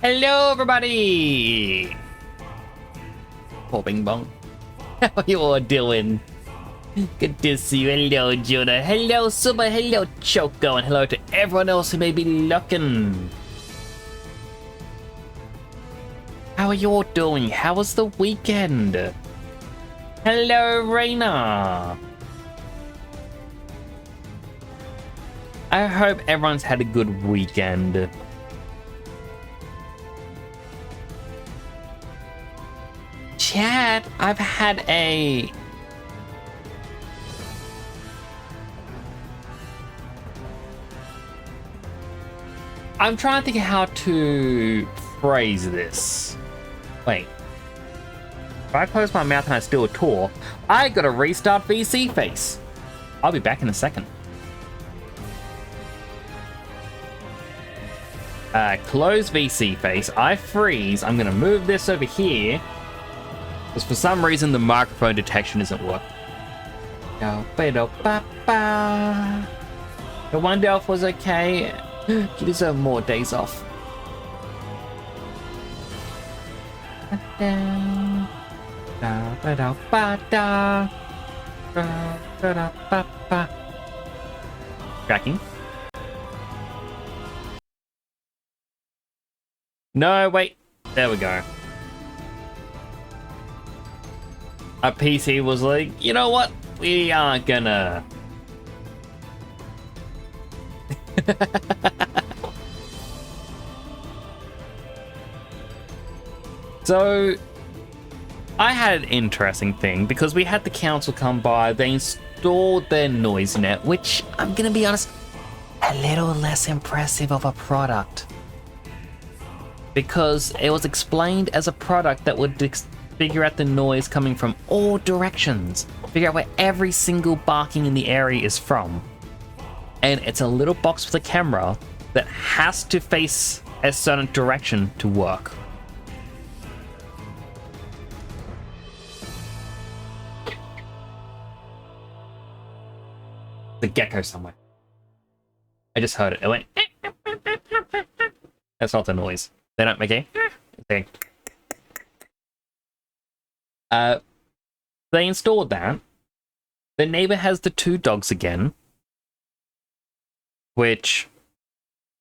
Hello, everybody! Oh, bing bong. How you all doing? Good to see you. Hello, Jonah. Hello, Super. Hello, Choco. And hello to everyone else who may be looking. How are you all doing? How was the weekend? Hello, Raina. I hope everyone's had a good weekend. Chat, I'm trying to think of how to phrase this. Wait. If I close my mouth and I still talk, I gotta restart VC Face. I'll be back in a second. Close VC Face. I freeze. I'm gonna move this over here. Because for some reason the microphone detection isn't working. The one day off was okay. You deserve more days off. Tracking. No, wait. There we go. Our PC was like, you know what? We aren't gonna... So, I had an interesting thing because we had the council come by. They installed their noise net, which, I'm gonna be honest, a little less impressive of a product. Because it was explained as a product that would figure out the noise coming from all directions, figure out where every single barking in the area is from. And it's a little box with a camera that has to face a certain direction to work. The gecko somewhere. I just heard it. It went. That's not the noise. They don't make it. They installed that. The neighbor has the 2 dogs again, which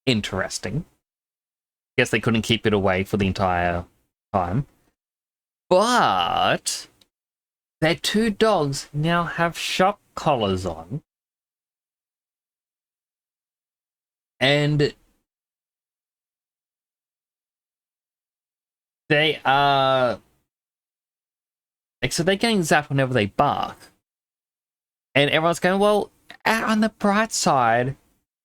interesting. Guess they couldn't keep it away for the entire time. But their 2 dogs now have shock collars on. And they are... like, so they're getting zapped whenever they bark. And everyone's going, well, on the bright side,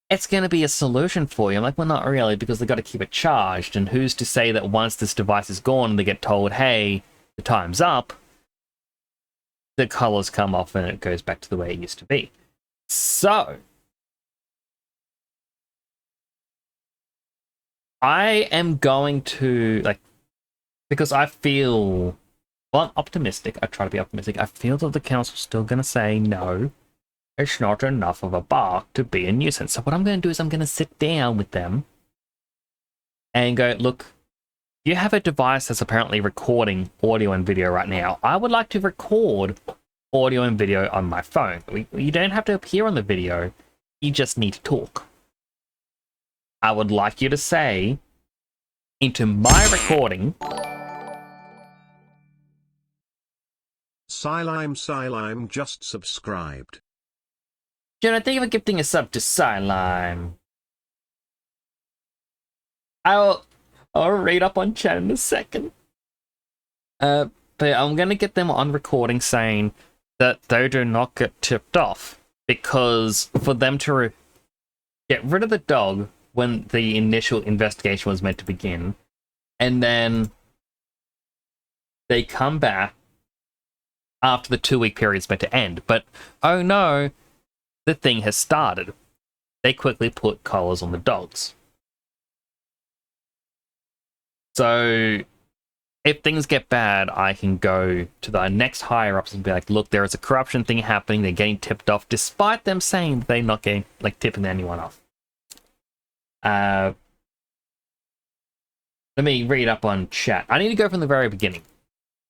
it's going to be a solution for you. I'm like, well, not really, because they've got to keep it charged. And who's to say that once this device is gone and they get told, hey, the time's up, the colors come off and it goes back to the way it used to be. So, I am going to, like, because I feel... well, I'm optimistic. I try to be optimistic. I feel that the council's still going to say, no, it's not enough of a bark to be a nuisance. So what I'm going to do is I'm going to sit down with them and go, look, you have a device that's apparently recording audio and video right now. I would like to record audio and video on my phone. You don't have to appear on the video. You just need to talk. I would like you to say into my recording... Silime just subscribed. Jonah, thank you for gifting a sub to Silime. I'll read up on chat in a second. But I'm gonna get them on recording saying that they do not get tipped off, because for them to get rid of the dog when the initial investigation was meant to begin, and then they come back after the 2-week period's meant to end. But, oh no, the thing has started. They quickly put collars on the dogs. So, if things get bad, I can go to the next higher-ups and be like, look, there is a corruption thing happening, they're getting tipped off, despite them saying they're not getting, like, tipping anyone off. Let me read up on chat. I need to go from the very beginning.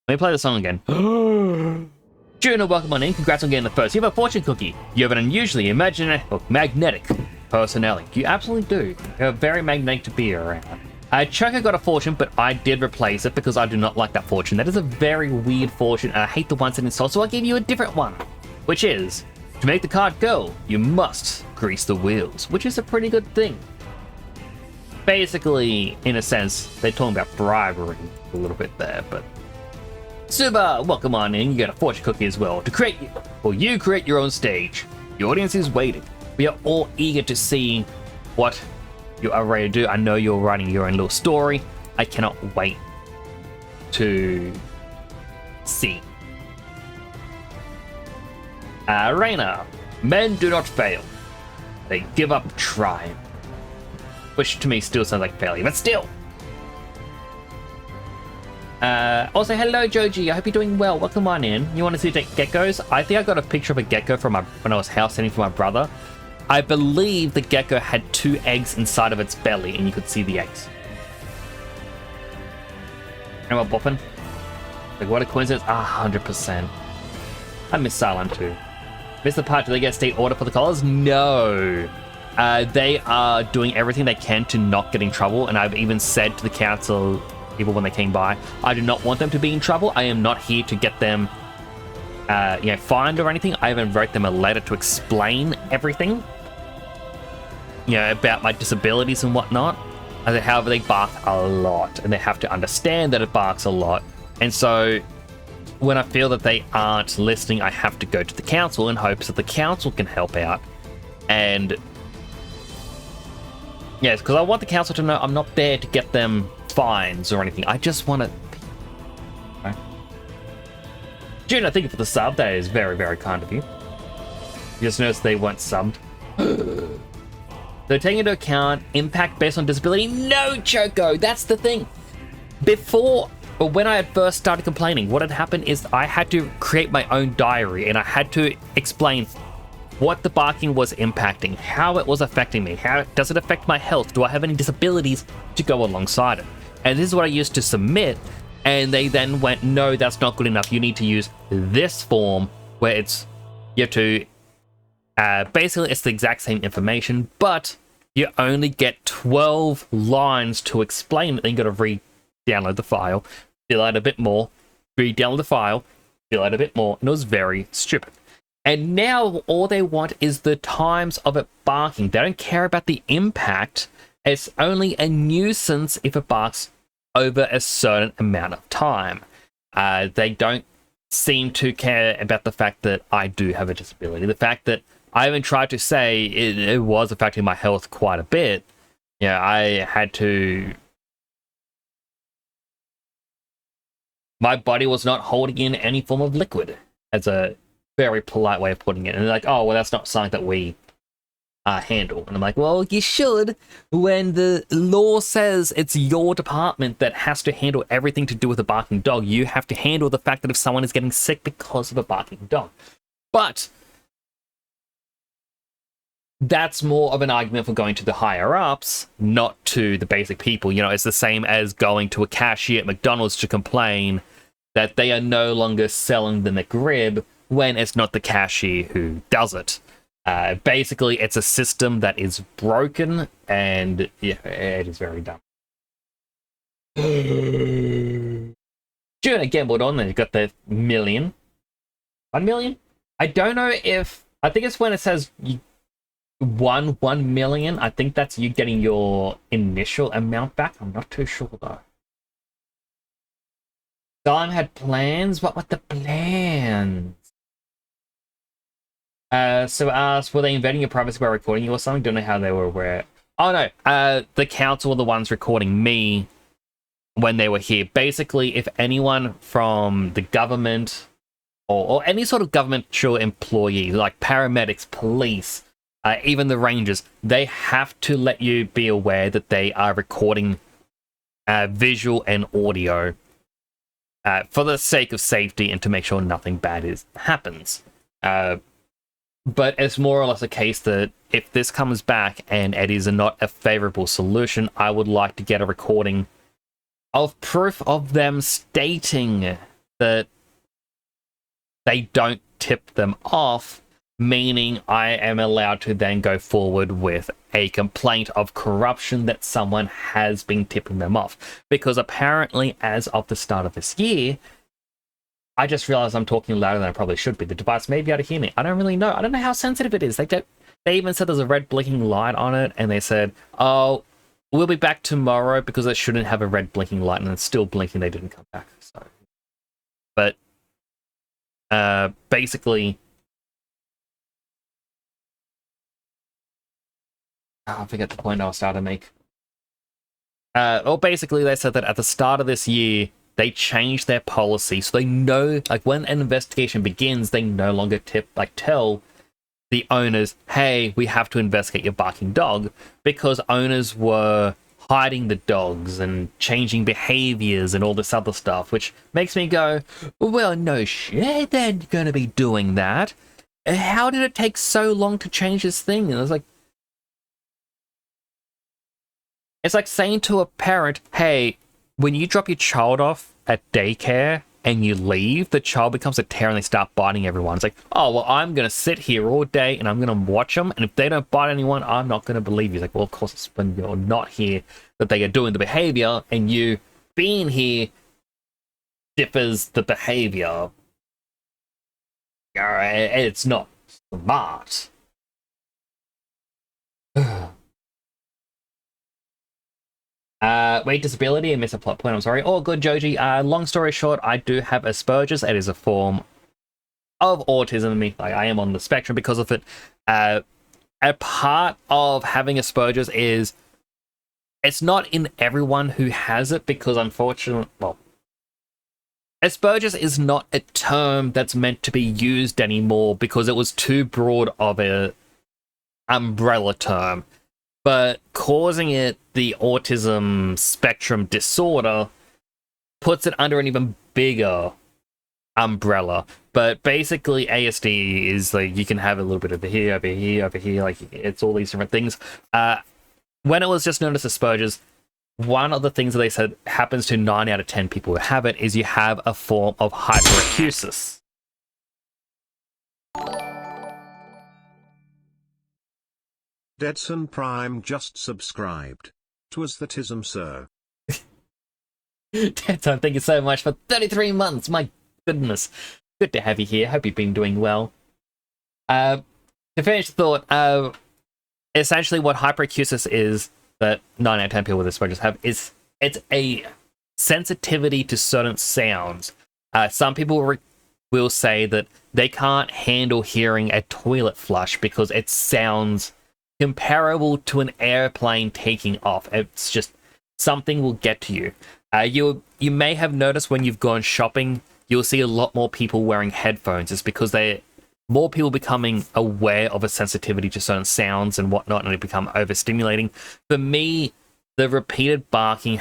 Let me play the song again. Juno, welcome on in. Congrats on getting the first. You have a fortune cookie. You have an unusually magnetic personality. You absolutely do. You're very magnetic to be around. Choco got a fortune, but I did replace it because I do not like that fortune. That is a very weird fortune, and I hate the ones that insult, so I'll give you a different one. Which is, to make the cart go, you must grease the wheels, which is a pretty good thing. Basically, in a sense, they're talking about bribery a little bit there, but... Suba, welcome on in. You got a fortune cookie as well. You create your own stage. The audience is waiting. We are all eager to see what you are ready to do. I know you're writing your own little story. I cannot wait to see. Reina, men do not fail. They give up trying. Which to me still sounds like failure, but still. Also, hello Joji, I hope you're doing well. Welcome on in. You want to see the geckos? I think I got a picture of a gecko from when I was house sitting for my brother. I believe the gecko had 2 eggs inside of its belly, and you could see the eggs. Am I bopping? Like, what a coincidence. 100%. I miss Cylon too. Miss the part, do they get a state order for the collars? No. They are doing everything they can to not get in trouble, and I've even said to the council, people when they came by, I do not want them to be in trouble. I am not here to get them fined or anything. I even wrote them a letter to explain everything, about my disabilities and whatnot. However, they bark a lot, and they have to understand that it barks a lot. And so when I feel that they aren't listening, I have to go to the council in hopes that the council can help out. And yes, because I want the council to know I'm not there to get them fines or anything. I just want to... Okay. Juno, thank you for the sub. That is very, very kind of you. Just noticed they weren't subbed. So taking into account impact based on disability? No, Choco, that's the thing. Before, or when I had first started complaining, what had happened is I had to create my own diary, and I had to explain what the barking was impacting, how it was affecting me, how does it affect my health, do I have any disabilities to go alongside it. And this is what I used to submit, and they then went, no, that's not good enough, you need to use this form where you have to basically it's the exact same information, but you only get 12 lines to explain it. Then you got to re-download the file, fill out a bit more, re-download the file, fill out a bit more, and it was very stupid. And now all they want is the times of it barking. They don't care about the impact. It's only a nuisance if it barks over a certain amount of time. They don't seem to care about the fact that I do have a disability. The fact that I even tried to say it was affecting my health quite a bit. I had to... My body was not holding in any form of liquid, as a very polite way of putting it. And they're like, oh, well, that's not something that we handle. And I'm like, well, you should, when the law says it's your department that has to handle everything to do with a barking dog. You have to handle the fact that if someone is getting sick because of a barking dog. But that's more of an argument for going to the higher ups, not to the basic people. It's the same as going to a cashier at McDonald's to complain that they are no longer selling the McRib when it's not the cashier who does it. Basically, it's a system that is broken, and yeah, it is very dumb. Juna gambled on, and you got the million. 1 million? I don't know if... I think it's when it says you won 1 million. I think that's you getting your initial amount back. I'm not too sure, though. Dime had plans? What were the plans? So asked, were they invading your privacy by recording you or something? Don't know how they were aware. Oh no, the council were the ones recording me when they were here. Basically, if anyone from the government or any sort of governmental employee, like paramedics, police, even the rangers, they have to let you be aware that they are recording visual and audio for the sake of safety and to make sure nothing bad happens. But it's more or less a case that if this comes back and it is not a favorable solution, I would like to get a recording of proof of them stating that they don't tip them off, meaning I am allowed to then go forward with a complaint of corruption that someone has been tipping them off. Because apparently, as of the start of this year, I just realized I'm talking louder than I probably should be. The device may be able to hear me. I don't really know. I don't know how sensitive it is. They even said there's a red blinking light on it, and they said, oh, we'll be back tomorrow because it shouldn't have a red blinking light, and it's still blinking. They didn't come back. So, but basically, I forget the point I was starting to make. Well, basically, they said that at the start of this year, they changed their policy, so they know, like, when an investigation begins, they no longer tell the owners, hey, we have to investigate your barking dog, because owners were hiding the dogs and changing behaviors and all this other stuff, which makes me go, well, no shit, they're going to be doing that. How did it take so long to change this thing? And I was like, it's like saying to a parent, hey, when you drop your child off at daycare and you leave, the child becomes a terror and they start biting everyone. It's like, oh, well, I'm going to sit here all day and I'm going to watch them. And if they don't bite anyone, I'm not going to believe you. It's like, well, of course, it's when you're not here that they are doing the behavior, and you being here differs the behavior. It's not smart. Wait, disability and miss a plot point. I'm sorry. Oh, good, Joji. Long story short, I do have Asperger's. It is a form of autism. I am on the spectrum because of it. A part of having Asperger's is it's not in everyone who has it, because unfortunately, well, Asperger's is not a term that's meant to be used anymore because it was too broad of a umbrella term. But causing it the autism spectrum disorder puts it under an even bigger umbrella. But basically, ASD is like you can have a little bit of here, over here, over here. Like it's all these different things. When it was just known as Asperger's, one of the things that they said happens to 9 out of 10 people who have it is you have a form of hyperacusis. Deadson Prime just subscribed. 'Twas the tism, sir. Deadson, thank you so much for 33 months. My goodness. Good to have you here. Hope you've been doing well. To finish the thought, essentially what hyperacusis is that 9 out of 10 people with Asperger's have is it's a sensitivity to certain sounds. Some people will say that they can't handle hearing a toilet flush because it sounds comparable to an airplane taking off. It's just something will get to you. You may have noticed when you've gone shopping, you'll see a lot more people wearing headphones. It's because more people becoming aware of a sensitivity to certain sounds and whatnot, and it become overstimulating. For me, the repeated barking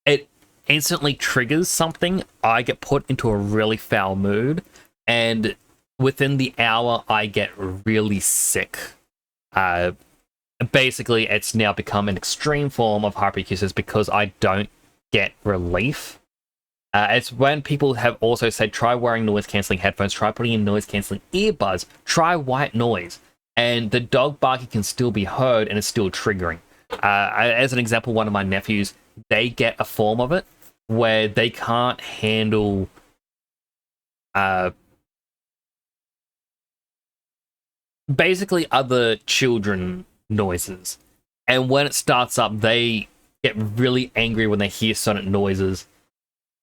it instantly triggers something. I get put into a really foul mood, and within the hour, I get really sick. Basically, it's now become an extreme form of hyperacusis because I don't get relief. It's when people have also said, try wearing noise-cancelling headphones, try putting in noise-cancelling earbuds, try white noise, and the dog barking can still be heard and it's still triggering. As an example, one of my nephews, they get a form of it where they can't handle basically other children noises, and when it starts up, they get really angry when they hear certain noises.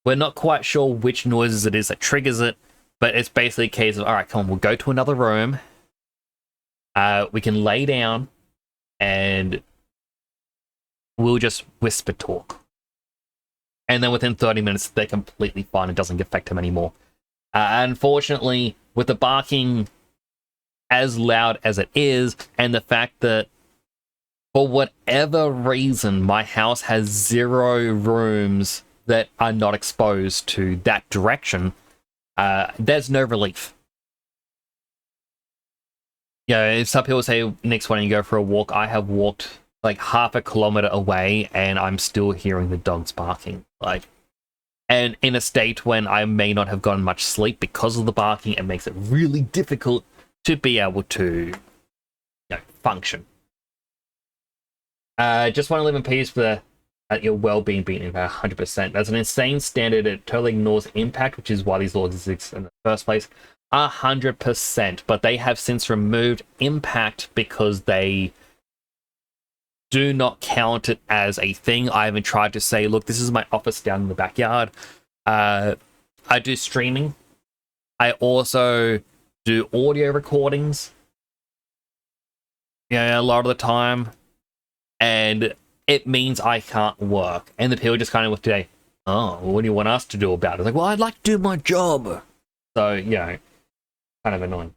We're not quite sure which noises it is that triggers it, but it's basically a case of, all right, come on, we'll go to another room. We can lay down and we'll just whisper talk. And then within 30 minutes, they're completely fine. It doesn't affect them anymore. Unfortunately, with the barking as loud as it is, and the fact that for whatever reason, my house has 0 rooms that are not exposed to that direction, there's no relief. You know, some people say, Nick's, when you go for a walk, I have walked like half a kilometer away, and I'm still hearing the dogs barking. Like, and in a state when I may not have gotten much sleep because of the barking, it makes it really difficult to be able to, function. Just want to live in peace for your well-being being by 100%. That's an insane standard. It totally ignores impact, which is why these laws exist in the first place. 100%, but they have since removed impact because they do not count it as a thing. I even tried to say, look, this is my office down in the backyard. I do streaming. I also do audio recordings. Yeah, a lot of the time. And it means I can't work. And the people just kind of look today, oh, well, what do you want us to do about it? It's like, well, I'd like to do my job. So, kind of annoying.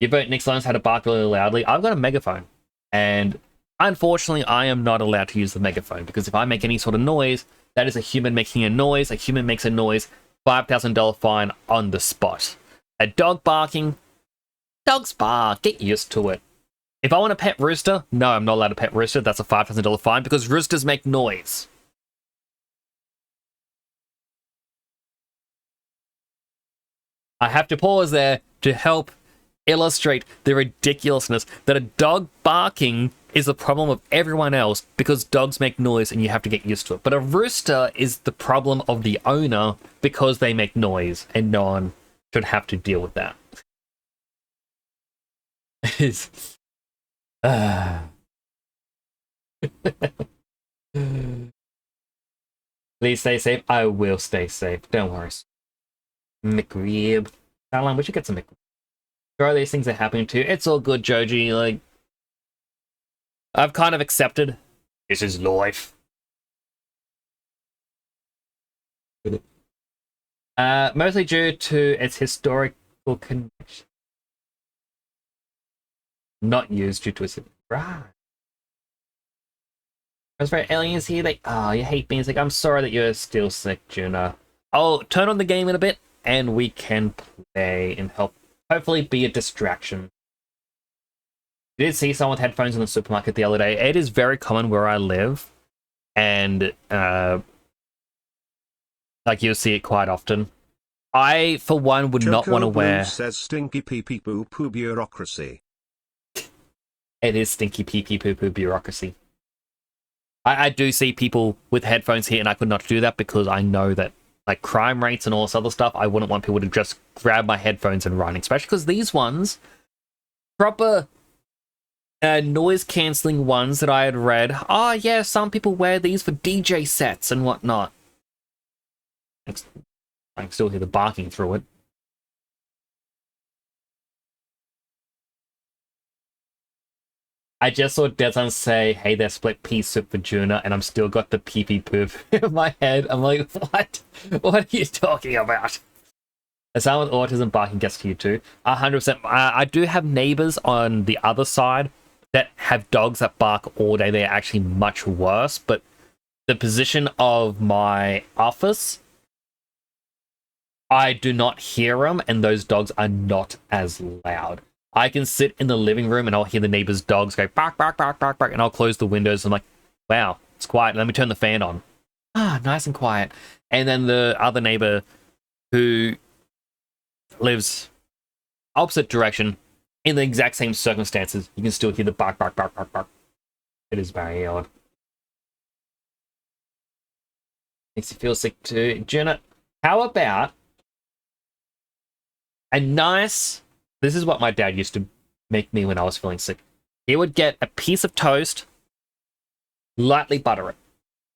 You vote Nick Sloan's had to bark really loudly. I've got a megaphone. And unfortunately, I am not allowed to use the megaphone because if I make any sort of noise, that is a human making a noise. A human makes a noise, $5,000 fine on the spot. A dog barking, dogs bark, get used to it. If I want a pet rooster, no, I'm not allowed to pet rooster. That's a $5,000 fine because roosters make noise. I have to pause there to help illustrate the ridiculousness that a dog barking is the problem of everyone else because dogs make noise and you have to get used to it. But a rooster is the problem of the owner because they make noise and no one should have to deal with that. Please stay safe. I will stay safe. Don't worry. McRib. Alan, we should get some McRib. Sure, these things are happening too. It's all good, Joji. Like, I've kind of accepted. This is life. Mostly due to its historical connection. Not used due to its... Right. As for aliens here, like, oh, you hate being sick. I'm sorry that you're still sick, Juna. I'll turn on the game in a bit, and we can play and help, hopefully, be a distraction. I did see someone with headphones in the supermarket the other day. It is very common where I live, and, like, you'll see it quite often. I, for one, would not want to wear... says stinky pee pee poo poo bureaucracy. It is stinky pee pee poo poo bureaucracy. I do see people with headphones here, and I could not do that because I know that, like, crime rates and all this other stuff, I wouldn't want people to just grab my headphones and run, especially because these ones, proper noise-cancelling ones that I had read, oh, yeah, some people wear these for DJ sets and whatnot. I can still hear the barking through it. I just saw Deadline say, hey, they're split pea soup for Juna, and I'm still got the pee-pee poop in my head. I'm like, what? What are you talking about? As someone with autism, barking gets to you too. 100%. I do have neighbors on the other side that have dogs that bark all day. They're actually much worse, but the position of my office, I do not hear them, and those dogs are not as loud. I can sit in the living room and I'll hear the neighbor's dogs go bark, bark, bark, bark, bark, and I'll close the windows. I'm like, wow, it's quiet. Let me turn the fan on. Ah, nice and quiet. And then the other neighbor who lives opposite direction in the exact same circumstances, you can still hear the bark, bark, bark, bark, bark. It is very odd. Makes you feel sick too. Jenna, how about a nice... This is what my dad used to make me when I was feeling sick. He would get a piece of toast, lightly butter it,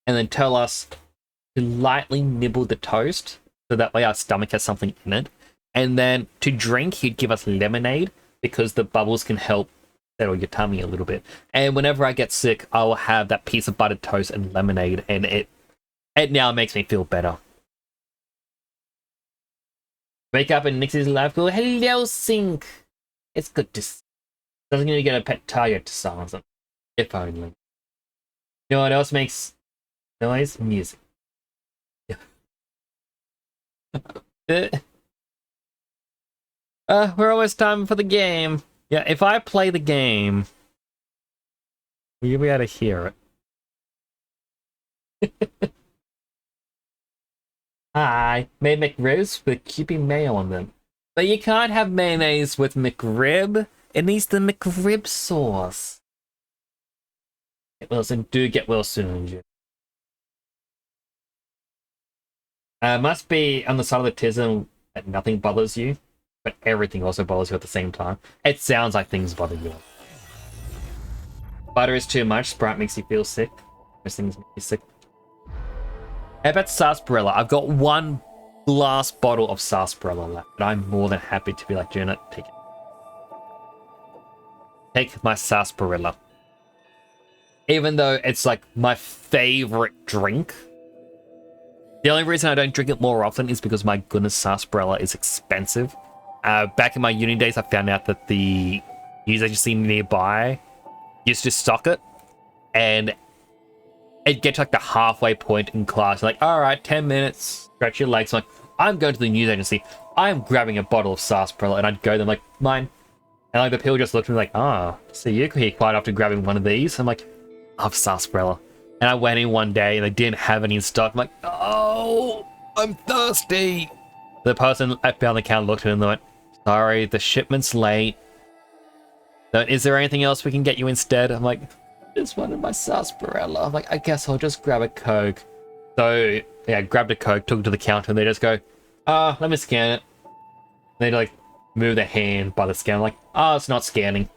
and then tell us to lightly nibble the toast, so that way our stomach has something in it. And then to drink, he'd give us lemonade, because the bubbles can help settle your tummy a little bit. And whenever I get sick, I will have that piece of buttered toast and lemonade, and it now makes me feel better. Wake up and Nixie's live go, hello, Sync. It's good to see. Doesn't need to get a pet tiger to silence them. If only. You know what else makes noise? Music. We're almost time for the game. Yeah, if I play the game, Will you be able to hear it? Hi, made McRibs with keeping mayo on them. But you can't have mayonnaise with McRib. It needs the McRib sauce. Get Wilson, do get well soon. Must be on the side of the tism that nothing bothers you, but everything also bothers you at the same time. It sounds like things bother you. Butter is too much. Sprite makes you feel sick. Most things make you sick. How about sarsaparilla? I've got one glass bottle of sarsaparilla left, but I'm more than happy to be like, Janet, take it. Take my sarsaparilla. Even though it's like my favorite drink. The only reason I don't drink it more often is because, my goodness, sarsaparilla is expensive. Back in my uni days, I found out that the news agency nearby used to stock it, and it'd get to like the halfway point in class, like, all right, 10 minutes, stretch your legs. I'm like, I'm going to the news agency. I'm grabbing a bottle of sarsaparilla, and I'd go there, like, mine. And like the people just looked at me like, so you're here quite often grabbing one of these? I'm like, I love sarsaparilla. And I went in one day and they didn't have any in stock. I'm like, oh, I'm thirsty. The person at behind the counter looked at me and they went, sorry, the shipment's late. So, is there anything else we can get you instead? I'm like, just wanted my sarsaparilla. I'm like, I guess I'll just grab a Coke. So yeah, I grabbed a Coke, took it to the counter, and they just go, let me scan it. And they like move their hand by the scanner, like, it's not scanning.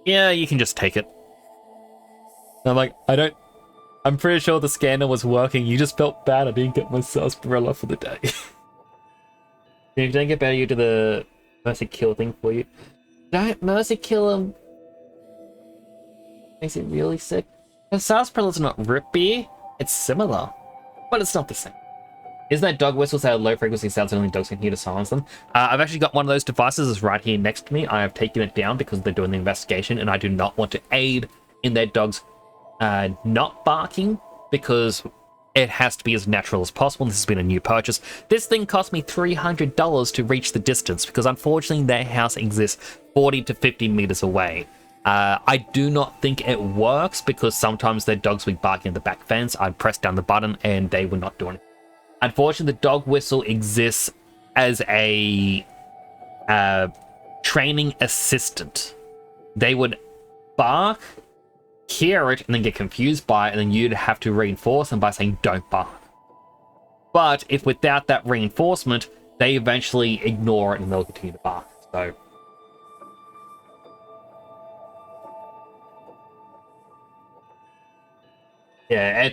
Yeah, you can just take it. And I'm like, I'm pretty sure the scanner was working. You just felt bad I didn't get my sarsaparilla for the day. If you don't get better, you do the mercy kill thing for you. Don't mercy kill him. Makes it really sick. The sarsaparilla's not root beer. It's similar, but it's not the same. Isn't that dog whistles that are low frequency sounds that only dogs can hear to silence them? I've actually got one of those devices is right here next to me. I have taken it down because they're doing the investigation, and I do not want to aid in their dogs not barking, because it has to be as natural as possible. This has been a new purchase. This thing cost me $300 to reach the distance, because unfortunately their house exists 40 to 50 meters away. I do not think it works, because sometimes their dogs will be barking at the back fence. I'd press down the button and they would not do anything. Unfortunately, the dog whistle exists as a training assistant. They would bark, hear it, and then get confused by it, and then you'd have to reinforce them by saying, don't bark. But if without that reinforcement, they eventually ignore it and they'll continue to bark. So yeah,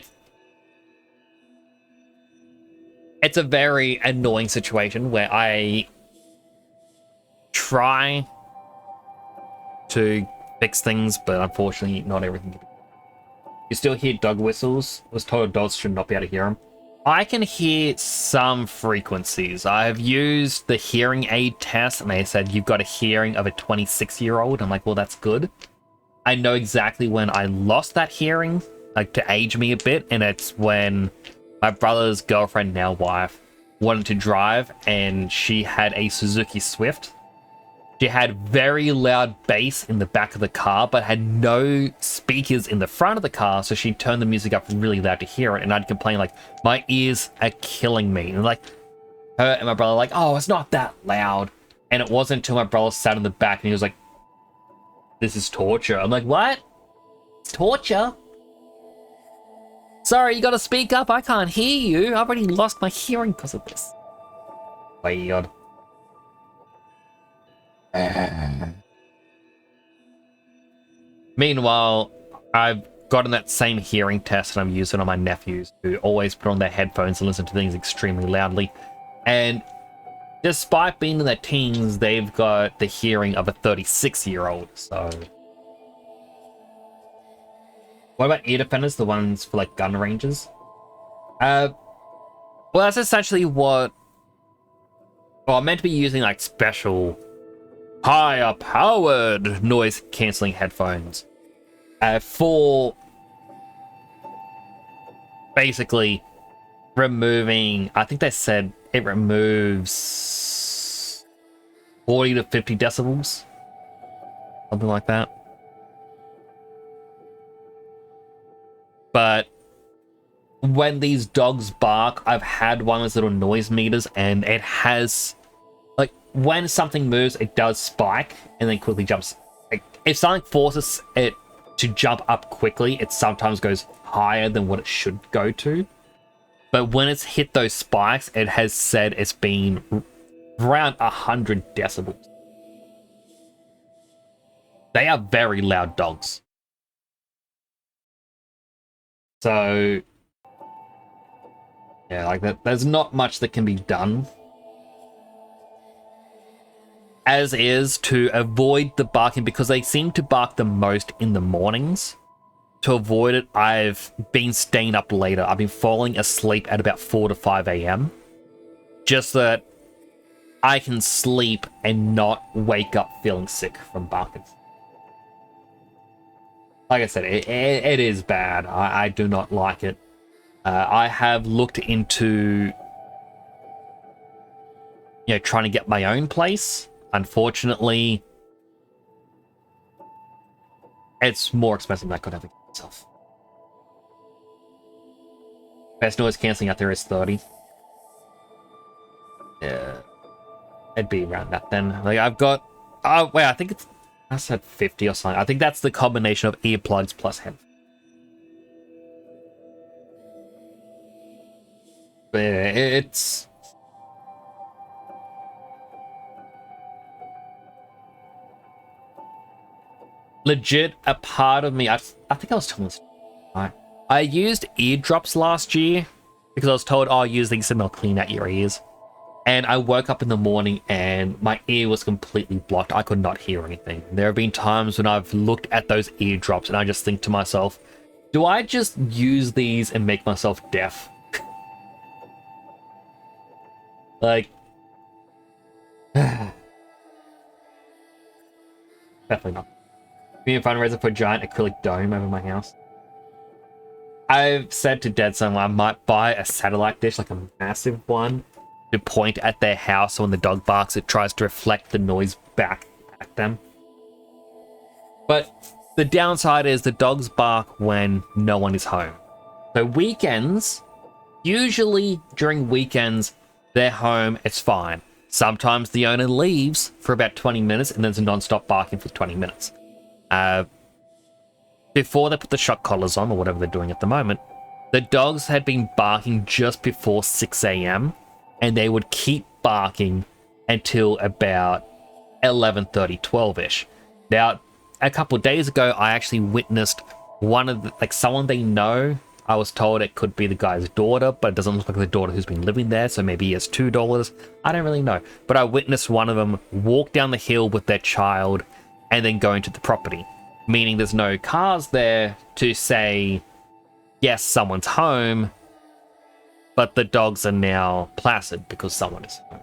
it's a very annoying situation where I try to fix things, but unfortunately not everything can be. You still hear dog whistles. I was told adults should not be able to hear them. I can hear some frequencies. I've used the hearing aid test, and they said you've got a hearing of a 26-year-old. I'm like, well, that's good. I know exactly when I lost that hearing, like to age me a bit, and it's when my brother's girlfriend, now wife, wanted to drive, and she had a Suzuki Swift. She had very loud bass in the back of the car, but had no speakers in the front of the car, so she turned the music up really loud to hear it, and I'd complain, like, my ears are killing me. And like, her and my brother like, oh, it's not that loud. And it wasn't until my brother sat in the back and he was like, this is torture. I'm like, what? It's torture? Sorry, you gotta speak up. I can't hear you. I've already lost my hearing because of this. Weird. Meanwhile, I've gotten that same hearing test and I'm using it on my nephews, who always put on their headphones and listen to things extremely loudly. And despite being in their teens, they've got the hearing of a 36-year-old, so... What about ear defenders, the ones for, like, gun ranges? Well, that's essentially what... Well, I'm meant to be using, like, special higher powered noise cancelling headphones for basically removing, I think they said it removes 40 to 50 decibels, something like that. But when these dogs bark, I've had one of those little noise meters, and it has, like, when something moves, it does spike and then quickly jumps. Like, if something forces it to jump up quickly, it sometimes goes higher than what it should go to. But when it's hit those spikes, it has said it's been around 100 decibels. They are very loud dogs. So, yeah, like that. There's not much that can be done. As is, to avoid the barking, because they seem to bark the most in the mornings. To avoid it, I've been staying up later. I've been falling asleep at about 4 to 5 a.m. just so that I can sleep and not wake up feeling sick from barking. Like I said, it is bad. I do not like it. I have looked into, trying to get my own place. Unfortunately, it's more expensive than I could have get myself. Best noise cancelling out there is 30. Yeah, it'd be around that then. Like, I've got, oh wait, I think I said 50 or something. I think that's the combination of earplugs plus headphones. But yeah, it's legit a part of me. I think I was telling this. Right? I used eardrops last year because I was told, oh, use these and they'll clean out your ears. And I woke up in the morning and my ear was completely blocked. I could not hear anything. There have been times when I've looked at those eardrops and I just think to myself, do I just use these and make myself deaf? Like, definitely not. Being a fundraiser for a giant acrylic dome over my house. I've said to Dead Son I might buy a satellite dish, like a massive one, to point at their house, so when the dog barks, it tries to reflect the noise back at them. But the downside is the dogs bark when no one is home. So weekends, usually during weekends, they're home, it's fine. Sometimes the owner leaves for about 20 minutes and then there's a non-stop barking for 20 minutes. Before they put the shock collars on, or whatever they're doing at the moment, the dogs had been barking just before 6 a.m. and they would keep barking until about 11:30, 12-ish. Now, a couple of days ago, I actually witnessed one of the, like, someone they know. I was told it could be the guy's daughter, but it doesn't look like the daughter who's been living there, so maybe he has $2. I don't really know. But I witnessed one of them walk down the hill with their child and then go into the property, meaning there's no cars there to say, yes, someone's home, but the dogs are now placid because someone is home.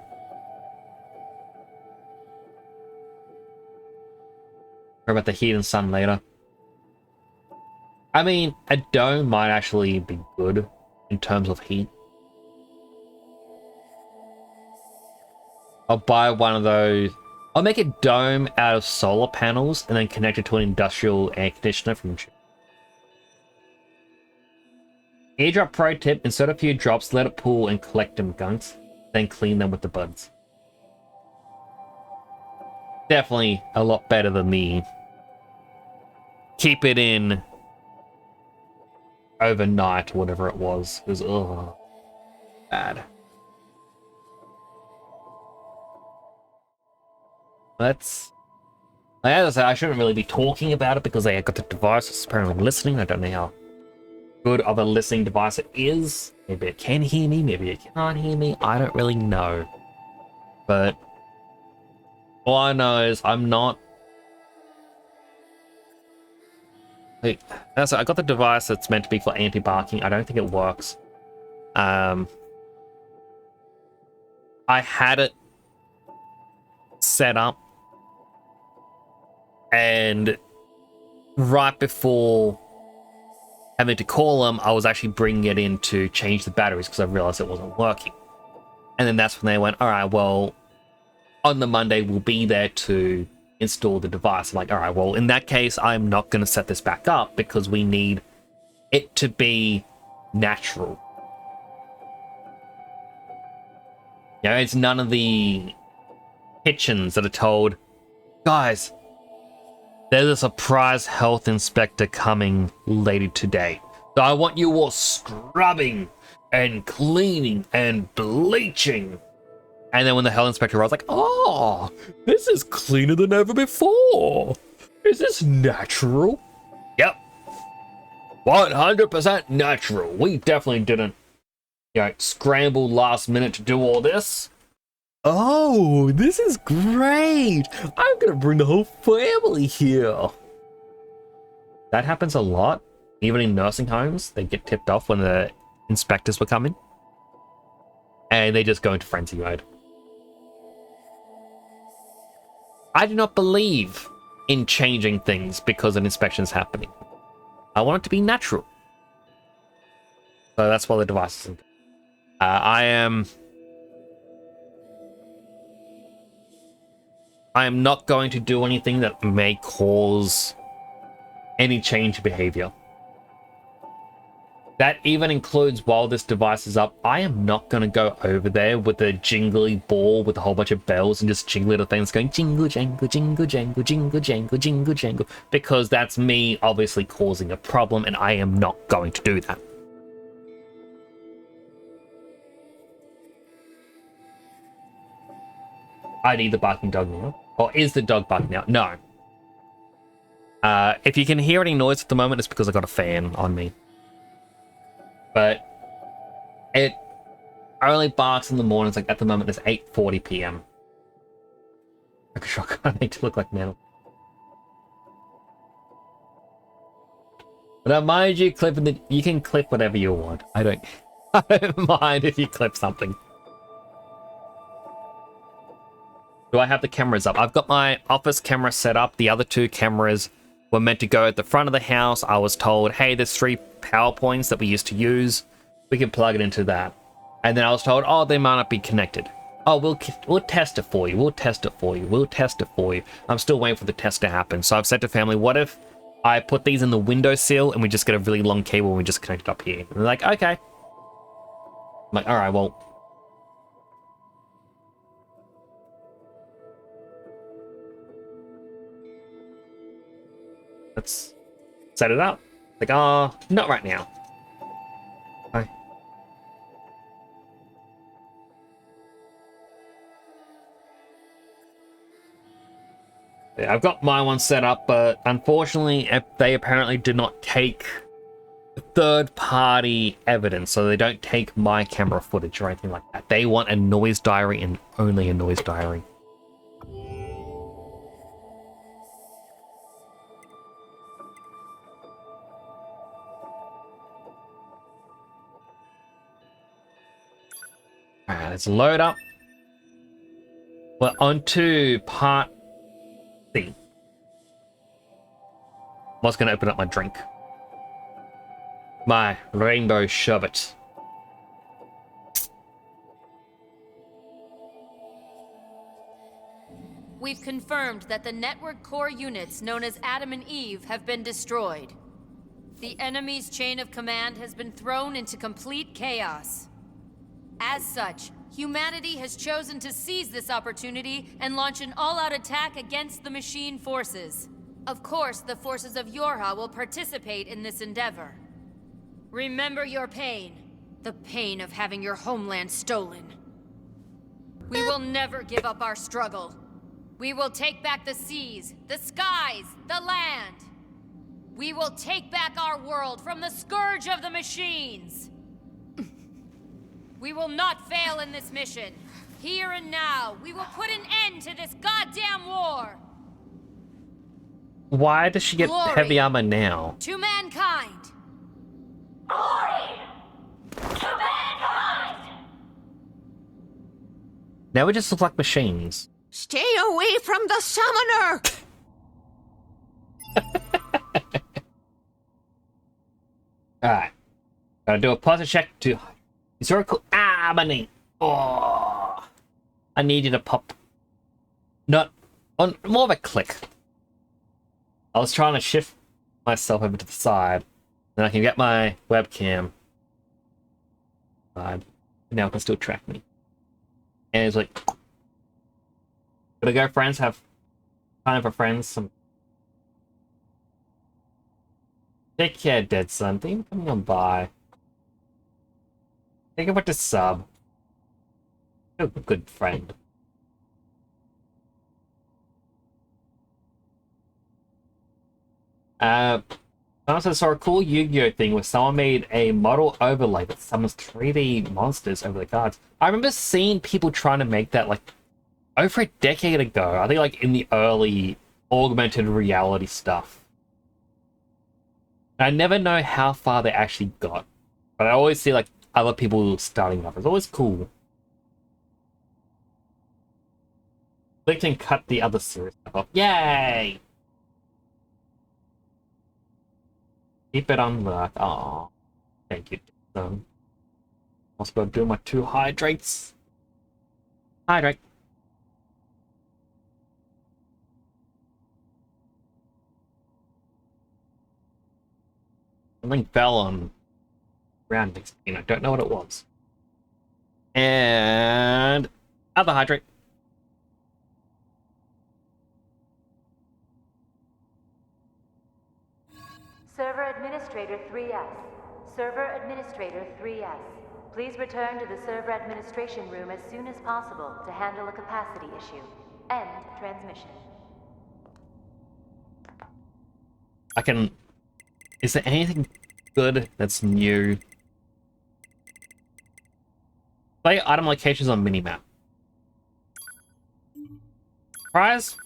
What about the heat and sun later? I mean, a dome might actually be good in terms of heat. I'll buy one of those. I'll make a dome out of solar panels and then connect it to an industrial air conditioner from China. Eardrop pro tip, insert a few drops, let it pool and collect them gunks, then clean them with the buds. Definitely a lot better than the keep it in overnight, whatever it was. It was, ugh, bad. That's, as I said, I shouldn't really be talking about it because I got the device that's apparently listening. I don't know how good of a listening device it is. Maybe it can hear me, maybe it can't hear me. I don't really know. But all I know is I'm not, like, I got the device that's meant to be for anti-barking. I don't think it works. I had it set up, and right before having to call them, I was actually bringing it in to change the batteries because I realized it wasn't working. And then that's when they went, all right, well, on the Monday, we'll be there to install the device. I'm like, all right, well, in that case, I'm not going to set this back up because we need it to be natural. You know, it's none of the kitchens that are told, guys, there's a surprise health inspector coming later today. So I want you all scrubbing and cleaning and bleaching. And then when the health inspector arrives, like, oh, this is cleaner than ever before. Is this natural? Yep. 100% natural. We definitely didn't, scramble last minute to do all this. Oh, this is great. I'm gonna bring the whole family here. That happens a lot. Even in nursing homes, they get tipped off when the inspectors were coming. And they just go into frenzy mode. I do not believe in changing things because an inspection is happening. I want it to be natural. So that's why the device is. I am not going to do anything that may cause any change in behavior. That even includes while this device is up, I am not going to go over there with a jingly ball with a whole bunch of bells and just jingle little things going jingle, jangle, jingle, jangle, jingle, jangle, jingle, jangle, because that's me obviously causing a problem, and I am not going to do that. I need the barking dog now. Or is the dog barking now? No. If you can hear any noise at the moment, it's because I got a fan on me. But it only barks in the mornings. Like at the moment, it's 8:40 p.m. Like a shotgun. I need to look like metal. But I mind you clipping the. You can clip whatever you want. I don't mind if you clip something. Do I have the cameras up? I've got my office camera set up. The other two cameras were meant to go at the front of the house. I was told, hey, there's 3 power points that we used to use. We can plug it into that. And then I was told, oh, they might not be connected. Oh, we'll test it for you. We'll test it for you. We'll test it for you. I'm still waiting for the test to happen. So I've said to family, what if I put these in the windowsill and we just get a really long cable and we just connect it up here? And they're like, okay. I'm like, all right, well. Let's set it up. Like, oh, not right now. Hi. Yeah, I've got my one set up, but unfortunately, they apparently did not take third-party evidence, so they don't take my camera footage or anything like that. They want a noise diary and only a noise diary. Alright, let's load up. We're on to part C. I was going to open up my drink. My rainbow sherbet. We've confirmed that the network core units known as Adam and Eve have been destroyed. The enemy's chain of command has been thrown into complete chaos. As such, humanity has chosen to seize this opportunity and launch an all-out attack against the machine forces. Of course, the forces of Yorha will participate in this endeavor. Remember your pain. The pain of having your homeland stolen. We will never give up our struggle. We will take back the seas, the skies, the land. We will take back our world from the scourge of the machines. We will not fail in this mission. Here and now, we will put an end to this goddamn war. Why does she get heavy armor now? To mankind. Glory to mankind. Now we just look like machines. Stay away from the summoner! Alright. Gotta do a positive check to historical harmony. Oh, I need you to pop. Not on more of a click. I was trying to shift myself over to the side. Then I can get my webcam. Now it can still track me. And it's like, gotta go, friends. Have time for friends. Some. Take care, dead son. Thank you for coming on by. Think about the sub. You're a good friend. I also saw a cool Yu-Gi-Oh thing where someone made a model overlay that summons 3D monsters over the cards. I remember seeing people trying to make that like over a decade ago. I think like in the early augmented reality stuff. I never know how far they actually got, but I always see like other people starting up. It's always cool. They can cut the other series stuff off. Yay! Keep it on luck. Aw. Thank you. Also gotta do my 2 hydrates. Hydrate. Something fell on ground next to me. I don't know what it was. And other hydrate. Server Administrator 3S. Server Administrator 3S. Please return to the server administration room as soon as possible to handle a capacity issue. End transmission. I can... Is there anything good that's new? Play item locations on minimap. Prize?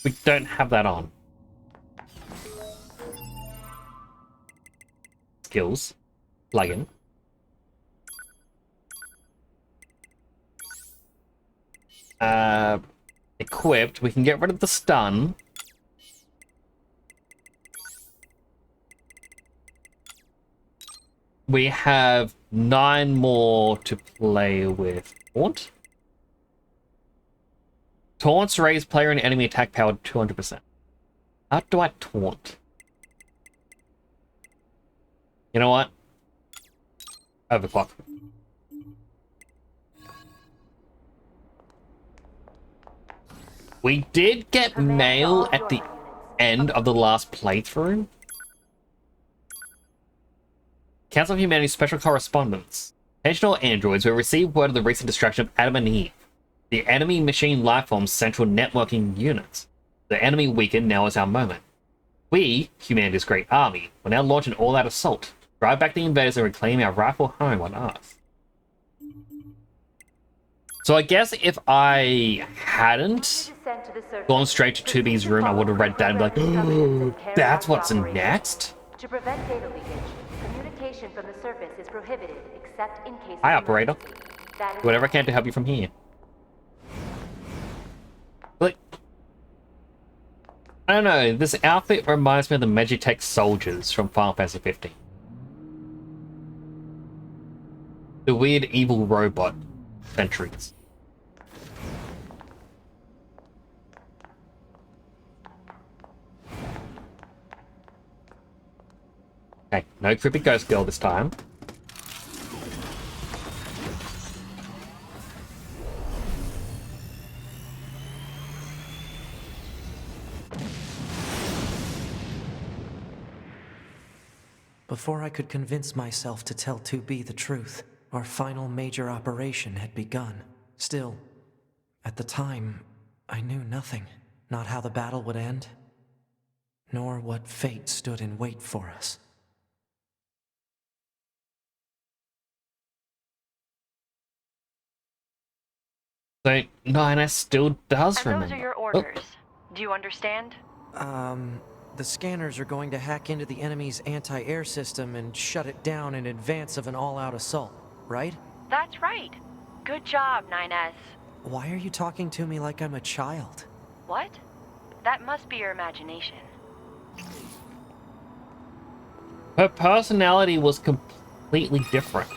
We don't have that on. Skills. Plugin. Equipped. We can get rid of the stun. We have 9 more to play with. Taunt? Taunts raise player and enemy attack power 200%. How do I taunt? You know what? Overclock. We did get mail at the end of the last playthrough. Council of Humanity's special correspondence. Intentional androids will receive word of the recent destruction of Adam and Eve, the enemy machine lifeform's central networking unit. The enemy weakened, now is our moment. We, humanity's great army, will now launch an all-out assault, drive back the invaders and reclaim our rightful home on Earth. So I guess if I hadn't gone straight to 2B's room, I would have read that and be like, oh, that's what's next? To prevent data leakage, communication from the surface is prohibited except in case of Hi, operator. That is Whatever I can to help you from here. Like, I don't know, this outfit reminds me of the Magitech soldiers from Final Fantasy 15. The weird evil robot sentries. Okay, no creepy ghost girl this time. Before I could convince myself to tell 2B the truth, our final major operation had begun. Still, at the time, I knew nothing. Not how the battle would end, nor what fate stood in wait for us. So, 9S still does And remember. those are your orders. Do you understand? The scanners are going to hack into the enemy's anti-air system and shut it down in advance of an all-out assault, right? That's right. Good job, 9S. Why are you talking to me like I'm a child? What? That must be your imagination. Her personality was completely different.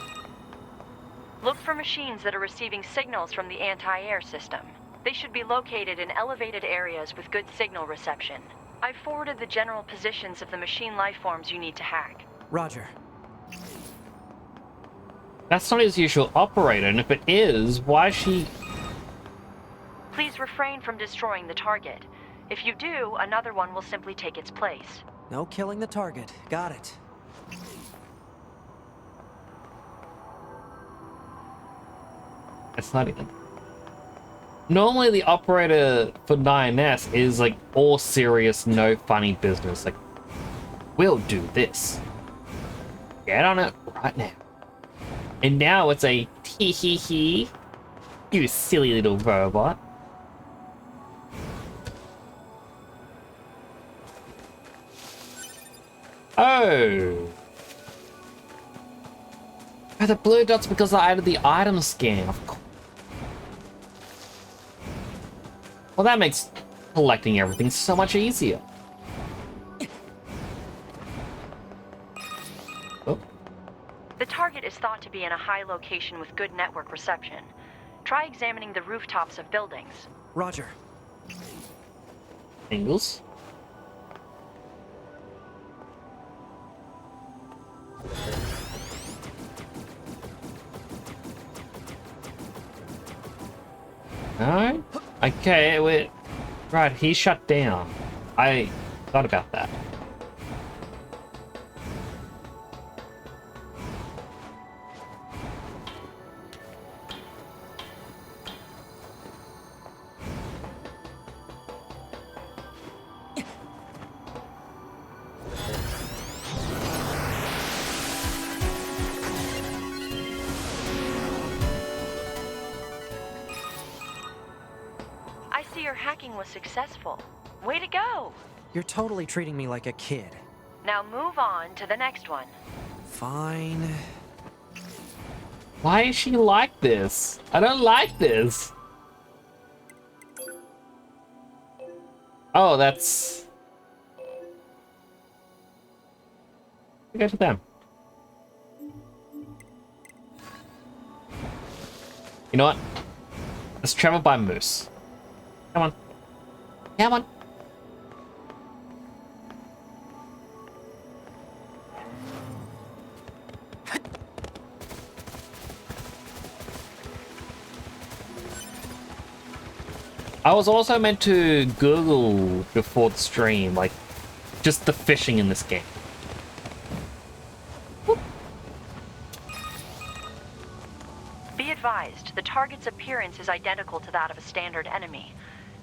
Look for machines that are receiving signals from the anti-air system. They should be located in elevated areas with good signal reception. I've forwarded the general positions of the machine lifeforms you need to hack. Roger. That's not his usual operator, and if it is, why is she... Please refrain from destroying the target. If you do, another one will simply take its place. No killing the target. Got it. It's not even... Normally the operator for 9S is like all serious, no funny business. Like, we'll do this. Get on it right now. And now it's a tee hee hee. You silly little robot. Oh. Oh, the blue dots because I added the item scan. Of course. Well, that makes collecting everything so much easier. Oh. The target is thought to be in a high location with good network reception. Try examining the rooftops of buildings. Roger. Angles. Alright. Okay, wait. Right, he shut down. I thought about that. I see your hacking was successful. Way to go! You're totally treating me like a kid. Now move on to the next one. Fine. Why is she like this? I don't like this. Oh, that's... Go to them. You know what? Let's travel by Moose. Come on. Come on. I was also meant to Google before the stream, like, just the fishing in this game. Be advised, the target's appearance is identical to that of a standard enemy.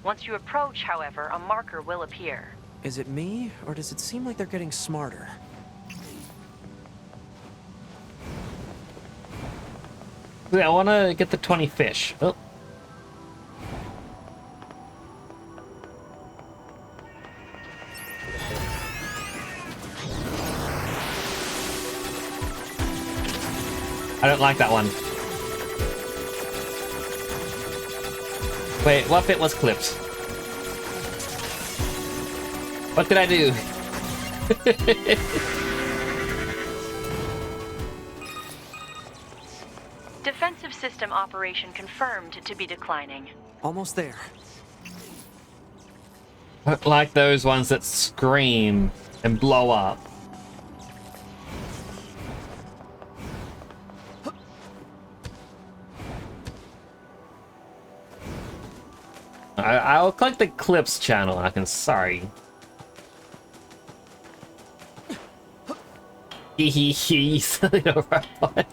Once you approach, however, a marker will appear. Is it me, or does it seem like they're getting smarter? Yeah, I want to get the 20 fish. Oh. I don't like that one. Wait, what bit was clipped? What did I do? Defensive system operation confirmed to be declining. Almost there. I don't like those ones that scream and blow up. I'll click the clips channel. I can. Sorry. Hee silly little robot.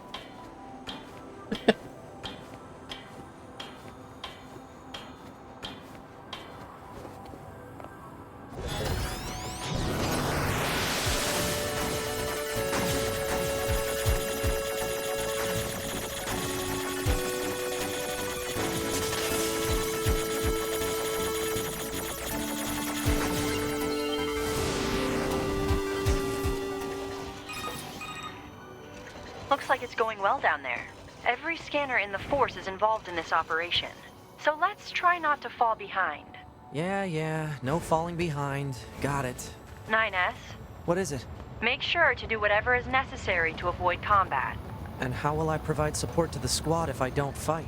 Looks like it's going well down there. Every scanner in the force is involved in this operation. So let's try not to fall behind. Yeah, no falling behind. Got it. 9S, What is it? make sure to do whatever is necessary to avoid combat. And how will I provide support to the squad if I don't fight?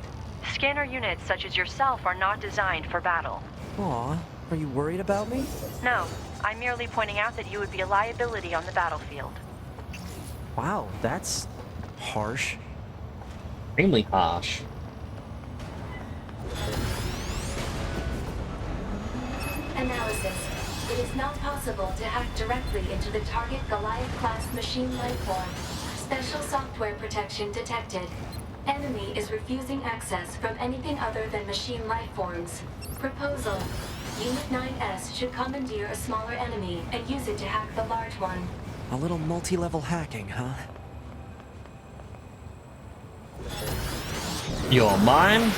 Scanner units such as yourself are not designed for battle. Aw, are you worried about me? No, I'm merely pointing out that you would be a liability on the battlefield. Wow, that's harsh. Extremely harsh. Analysis. It is not possible to hack directly into the target Goliath-class machine lifeform. Special software protection detected. Enemy is refusing access from anything other than machine lifeforms. Proposal. Unit 9S should commandeer a smaller enemy and use it to hack the large one. A little multi-level hacking, huh? You're mine.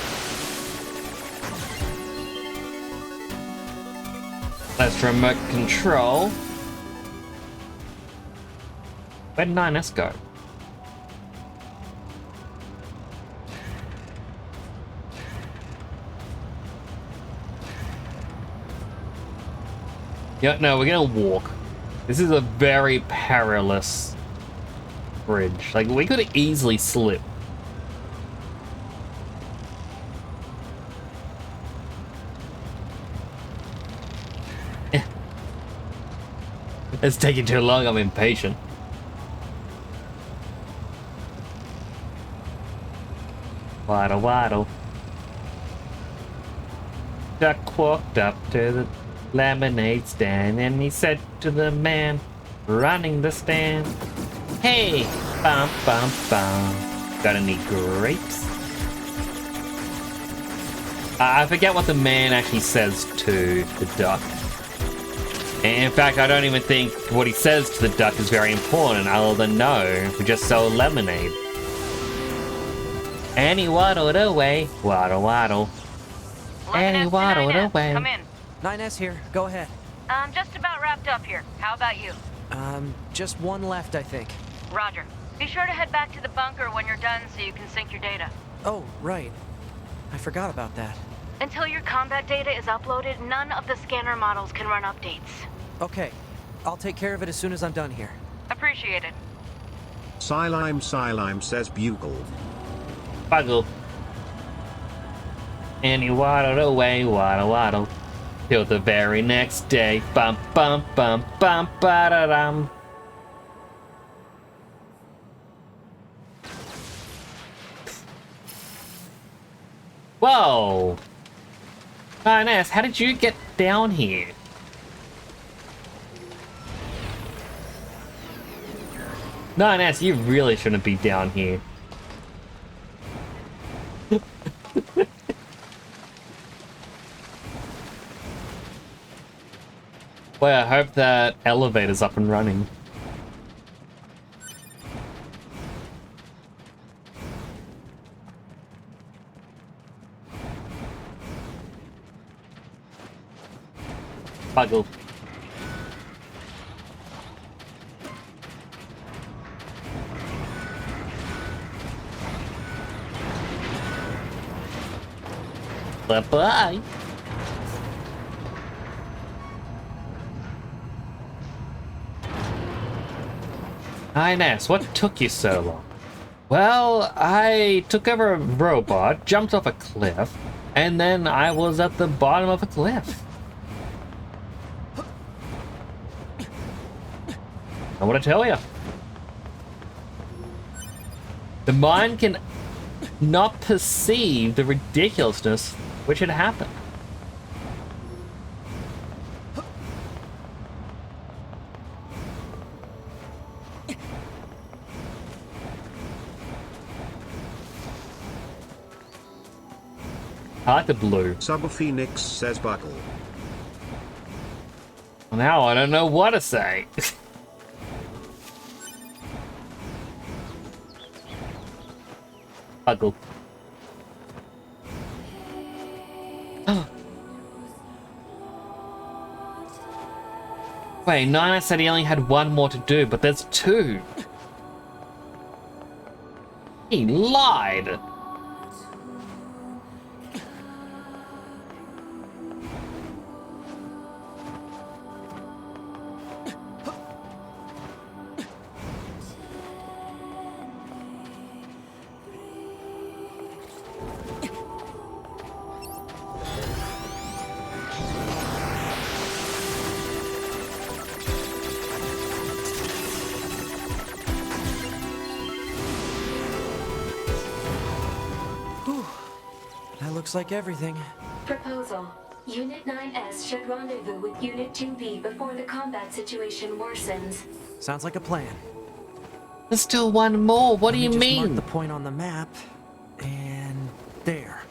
Let's remote control. Where'd 9S go? Yeah, no, we're gonna walk. This is a very perilous bridge. Like, we could easily slip. It's taking too long, I'm impatient. Waddle waddle. Duck walked up to the lemonade stand and he said to the man running the stand, "Hey, bum bum bum, got any grapes?" I forget what the man actually says to the duck. And in fact, I don't even think what he says to the duck is very important, other than no, we just sell lemonade. And he waddled away, waddle waddle. And he waddled away. Come in. 9S here, go ahead. I'm just about wrapped up here. How about you? Just one left, I think. Roger. Be sure to head back to the bunker when you're done so you can sync your data. Oh, right. I forgot about that. Until your combat data is uploaded, none of the scanner models can run updates. Okay, I'll take care of it as soon as I'm done here. Appreciate it. Silime says bugle. Buggle. And he waddled away, waddle waddle. Till the very next day. Bum bum bum bum ba da dum. Whoa! 9S, how did you get down here? 9S, you really shouldn't be down here. Well, I hope that elevator's up and running. Buggle. Bye-bye. Ines, what took you so long? Well, I took over a robot, jumped off a cliff, and then I was at the bottom of a cliff. I want to tell you. The mind can not perceive the ridiculousness which had happened. I like the blue. Subphoenix says buckle. Now I don't know what to say. Buggle. Wait, Nina said he only had one more to do, but there's two. He lied. looks like everything. Proposal. Unit 9S should rendezvous with Unit 2B before the combat situation worsens. Sounds like a plan. There's still one more. What do you Let me just mean? mark the point on the map, and there.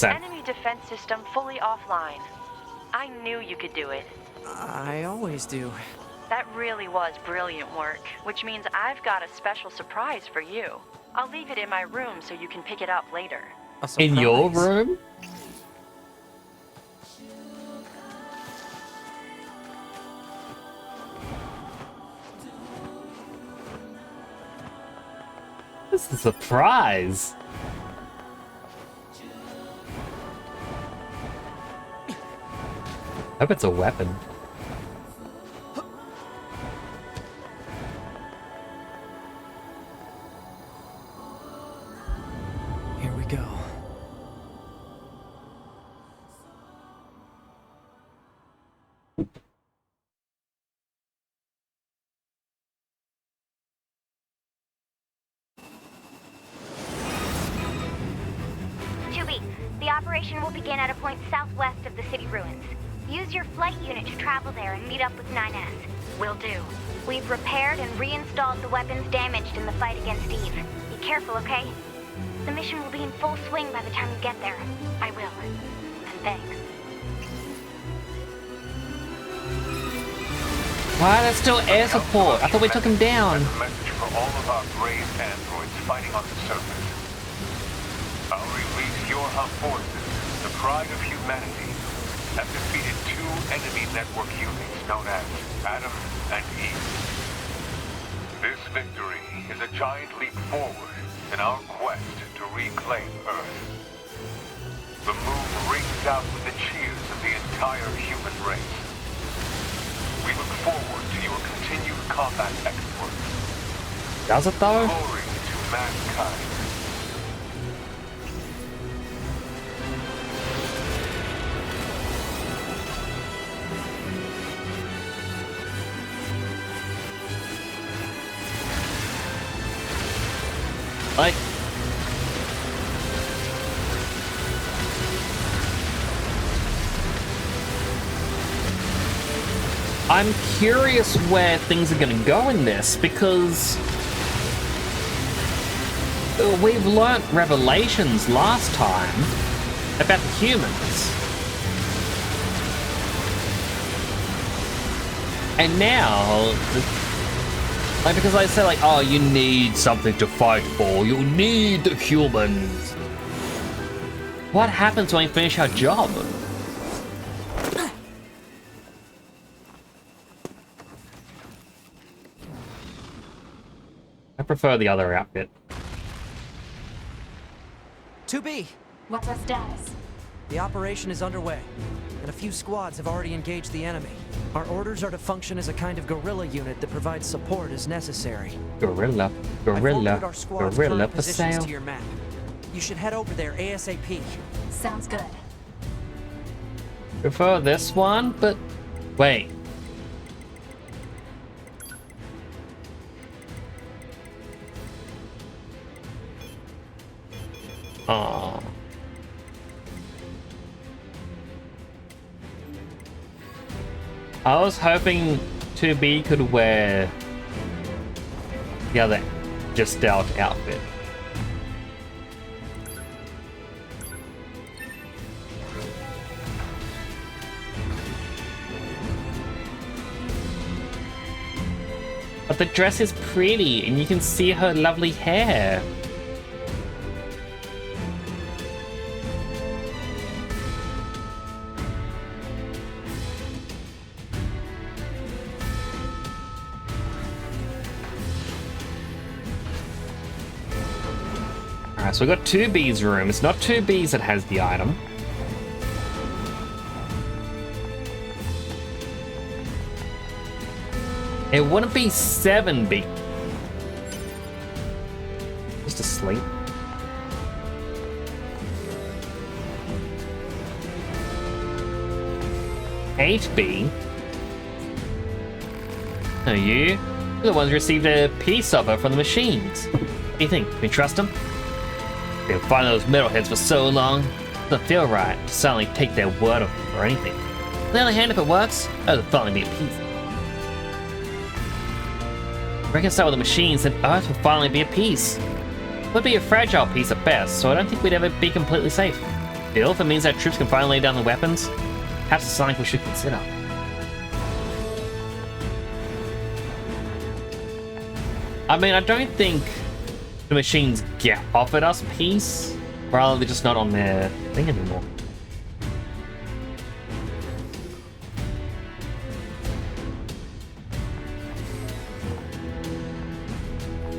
Enemy defense system fully offline. I knew you could do it. I always do. That really was brilliant work, which means I've got a special surprise for you. I'll leave it in my room so you can pick it up later. A surprise. In your room? This is a surprise. I hope it's a weapon. Here we go. The operation will begin at a point southwest of the city ruins. Use your flight unit to travel there and meet up with 9S. Will do. We've repaired and reinstalled the weapons damaged in the fight against Eve. Be careful, okay? The mission will be in full swing by the time you get there. I will. And thanks. Why there's still air support? I thought we took him down. That's a message for all of our brave androids fighting on the surface. Our elite Yorha forces, the pride of humanity, have defeated 2 enemy network units known as Adam and Eve. This victory is a giant leap forward in our quest to reclaim Earth. The moon rings out with the cheers of the entire human race. We look forward to your continued combat exploits. Does it though? Glory to mankind. Like, I'm curious where things are going to go in this, because we've learnt revelations last time about the humans. And now, like, because I say, like, oh, you need something to fight for. You need the humans. What happens when we finish our job? I prefer the other outfit. 2B, What's our status? the operation is underway, and a few squads have already engaged the enemy. Our orders are to function as a kind of guerrilla unit that provides support as necessary. Gorilla, I've gorilla, altered our squad's gorilla current for positions sale. to your map. You should head over there ASAP. Sounds good. Prefer this one, but wait. Aww. I was hoping 2B could wear the other just stealth outfit. But the dress is pretty, and you can see her lovely hair. so we got 2B's room. It's not 2B's that has the item. It wouldn't be 7B. Just asleep. HB. No, you're the ones who received a piece of her from the machines. What do you think? Can we trust them? They've been fighting those metalheads for so long. It doesn't feel right to suddenly take their word for anything. On the other hand, if it works, it'll finally be a piece. Reconcile with the machines, then Earth will finally be a piece. It would be a fragile piece at best, so I don't think we'd ever be completely safe. Still, if it means that troops can finally lay down the weapons, perhaps it's something we should consider. I mean, I don't think the machines get offered us peace, rather they're just not on their thing anymore.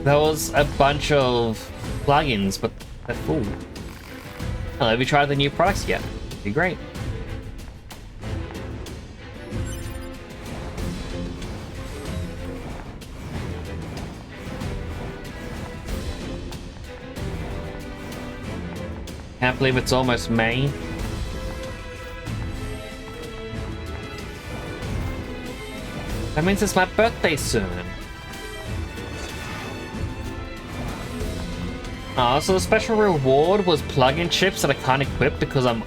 There was a bunch of plugins, but they're full. Oh, have you tried the new products yet? It'd be great. Can't believe it's almost May. That means it's my birthday soon. So the special reward was plug-in chips that I can't equip because I'm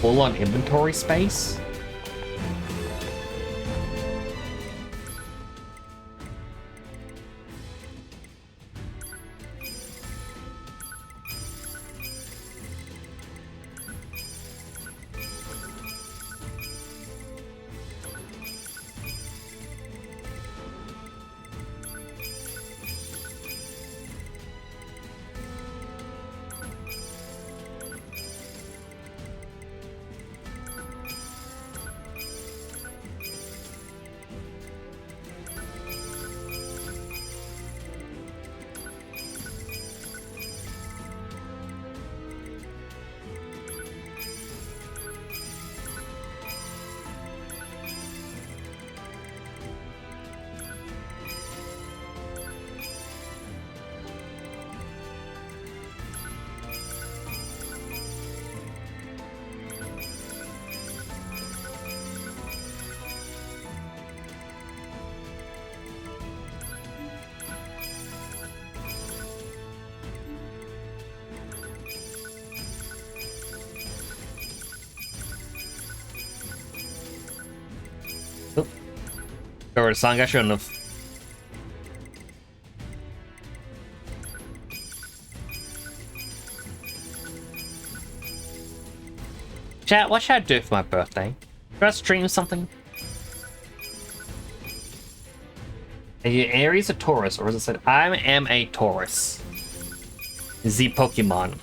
full on inventory space. Or the song I shouldn't have. Chat, what should I do for my birthday? Should I stream something? Are you Aries or Taurus? Or as I said, I am a Taurus. The Pokemon.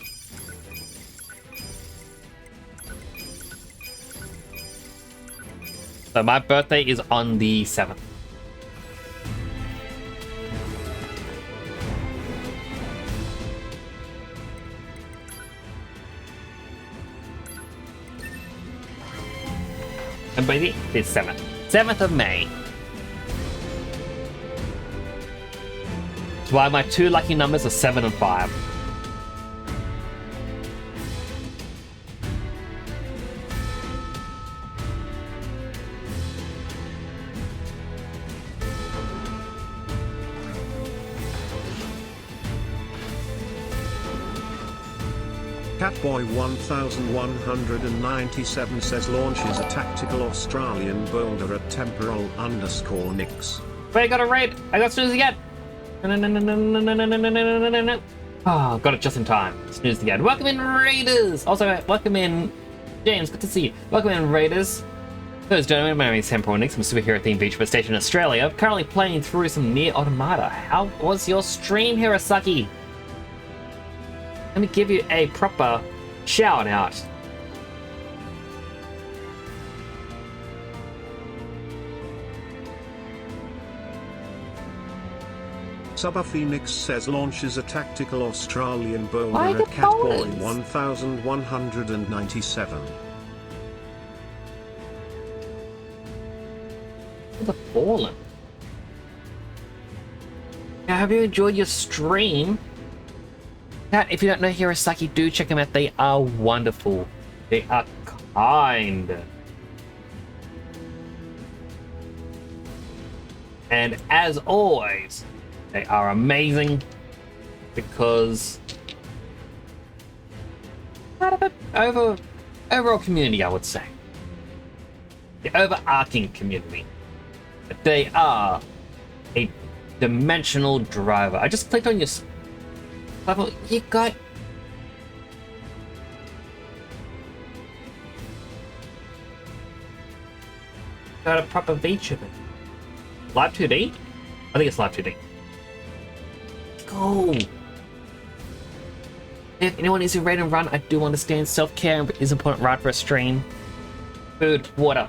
So my birthday is on the 7th. And baby, it's 7th. 7th of May. That's why my two lucky numbers are 7 and 5. Catboy1197 says launches a tactical Australian boulder at temporal_nix. Wait, I got a raid. I got snooze again. No. Oh, got it just in time. Snooze again. Welcome in, Raiders. Also, welcome in, James. Good to see you. Welcome in, Raiders. Those gentlemen, my name is Temporal Nix. I'm a superhero themed beach bus station in Australia. I'm currently playing through some Nier Automata. How was your stream, Hirosaki? Let me give you a proper shout out. Subba Phoenix says launches a tactical Australian Why boulder the at Catboy bonus? 1197. The Fallen. Now, have you enjoyed your stream? Chat, if you don't know Hirosaki, do check them out. They are wonderful. They are kind. And as always, they are amazing because part of an overall community, I would say. The overarching community. They are a dimensional driver. I just clicked on your level. You got a proper feature. Live 2D? I think it's Live 2D. Go! If anyone needs to raid and run, I do understand self-care is important right for a stream. Food, water,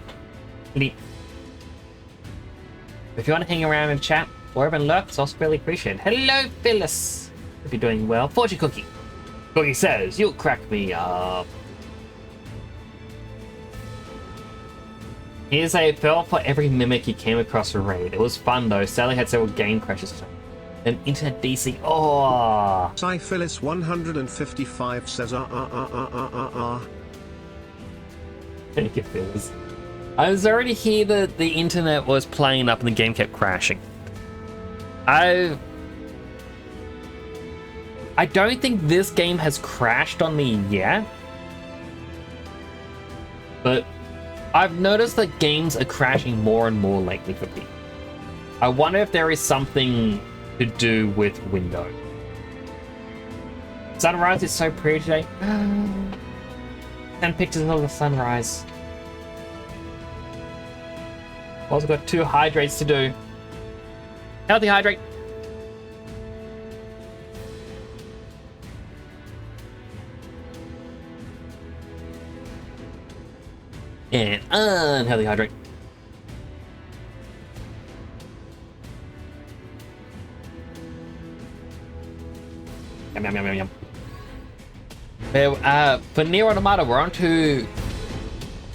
sleep. If you want to hang around and chat, or even lurk, it's also really appreciated. Hello, Phyllis! Hope you're doing well. Fortune Cookie. Cookie says, you'll crack me up. Here's a fell for every mimic you came across a raid. It was fun though. Sally had several game crashes. An internet DC. Oh. Cyphyllis 155 says Thank you, Phyllis. I was already here that the internet was playing up and the game kept crashing. I don't think this game has crashed on me yet. But I've noticed that games are crashing more and more lately for people. I wonder if there is something to do with Windows. Sunrise is so pretty today. Send pictures of the sunrise. Also got 2 hydrates to do. Healthy hydrate. And unhealthy hydrate. Yum, yum, yum, yum, yum. For Nier Automata, we're on to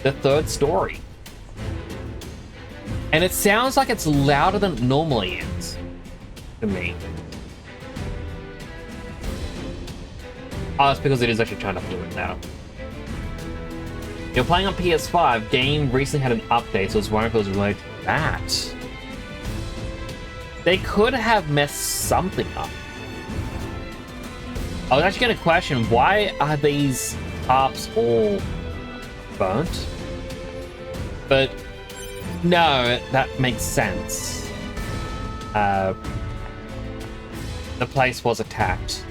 the 3rd story. And it sounds like it's louder than it normally is to me. Oh, it's because it is actually trying to do it now. You're playing on PS5, game recently had an update, so I was wondering if it was related to that. They could have messed something up. I was actually going to question, why are these tarps all burnt? But no, that makes sense. The place was attacked.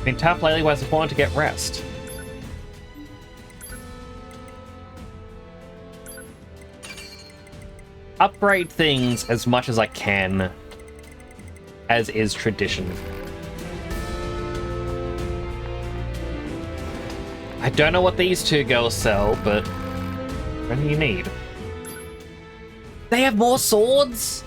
Been tough lately, but it's important to get rest. Upgrade things as much as I can, as is tradition. I don't know what these 2 girls sell, but what do you need? They have more swords?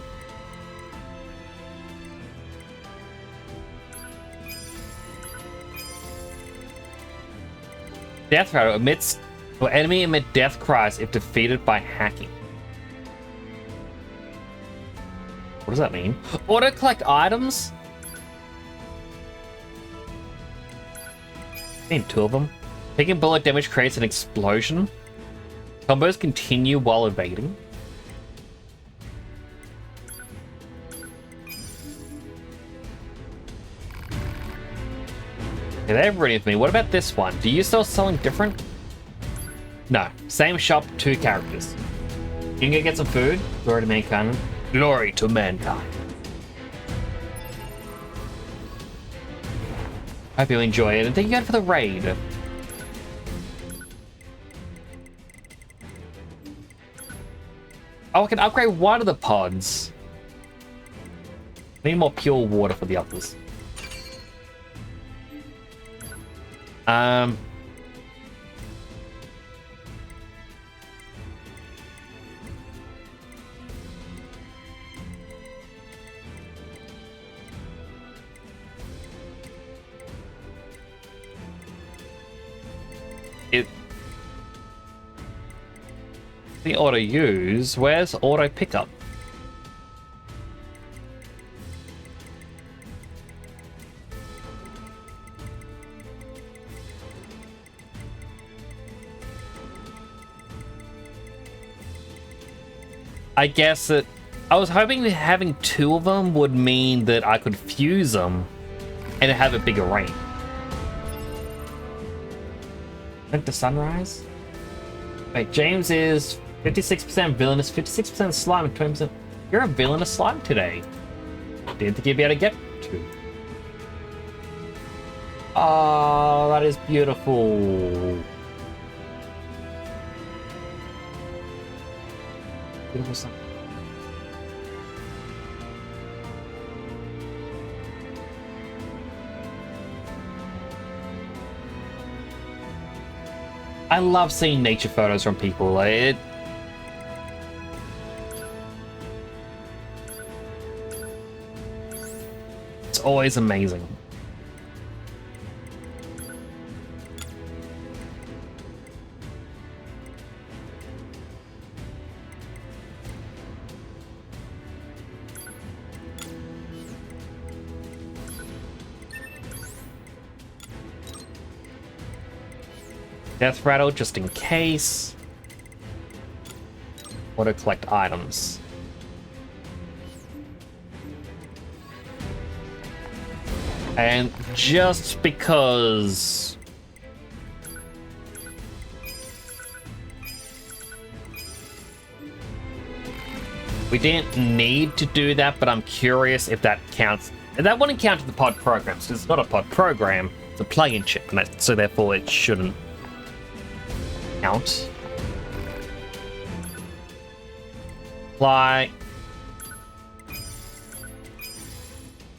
Death Rattle emits, or enemy emit death cries if defeated by hacking. What does that mean? Auto collect items? I need 2 of them. Taking bullet damage creates an explosion. Combos continue while evading. Okay, they're ready with me. What about this one? Do you still selling different? No. Same shop, 2 characters. You can get some food. Glory to mankind. Glory to mankind. Hope you enjoy it, and thank you again for the raid. Oh, I can upgrade one of the pods. I need more pure water for the others. Um. The auto use, where's auto pickup? I guess that I was hoping that having two of them would mean that I could fuse them and have a bigger range. Like the sunrise? Wait, James is 56% villainous, 56% slime, and 20%. You're a villainous slime today. Didn't think you'd be able to get to. Oh, that is beautiful. Beautiful sun. I love seeing nature photos from people. Like, it's always amazing. Death rattle just in case. Auto collect items. And just because we didn't need to do that, but I'm curious if that counts. That wouldn't count to the pod programs. It's not a pod program, it's a plug-in chip, and so therefore it shouldn't count. Fly.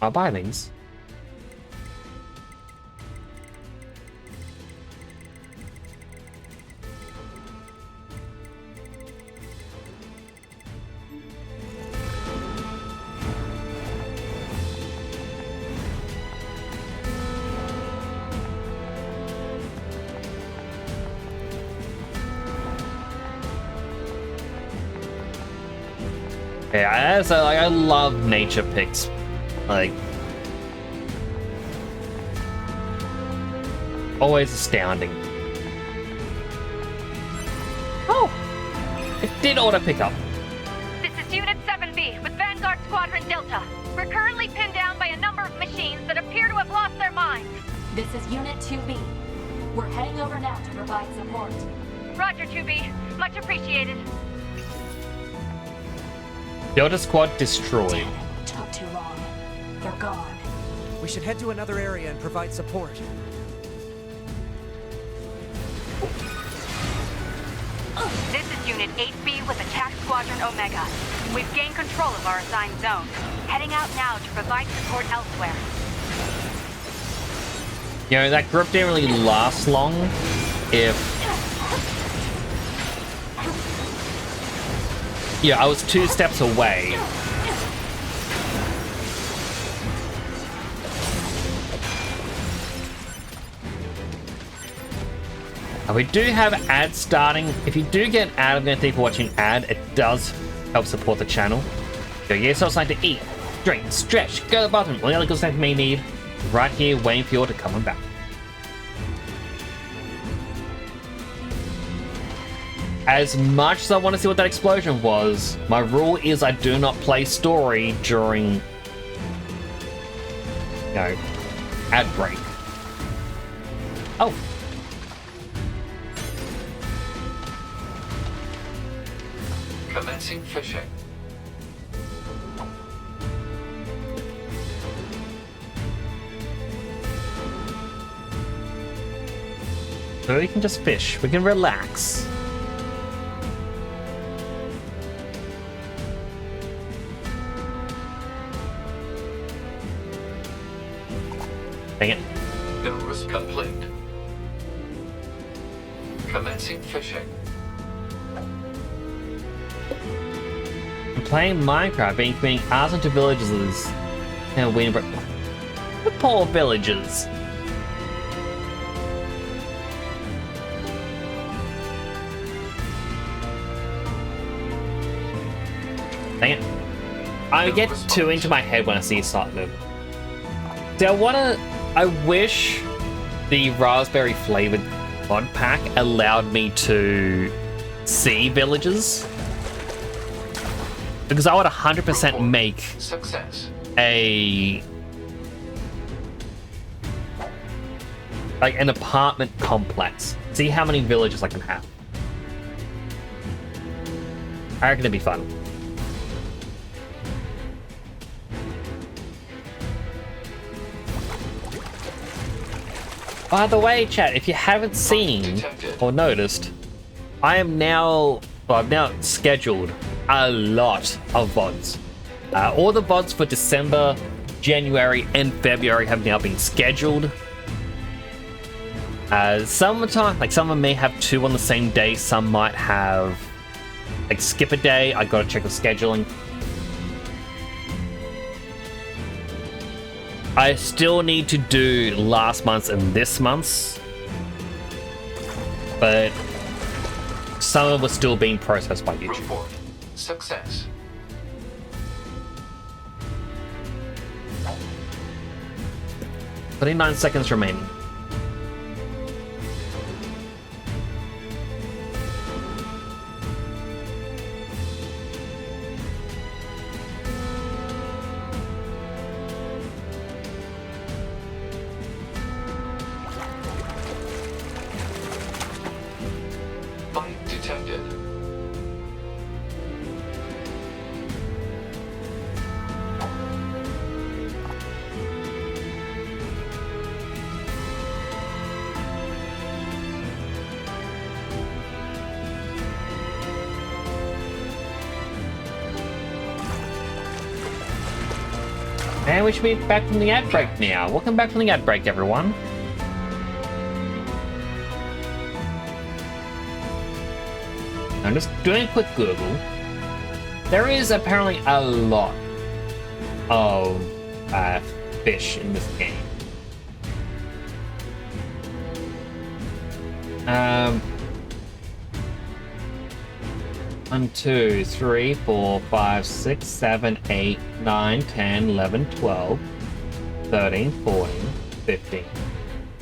I'll buy these. Yeah, I love nature pics. Like, always astounding. Oh, it did auto pick up. This is Unit 7B with Vanguard Squadron Delta. We're currently pinned down by a number of machines that appear to have lost their minds. This is Unit 2B. We're heading over now to provide support. Roger, 2B. Much appreciated. Delta Squad destroyed. Took too long. They're gone. We should head to another area and provide support. This is Unit 8B with Attack Squadron Omega. We've gained control of our assigned zone. Heading out now to provide support elsewhere. You know, that group didn't really last long if... Yeah, I was 2 steps away. And we do have ads starting. If you do get an ad, I'm going to thank you for watching ad. It does help support the channel. So yes, I was like to eat, drink, stretch, go to the bathroom. All the other good stuff you may need right here waiting for you all to come on back. As much as I want to see what that explosion was, my rule is I do not play story during, you know, ad break. Oh. Commencing fishing. So we can just fish. We can relax. Dang it. Doors complete. Commencing fishing. I'm playing Minecraft, being asked into villages and waiting for the poor villagers. Dang it. I get too into my head when I see a start move. See, I wish the raspberry flavored mod pack allowed me to see villages. Because I would 100% make Success. like an apartment complex. See how many villages I can have. I reckon it'd be fun. By the way, chat, if you haven't seen or noticed, I've now scheduled a lot of VODs. All the VODs for December, January, and February have now been scheduled. Some may have 2 on the same day, some might have skip a day. I gotta check the scheduling. I still need to do last month's and this month's, but some of them are still being processed by YouTube. Report. Success. 39 seconds remaining. Fight detected. And we should be back from the ad break now. Welcome back from the ad break, everyone. I'm just doing a quick Google. There is apparently a lot of fish in this game. 1, 2, 3, 4, 5, 6, 7, 8, 9, 10, 11, 12, 13, 14, 15,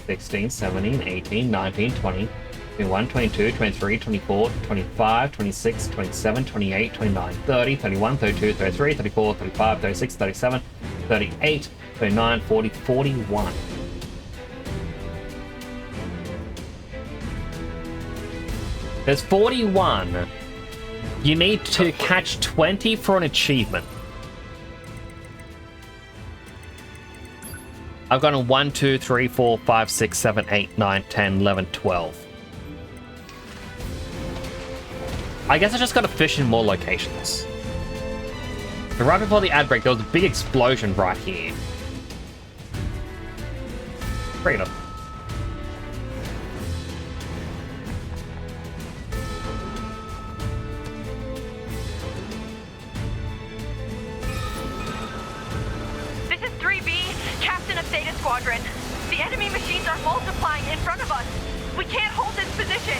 16, 17, 18, 19, 20, 21, 22, 23, 24, 25, 26, 27, 28, 29, 30, 31, 32, 33, 34, 35, 36, 37, 38, 39, 40, 41. There's 41. You need to catch 20 for an achievement. I've gotten 1, 2, 3, 4, 5, 6, 7, 8, 9, 10, 11, 12. I guess I just gotta fish in more locations. But right before the ad break, there was a big explosion right here. Bring it up. This is 3B, Captain of Theta Squadron. The enemy machines are multiplying in front of us. We can't hold this position.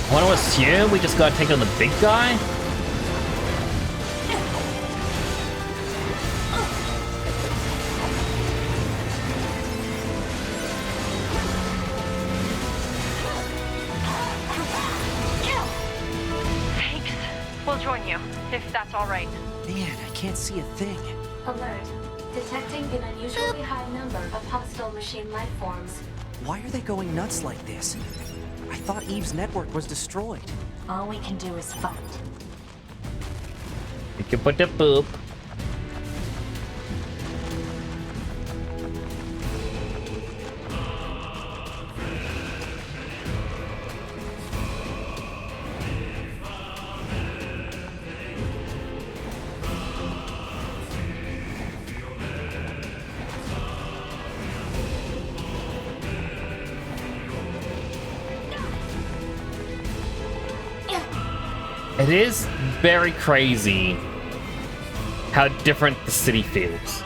I want to assume we just gotta take on the big guy? Thanks. We'll join you, if that's all right. Man, I can't see a thing. Alert. Detecting an unusually high number of hostile machine life forms. Why are they going nuts like this? I thought Eve's network was destroyed. All we can do is fight. You can put the poop. It is very crazy how different the city feels.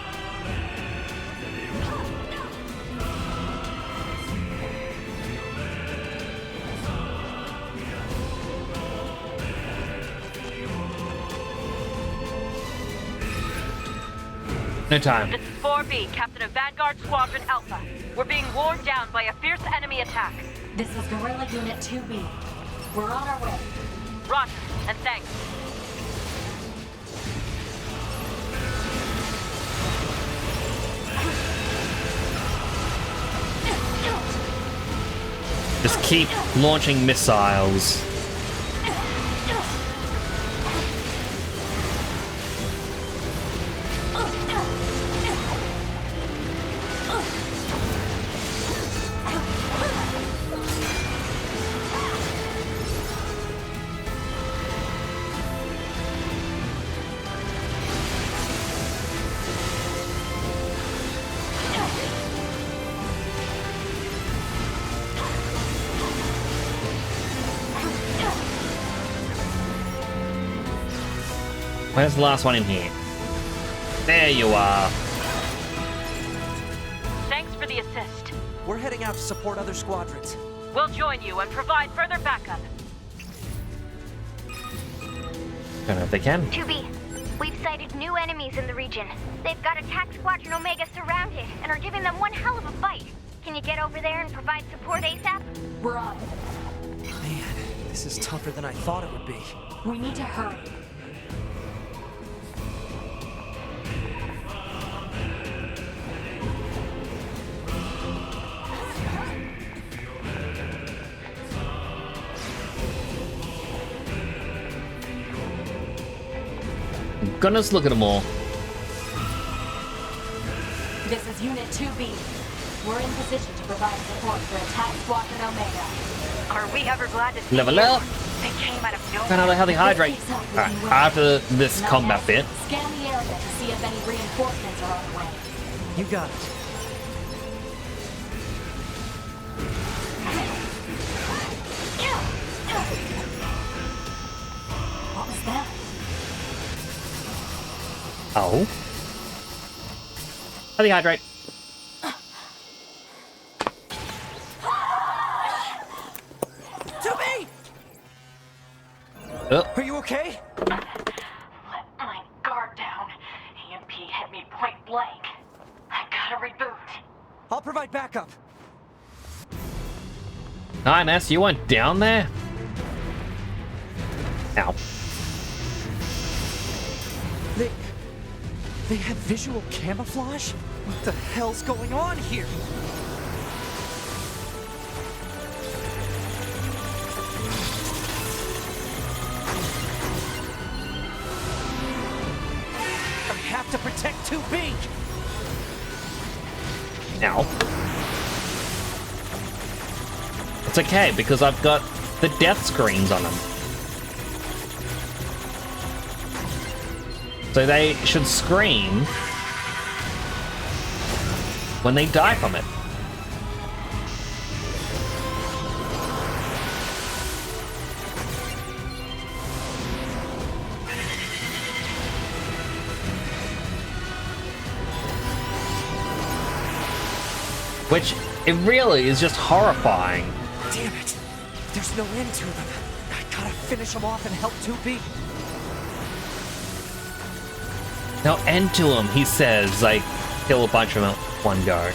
No time. This is 4B, Captain of Vanguard Squadron Alpha. We're being worn down by a fierce enemy attack. This is Guerrilla Unit 2B. We're on our way. Roger, and thanks. Just keep launching missiles. Where's the last one in here? There you are. Thanks for the assist. We're heading out to support other squadrons. We'll join you and provide further backup. Don't know if they can. 2B, we've sighted new enemies in the region. They've got Attack Squadron Omega surrounded and are giving them one hell of a fight. Can you get over there and provide support ASAP? We're on. Man, this is tougher than I thought it would be. We need to hurry. Goodness, look at them all. This is Unit 2B. We're in position to provide support for Attack Squadron Omega. Are we ever glad to see Level you? up. They came out of nowhere. Find out how they hydrate. Alright, after this combat bit. Scan the area to see if any reinforcements are on the way. You got it. What was that? Oh. How they hydrate? Are you okay? Let my guard down. EMP hit me point blank. I gotta reboot. I'll provide backup. IMS, you went down there? Ow. They have visual camouflage? What the hell's going on here? I have to protect 2B! Ow. It's okay, because I've got the death screens on them. So they should scream when they die from it. Which, it really is just horrifying. Damn it! There's no end to them. I gotta finish them off and help 2B. No end to him, he says, like, kill a bunch of them at one go.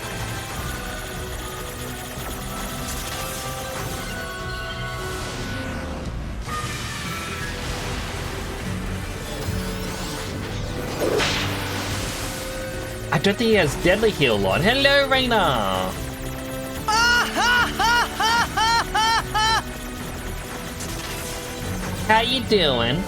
I don't think he has deadly heal on. Hello, Raina! How you doing?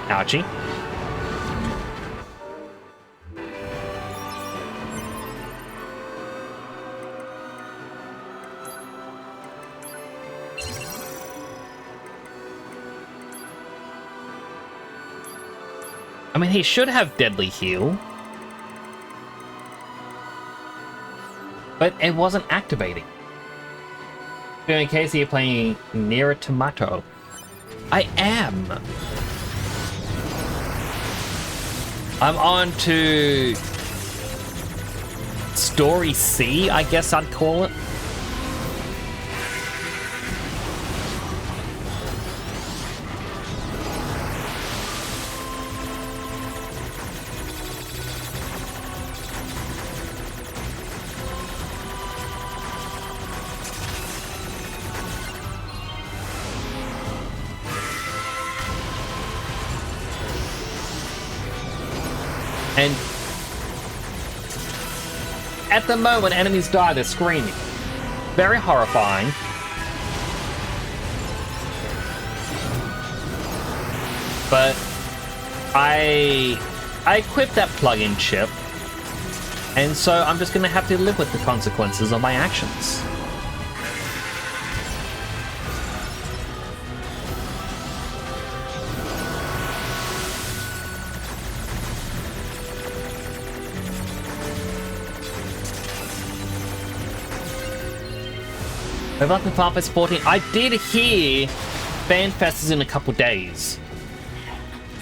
Ouchie. I mean, he should have deadly heal. but it wasn't activating. In case you're playing Nier Automata. I am. I'm on to Story C, I guess I'd call it. And at the moment enemies die, they're screaming. Very horrifying. But I equipped that plug-in chip, and so I'm just gonna have to live with the consequences of my actions. We've got the FanFest 14. I did hear FanFest is in a couple days,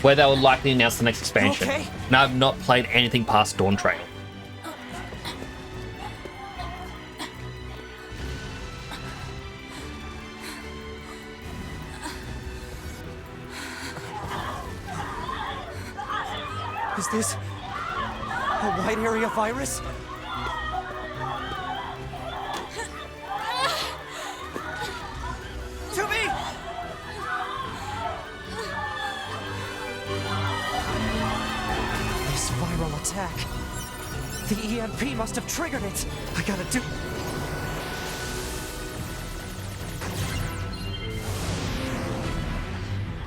where they will likely announce the next expansion. Okay. And I've not played anything past Dawn Trail. Is this a wide area virus? Attack. The EMP must have triggered it. I gotta do...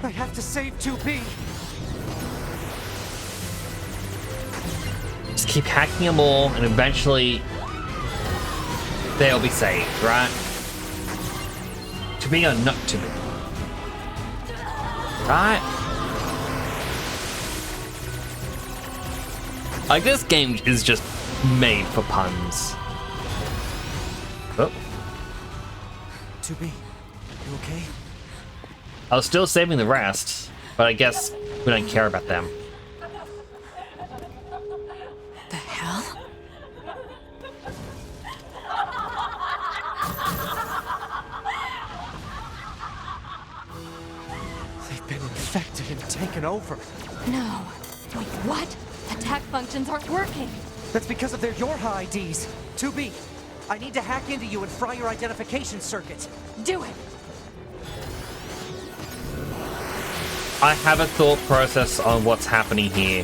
I have to save 2B. Just keep hacking them all, and eventually they'll be saved, right? To be or not to be. Right? Like, this game is just made for puns. Oh. 2B, you okay? I was still saving the rest, but I guess we don't care about them. The hell? They've been infected and taken over. No. Wait, what? Attack functions aren't working. That's because of their Yorha IDs. 2B, I need to hack into you and fry your identification circuit. Do it. I have a thought process on what's happening here.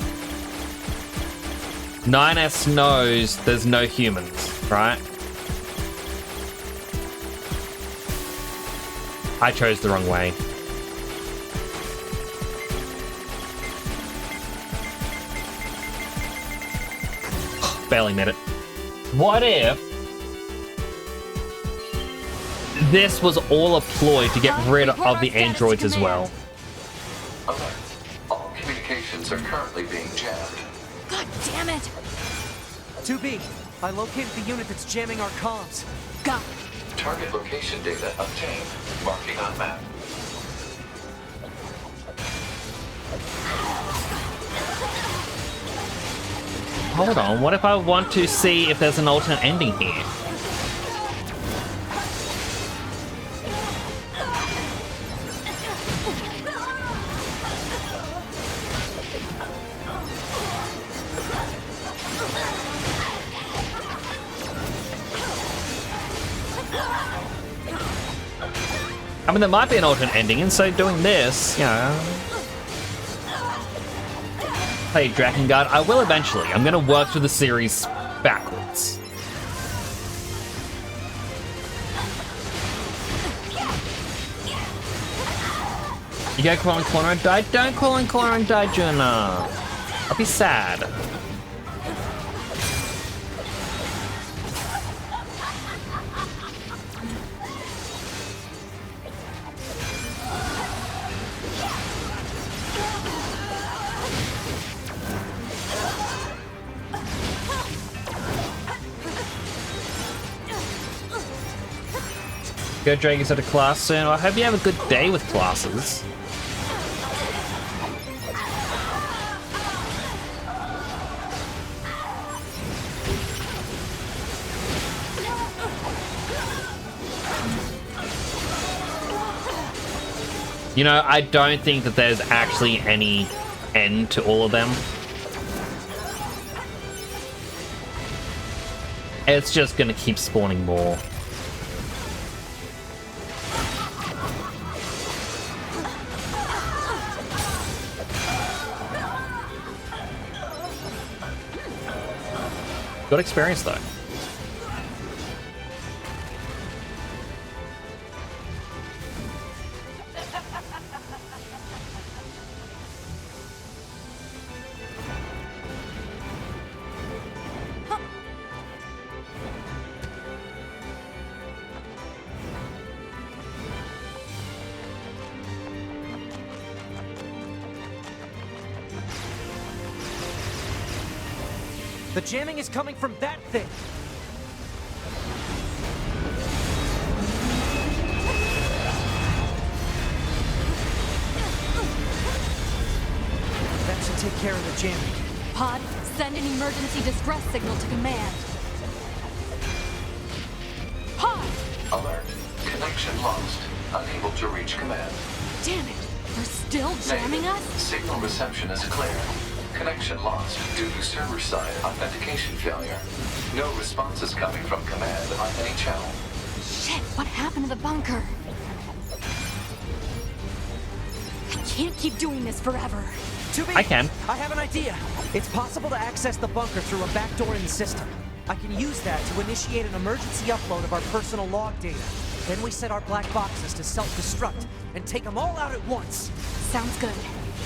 9S knows there's no humans, right? I chose the wrong way. Barely made it. What if this was all a ploy to get rid of the androids as well? Alert. All communications are currently being jammed. God damn it! 2B, I located the unit that's jamming our comms. Go. Target location data obtained. Marking on map. Hold on, what if I want to see if there's an alternate ending here? I mean, there might be an alternate ending, and so doing this, you know... Hey, Drakengard, I will eventually. I'm gonna work through the series backwards. You go crawl in corner and die? Don't crawl in corner and die, Juna. I'll be sad. Go drag us out of class soon. I hope you have a good day with classes. You know, I don't think that there's actually any end to all of them. It's just gonna keep spawning more. Good experience though. The jamming is coming from that thing! That should take care of the jamming. Pod, send an emergency distress signal to command. Pod! Alert. Connection lost. Unable to reach command. Damn it! They're still jamming us? Signal reception is clear. Connection lost due to server-side authentication failure. No responses coming from command on any channel. Shit, what happened to the bunker? I can't keep doing this forever. I can. I have an idea. It's possible to access the bunker through a back door in the system. I can use that to initiate an emergency upload of our personal log data. Then we set our black boxes to self-destruct and take them all out at once. Sounds good.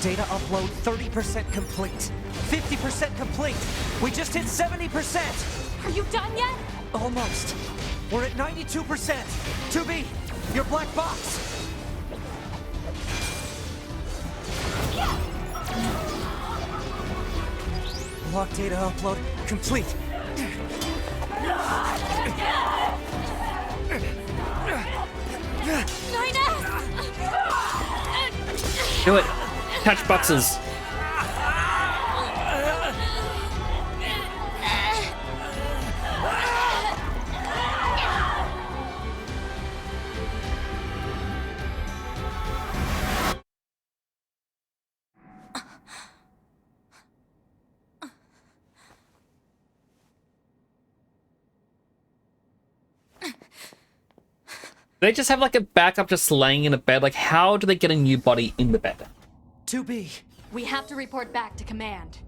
Data upload 30% complete. 50% complete. We just hit 70%. Are you done yet? Almost. We're at 92%. 2B, your black box. Log data upload complete. Do it. Touch boxes. They just have like a backup just laying in a bed. Like, how do they get a new body in the bed? 2B. We have to report back to command.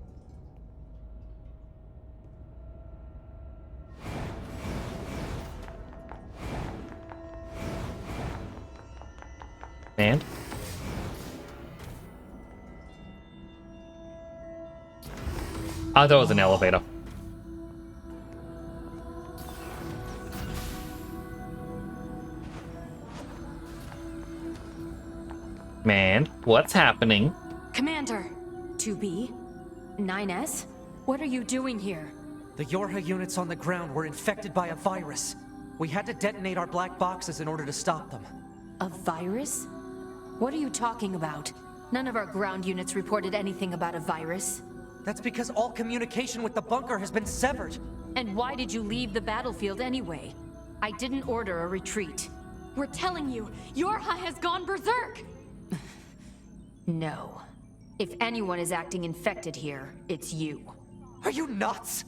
And? I thought it was an elevator. Man, what's happening? Commander, 2B, 9S, what are you doing here? The Yorha units on the ground were infected by a virus. We had to detonate our black boxes in order to stop them. A virus? What are you talking about? None of our ground units reported anything about a virus. That's because all communication with the bunker has been severed. And why did you leave the battlefield anyway? I didn't order a retreat. We're telling you, Yorha has gone berserk! No. If anyone is acting infected here, it's you. Are you nuts?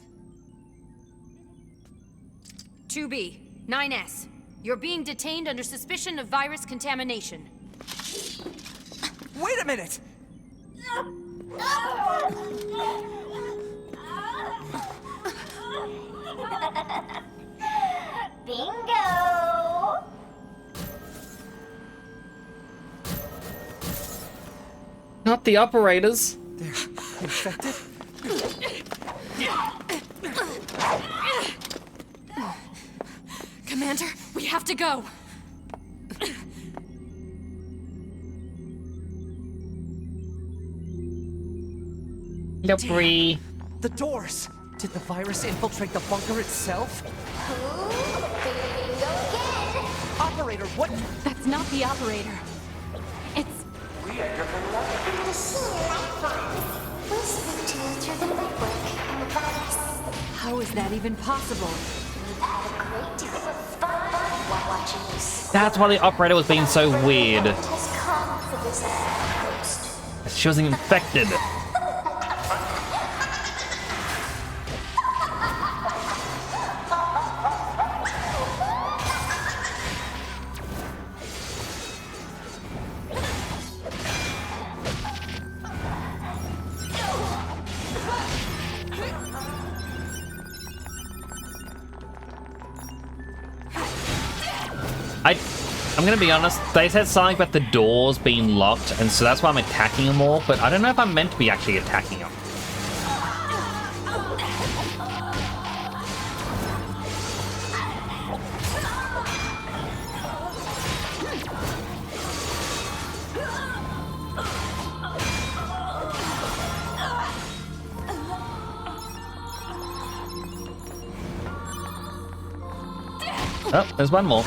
2B, 9S. You're being detained under suspicion of virus contamination. Wait a minute! Bingo! Not the operators. They're infected? Commander, we have to go. Debris. The doors! Did the virus infiltrate the bunker itself? Bingo again! operator. What? That's not the operator. It's... The senior life forms. We speak to you through the network and advice. How is that even possible? We've had a great deal of fun while watching you. That's why the operator was being so weird. Has come for this outpost. She was infected. I'm gonna be honest, they said something about the doors being locked, and so that's why I'm attacking them all, but I don't know if I'm meant to be actually attacking them. Oh, there's one more.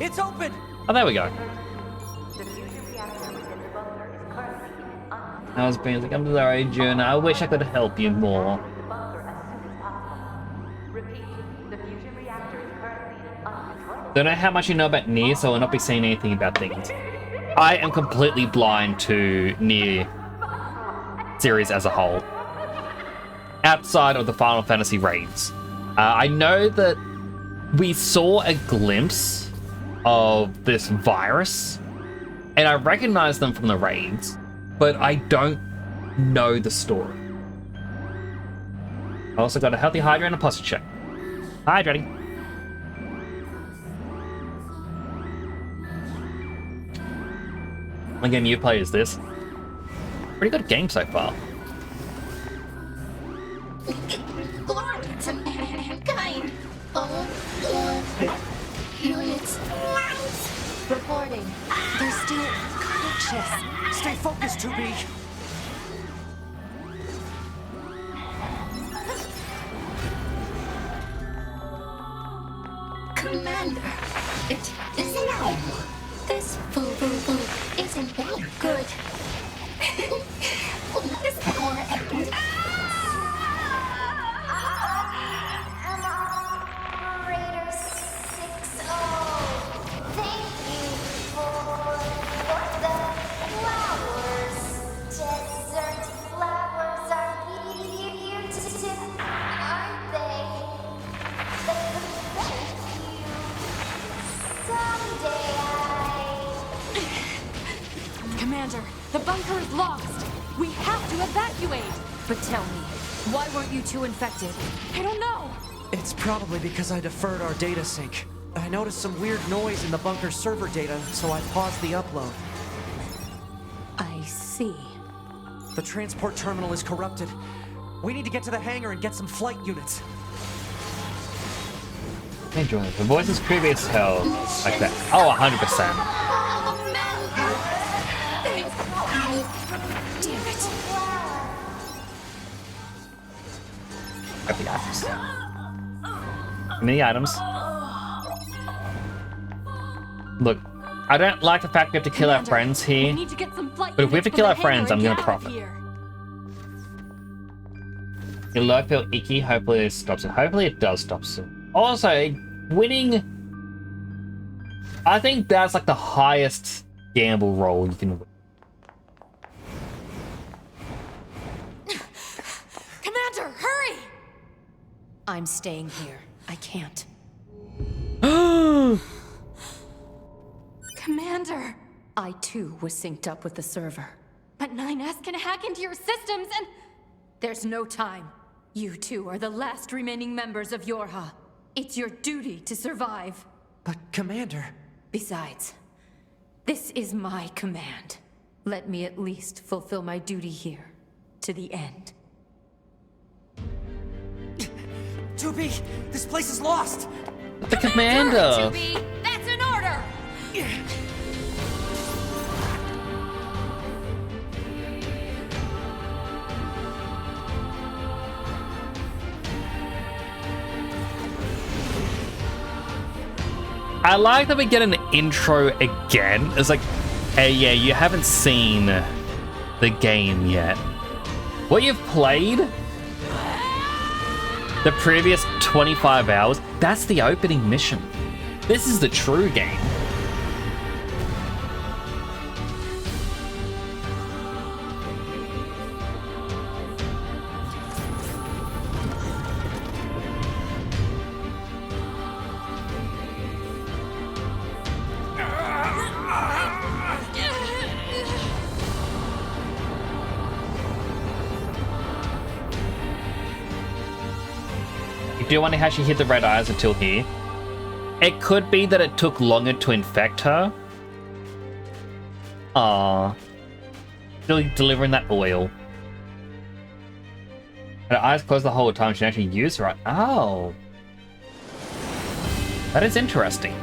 It's open! Oh, there we go. I was being like, I'm sorry, June. I wish I could help you more. Don't know how much you know about Nier, so I'll not be saying anything about things. I am completely blind to Nier series as a whole. Outside of the Final Fantasy raids. I know that we saw a glimpse of this virus, and I recognize them from the raids, but I don't know the story. I also got a healthy Hydra and a posture check. Hydrating. What game you play is this? Pretty good game so far. Glory to mankind. Units. Reporting. They're still conscious. Stay focused, 2B. Commander, it isn't home. This boo-boo-boo isn't any good. This poor end. Operator 60. Thank you for the flowers. Desert flowers are beautiful, aren't they? Thank you. Someday Commander, the bunker is lost. We have to evacuate. But tell me, why weren't you two infected? I don't know. It's probably because I deferred our data sync. I noticed some weird noise in the bunker's server data, so I paused the upload. I see. The transport terminal is corrupted. We need to get to the hangar and get some flight units. Hey, Jordan, the voice is creepy as hell. Like that. Oh, 100%. Damn it. Grab the items. How many items? Look, I don't like the fact we have to kill our friends here, We need to get some flight but if we have to units kill from our the friends, I'm hangar gonna and get out of profit. here. Your life feel icky, hopefully it stops it. Hopefully it does stop soon. Also, winning... I think that's like the highest gamble roll you can win. Commander, hurry! I'm staying here. I can't. Commander! I too was synced up with the server. But 9S can hack into your systems and... There's no time. You two are the last remaining members of Yorha. It's your duty to survive. But, Commander... Besides, this is my command. Let me at least fulfill my duty here, to the end. 2B, this place is lost! The commander! 2B, that's an order! I like that we get an intro again. It's like, hey, yeah, you haven't seen the game yet. What you've played, the previous 25 hours, that's the opening mission. This is the true game. I do wonder how she hid the red eyes until here. It could be that it took longer to infect her. Really delivering that oil. Her eyes closed the whole time. She actually used her. Oh. That is interesting.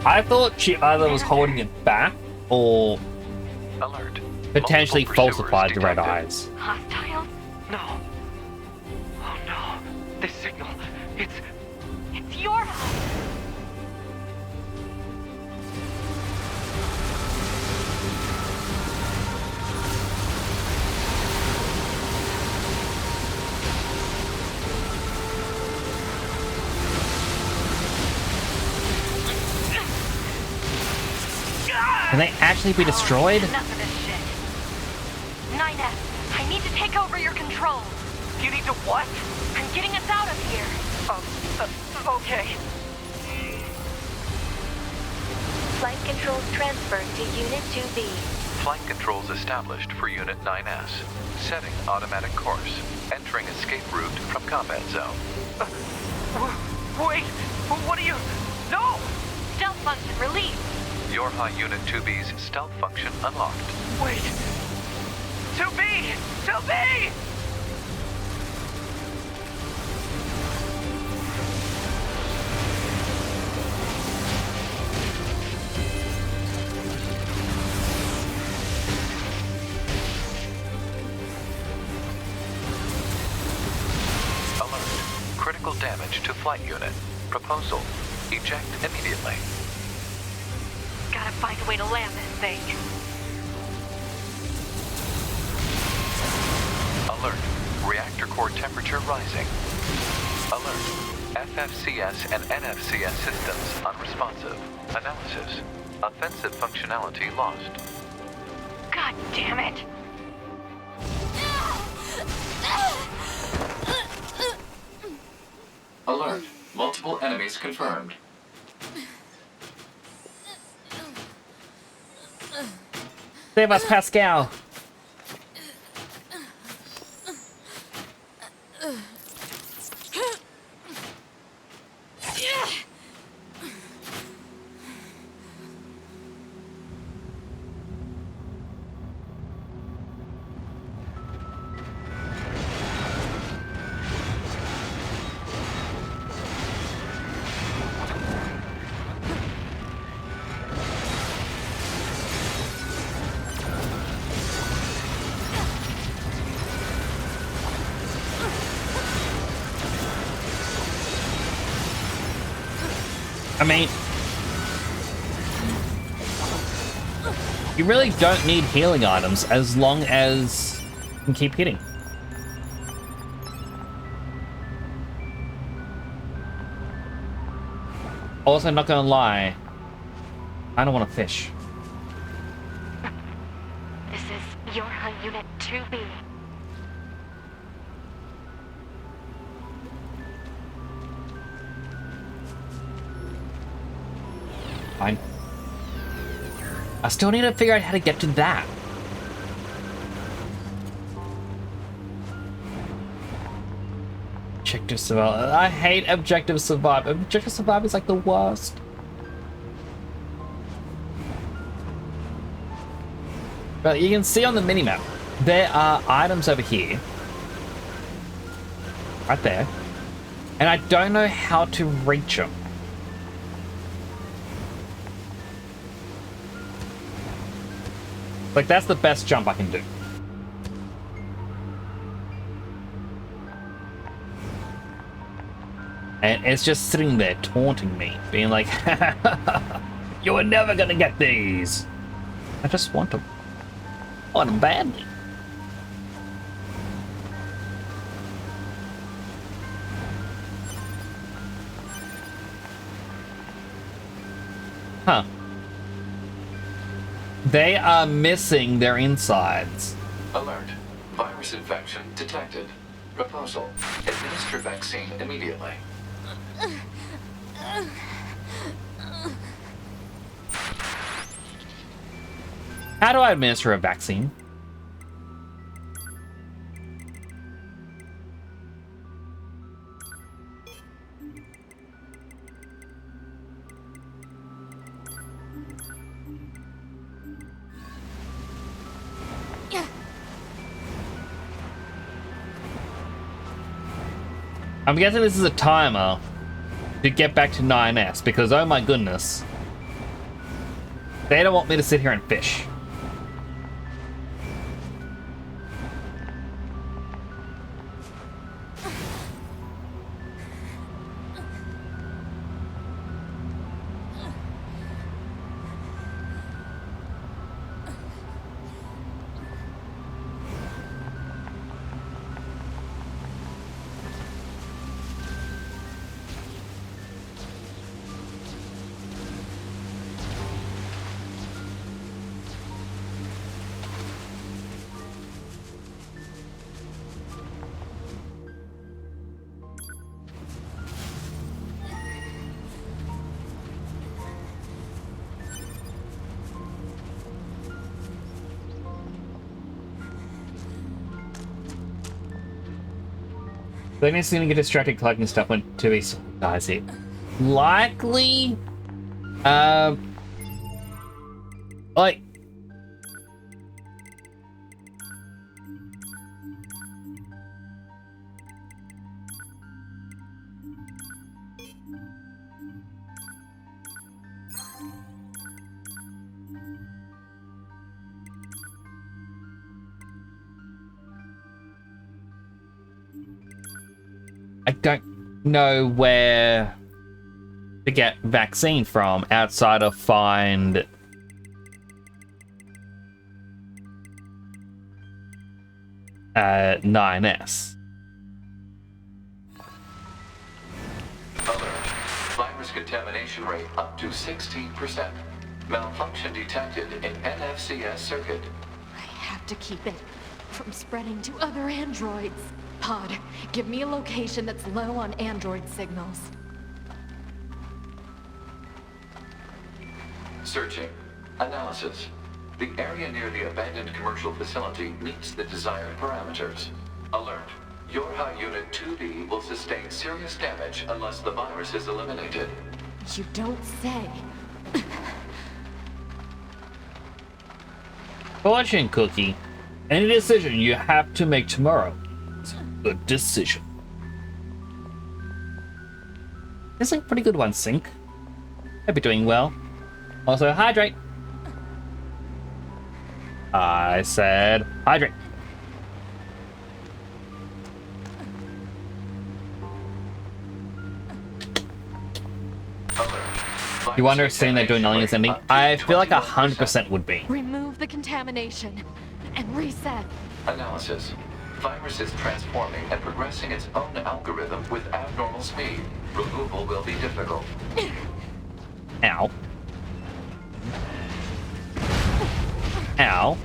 I thought she either was holding it back or Alert. potentially Multiple falsified the pursuers red detected. eyes. Hostile? No. Oh no. This signal. It's Your eye. Can they actually be destroyed? Enough of this shit. 9S, I need to take over your control. You need to what? I'm getting us out of here. Okay. Flight controls transferred to Unit 2B. Flight controls established for Unit 9S. Setting automatic course. Entering escape route from combat zone. Wait! What are you... No! Stealth function released. Your High Unit 2B's stealth function unlocked. Wait! 2B! 2B! Alert. Critical damage to flight unit. Proposal. Eject immediately. Gotta find a way to land this thing. Alert. Reactor core temperature rising. Alert. FFCS and NFCS systems unresponsive. Analysis. Offensive functionality lost. God damn it. Alert. Multiple enemies confirmed. Save us, Pascal. I mean, you really don't need healing items as long as you can keep hitting. Also, not gonna lie, I don't want to fish. This is your High Unit 2B. Fine. I still need to figure out how to get to that. Objective survival. I hate objective survival. Objective survival is like the worst. But you can see on the minimap, there are items over here. Right there. And I don't know how to reach them. Like, that's the best jump I can do. And it's just sitting there taunting me, being like, you were never gonna get these. I just want them. I want them badly. Huh. They are missing their insides. Alert. Virus infection detected. Proposal. Administer vaccine immediately. How do I administer a vaccine? I'm guessing this is a timer to get back to 9S because, oh my goodness, they don't want me to sit here and fish. They're just gonna get distracted collecting stuff when Tui dies it. Likely, like, I don't know where to get vaccine from outside of find .9S. Alert. Virus contamination rate up to 16%. Malfunction detected in NFCS circuit. I have to keep it from spreading to other androids. Pod, give me a location that's low on android signals. Searching. Analysis. The area near the abandoned commercial facility meets the desired parameters. Alert. Your high unit 2B will sustain serious damage unless the virus is eliminated. You don't say. Fortune cookie. Any decision you have to make tomorrow is a good decision. This is a pretty good one, Sync. Hope you're doing well. Also, hydrate. I said hydrate. You wonder if saying they're doing nothing is ending? I feel like 100% would be. Remove the contamination and reset. Analysis. Virus is transforming and progressing its own algorithm with abnormal speed. Removal will be difficult. Ow. Ow.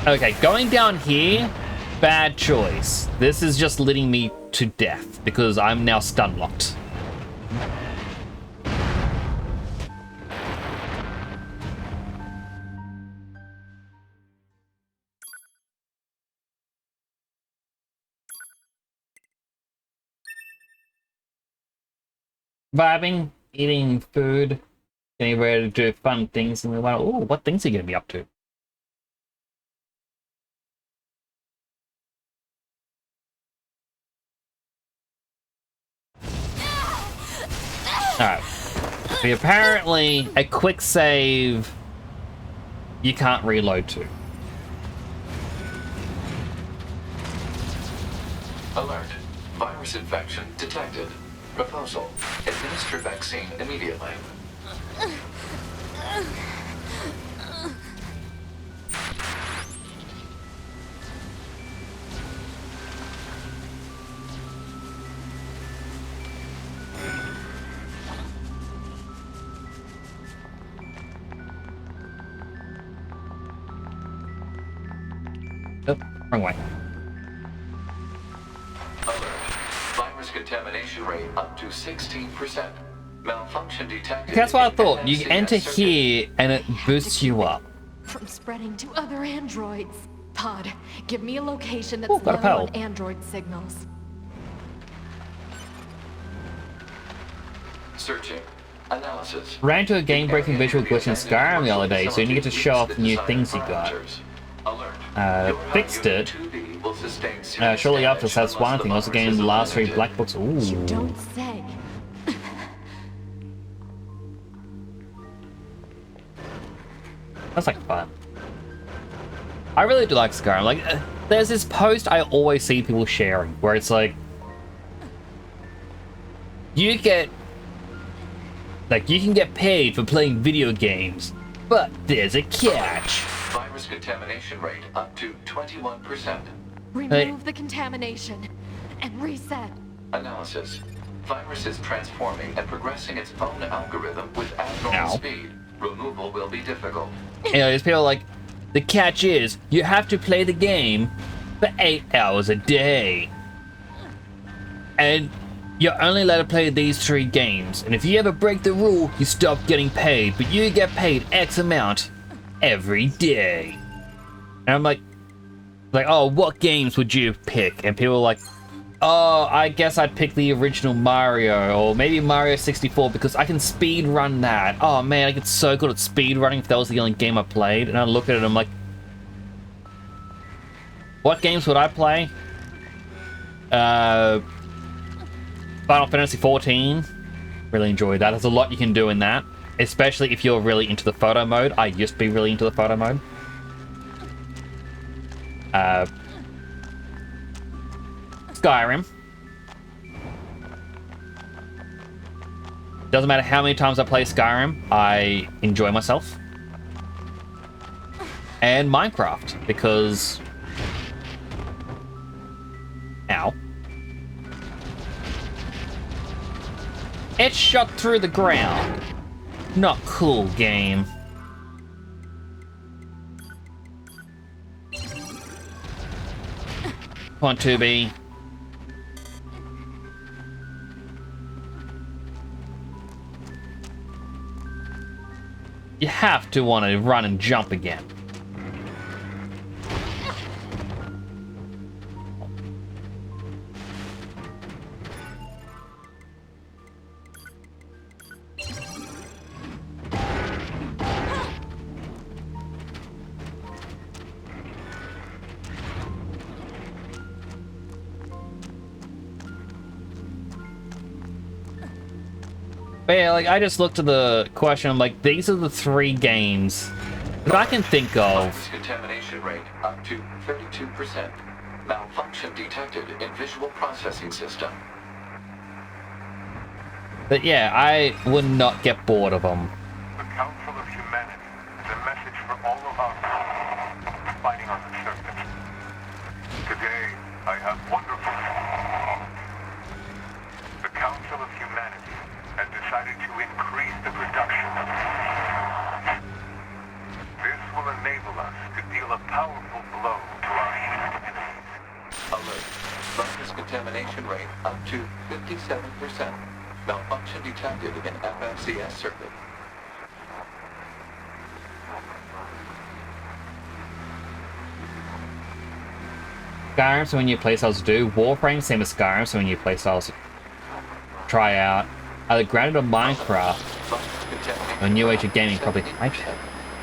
Okay, going down here, bad choice. This is just leading me to death because I'm now stun locked. Vibing, eating food, getting ready to do fun things, and we're like, oh, what things are you gonna be up to? Alright. So apparently, a quick save you can't reload to. Alert. Virus infection detected. Proposal. Administer vaccine immediately. Oh, wrong way. Alert. Virus contamination rate up to 16%. Malfunction detected. That's what I thought. You FFCS enter circuit. here and it boosts you up. From spreading to other androids. Pod, give me a location that's Ooh, got a low pal. on android signals. Searching. Analysis. Ran into a game-breaking visual glitch in Skyrim the other day, so you didn't get to show off new things you got. Alert. Fixed it. 2B will sustain serious Shortly after, damage that's one unless thing. Also virus gained is the last 3 eliminated. black books. You Ooh. don't say. That's like fun. I really do like Skyrim. Like, there's this post I always see people sharing where it's like, you can get paid for playing video games, but there's a catch. Virus contamination rate up to 21%. Remove the contamination and reset. Analysis. Virus is transforming and progressing its own algorithm with abnormal Ow. speed. Removal will be difficult. Anyways, people are like, the catch is you have to play the game for 8 hours a day. And you're only allowed to play these 3 games. And if you ever break the rule, you stop getting paid. But you get paid X amount every day. And I'm like, oh, what games would you pick? And people are like, oh, I guess I'd pick the original Mario, or maybe Mario 64 because I can speed run that. Oh man, I get so good at speed running if that was the only game I played. And I look at it and I'm like, what games would I play? Final Fantasy 14. Really enjoyed that. There's a lot you can do in that, especially if you're really into the photo mode. I used to be really into the photo mode. Skyrim. Doesn't matter how many times I play Skyrim, I enjoy myself. And Minecraft, because... Ow. It shot through the ground. Not cool, game. Come on, 2B. You have to want to run and jump again. But yeah, like, I just looked at the question, I'm like, these are the 3 games that I can think of. Contamination rate up to 32%. Malfunction detected in visual processing system. But yeah, I would not get bored of them. The Council of Humanity is a message for all of us fighting on the surface. Today, I have wonderful news. The Council of Humanity has decided to increase the production of this will enable us to deal a powerful blow to our human enemies. Alert. Virus contamination rate up to 57%. Malfunction detected in FFCS circuit. Skyrim, so when you playstyles do. Warframe, same as Skyrim, so when you playstyles try out. Either granted or Minecraft. A new age of gaming, probably hype.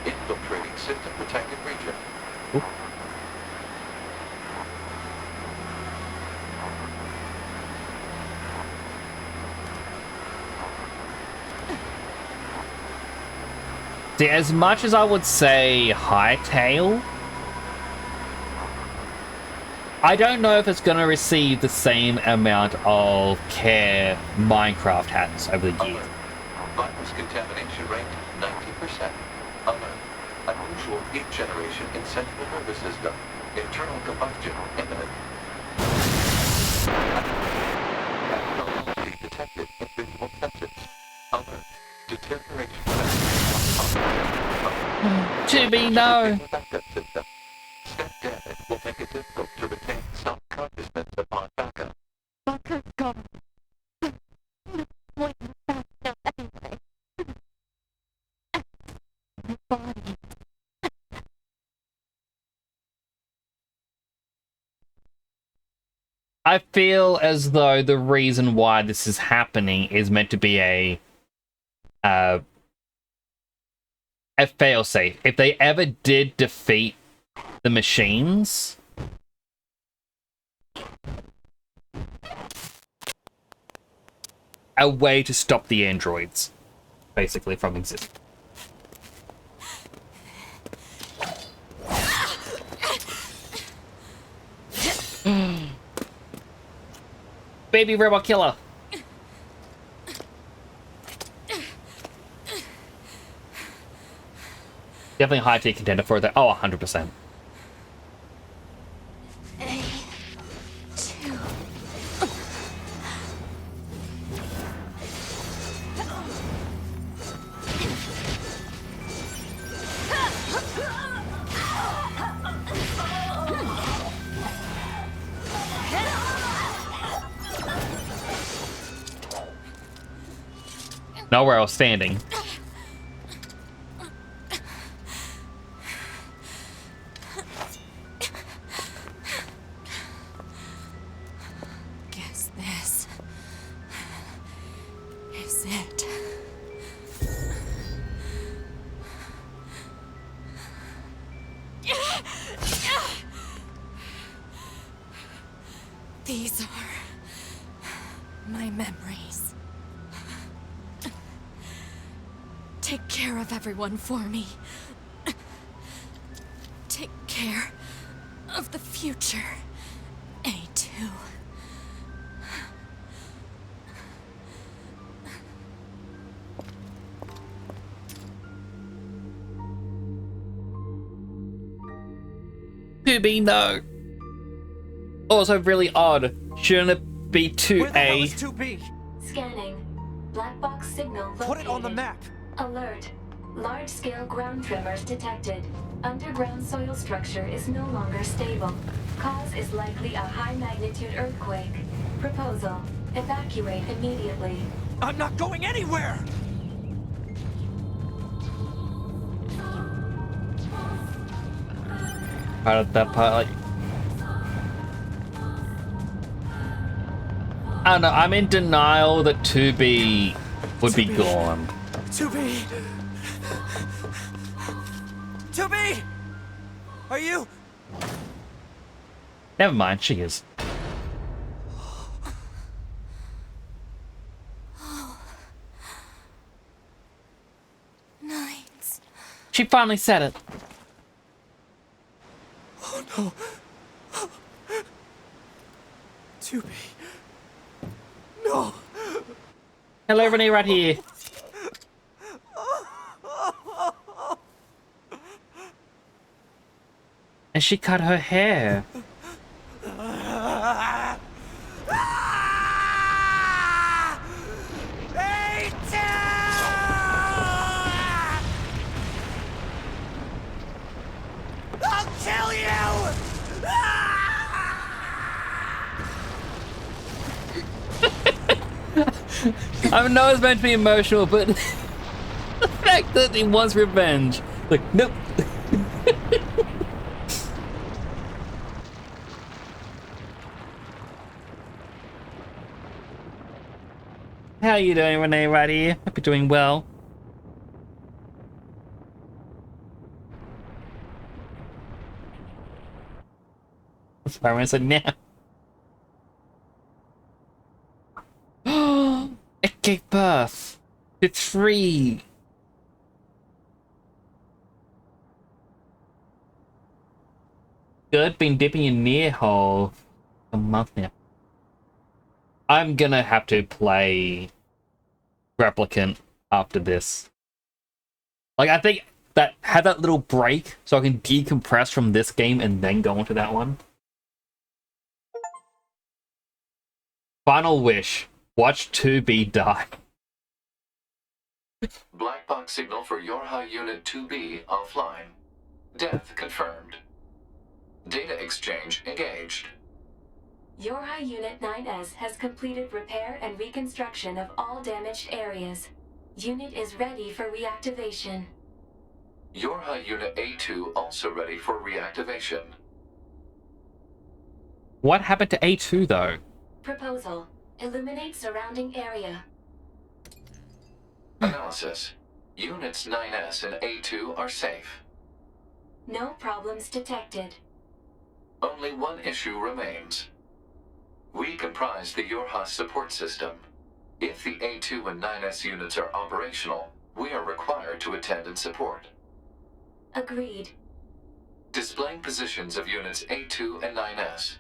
Infiltrating system protected region. Ooh. See, as much as I would say Hightail, I don't know if it's going to receive the same amount of care Minecraft has over the years. Virus contamination rate 90%. Alert. Unusual heat generation in central nervous system. Internal combustion imminent. Abnormality detected in visual senses. Alert. Deterioration. To be no. Step damage will make it difficult to retain self-consciousness upon backup. I feel as though the reason why this is happening is meant to be a failsafe. If they ever did defeat the machines, a way to stop the androids, basically, from existing. Baby robot killer. Definitely high tier contender for that. Oh, 100%. Nowhere else standing. Guess this is it. These are my memories. Take care of everyone for me. Take care of the future, A2. To be no. Also really odd. Shouldn't it be 2A? Where the hell is 2B? Scanning. Black box signal located. Put it on the map. Alert. Large-scale ground tremors detected. Underground soil structure is no longer stable. Cause is likely a high-magnitude earthquake. Proposal. Evacuate immediately. I'm not going anywhere! Part of that part, like... I don't know, I'm in denial that 2B would be gone. 2B! 2B! Are you? Never mind, she is. Nights. She finally said it. Oh no. 2B. No. Hello, Renee, right here. And she cut her hair. I'll kill you! I know it's meant to be emotional, but the fact that he wants revenge. Like, nope. How you doing, Renee, right here? Hope you're doing well. Spider-Man said, nah. It gave birth to 3. Good. Been dipping in Nier hole for a month now. I'm gonna have to play Replicant after this. Like, I think that have that little break so I can decompress from this game and then go into that one. Final wish. Watch 2B die. Black box signal for Yorha Unit 2B offline. Death confirmed. Data exchange engaged. Yorha Unit 9S has completed repair and reconstruction of all damaged areas. Unit is ready for reactivation. Yorha Unit A2 also ready for reactivation. What happened to A2 though? Proposal. Illuminate surrounding area. Analysis. Units 9S and A2 are safe. No problems detected. Only one issue remains. We comprise the Yorha support system. If the A2 and 9S units are operational, we are required to attend and support. Agreed. Displaying positions of units A2 and 9S.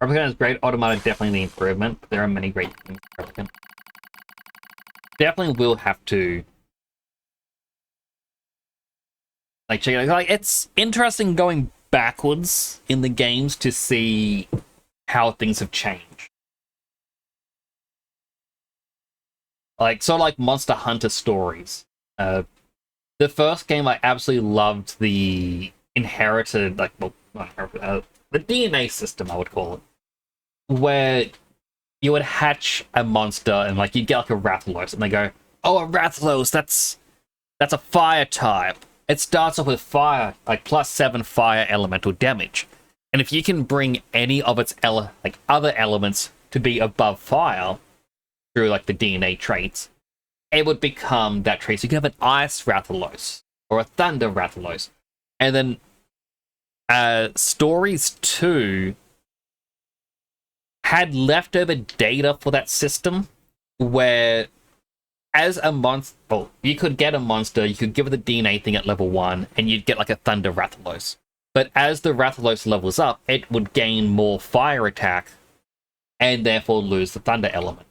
Replicant is great. Automata definitely the improvement, but there are many great things in Replicant. Definitely will have to like check it out. Like, it's interesting going backwards in the games to see how things have changed. Like, sort of like Monster Hunter stories. The first game, I absolutely loved the inherited, like, well, not inherited, the DNA system, I would call it, where you would hatch a monster and, like, you'd get like a Rathalos, and they go, "Oh, a Rathalos, that's a fire type. It starts off with fire, like +7 fire elemental damage, and if you can bring any of its other elements to be above fire through like the DNA traits, it would become that trait. So you can have an Ice Rathalos or a Thunder Rathalos, and then Stories 2 had leftover data for that system where as a monster, well, you could get a monster, you could give it the DNA thing at level 1, and you'd get like a Thunder Rathalos. But as the Rathalos levels up, it would gain more fire attack and therefore lose the Thunder element.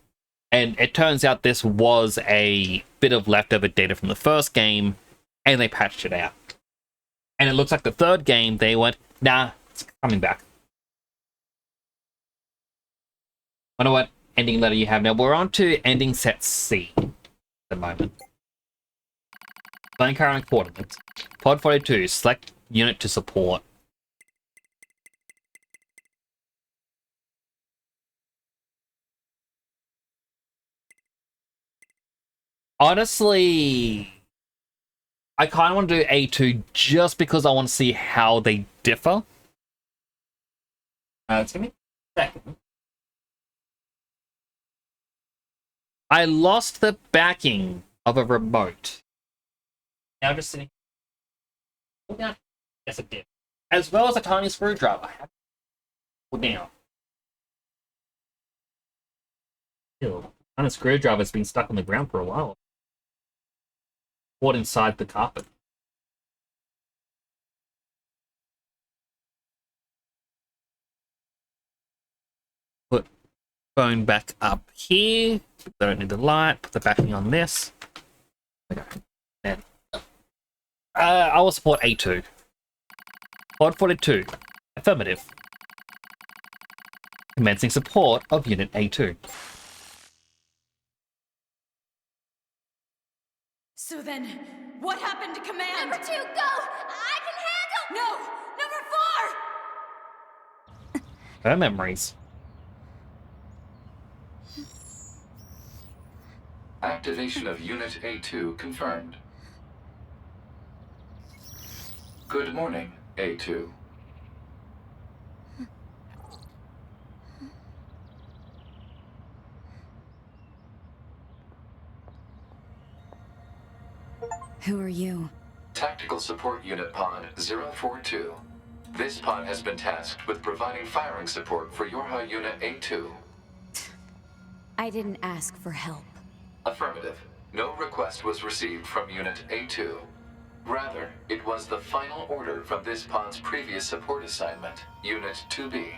And it turns out this was a bit of leftover data from the first game, and they patched it out. And it looks like the third game, they went, nah, it's coming back. Wonder what ending letter you have now. We're on to ending set C at the moment. Playing current coordinates. Pod 42, select unit to support. Honestly, I kind of want to do A2 just because I want to see how they differ. It's gonna be a second. I lost the backing of a remote. Now just sitting. Yes, it did. As well as a tiny screwdriver. I have it now. Ew. Tiny screwdriver's been stuck on the ground for a while. Caught inside the carpet. Put phone back up here. I don't need the light. Put the backing on this. Then, I will support A2. Pod 42. Affirmative. Commencing support of Unit A2. So then, what happened to command? Number 2, go! I can handle... No! Number 4! Her memories. Activation of Unit A2 confirmed. Good morning, A2. Who are you? Tactical Support Unit Pod 042. This pod has been tasked with providing firing support for Yorha Unit A2. I didn't ask for help. Affirmative. No request was received from Unit A2. Rather, it was the final order from this pod's previous support assignment, Unit 2B.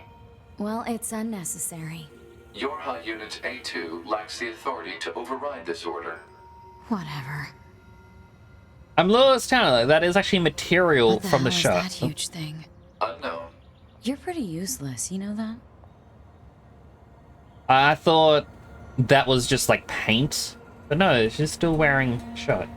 Well, it's unnecessary. Your High Unit A2 lacks the authority to override this order. Whatever. I'm a little astounded. That is actually material What the from the hell show. is that huge thing? Unknown. You're pretty useless, you know that? I thought that was just like paint, but no, she's still wearing a shirt.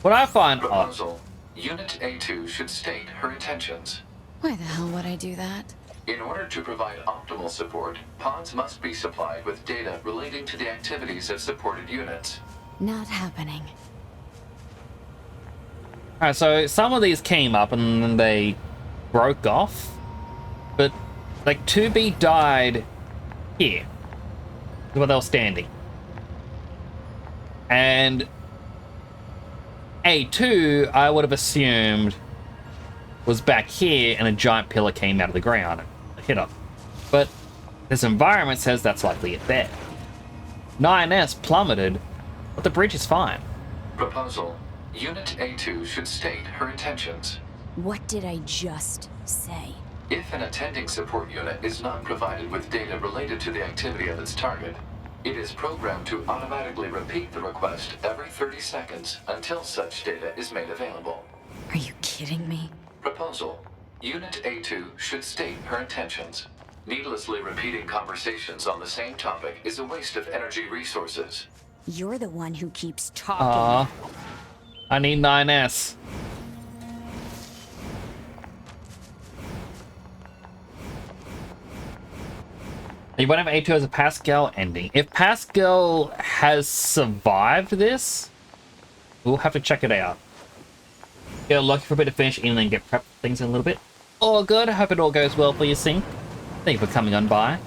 What I find odd. Proposal. Unit A2 should state her intentions. Why the hell would I do that? In order to provide optimal support, pods must be supplied with data relating to the activities of supported units. Not happening. Alright, so some of these came up and then they broke off, but like 2B died here, where they were standing. And A2, I would have assumed, was back here and a giant pillar came out of the ground and hit her. But this environment says that's likely it there. 9S plummeted, but the bridge is fine. Proposal. Unit A2 should state her intentions. What did I just say? If an attending support unit is not provided with data related to the activity of its target, it is programmed to automatically repeat the request every 30 seconds until such data is made available. Are you kidding me? Proposal. Unit A2 should state her intentions. Needlessly repeating conversations on the same topic is a waste of energy resources. You're the one who keeps talking. I need 9S. You won't have A2 as a Pascal ending. If Pascal has survived this, we'll have to check it out. Get lucky for a bit to finish and then get prep things in a little bit. All good. Hope it all goes well for you, Sync. Thank you for coming on by.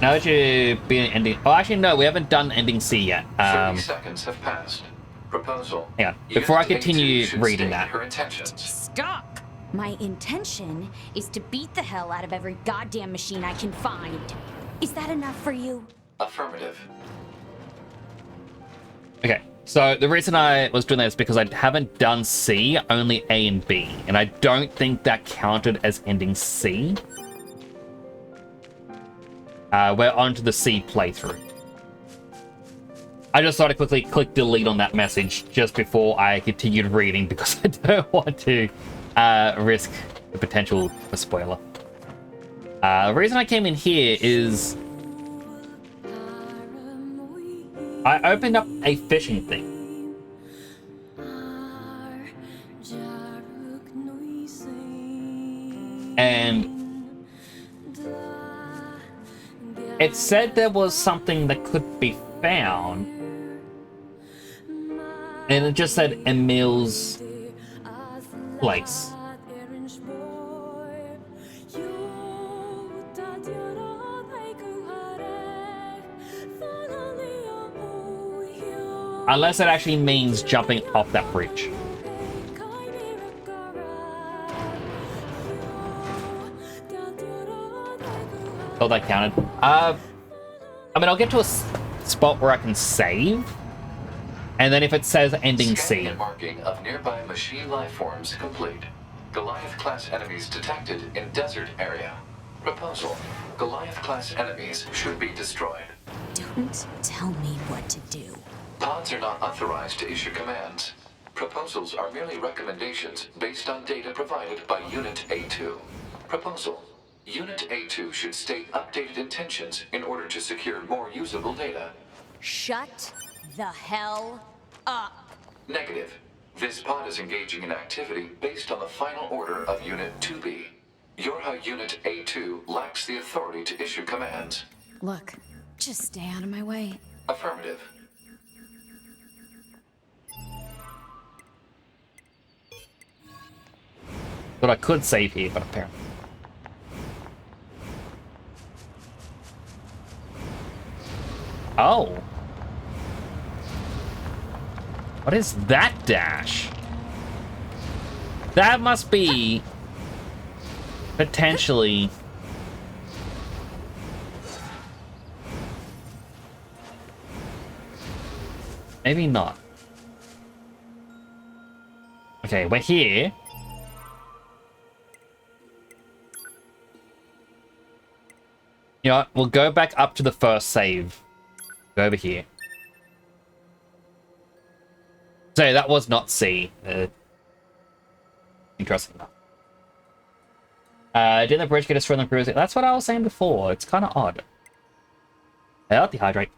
Now that you've been ending... Oh, actually, no, we haven't done ending C yet. 30 seconds have passed. Proposal. Hang on. Before I continue reading that. Her intentions. Stop! My intention is to beat the hell out of every goddamn machine I can find. Is that enough for you? Affirmative. Okay, so the reason I was doing that is because I haven't done C, only A and B. And I don't think that counted as ending C. We're on to the C playthrough. I just thought I'd quickly click delete on that message just before I continued reading because I don't want to risk the potential for spoiler. The reason I came in here is I opened up a fishing thing. And it said there was something that could be found. And it just said Emil's place. Unless it actually means jumping off that bridge. Oh, that counted. I mean, I'll get to a spot where I can save. And then if it says ending C. Marking of nearby machine life forms complete. Goliath-class enemies detected in desert area. Proposal. Goliath-class enemies should be destroyed. Don't tell me what to do. Pods are not authorized to issue commands. Proposals are merely recommendations based on data provided by Unit A2. Proposal. Unit A2 should state updated intentions in order to secure more usable data. Shut the hell up. Negative. This pod is engaging in activity based on the final order of Unit 2B. Your Unit A2 lacks the authority to issue commands. Look, just stay out of my way. Affirmative. But I could save here, but apparently. Oh. What is that dash? That must be potentially Maybe not. Okay, we're here. You know what? We'll go back up to the first save. Go over here. So that was not C. Interesting enough. Didn't the bridge get destroyed in the previous? That's what I was saying before. It's kind of odd. I'll dehydrate.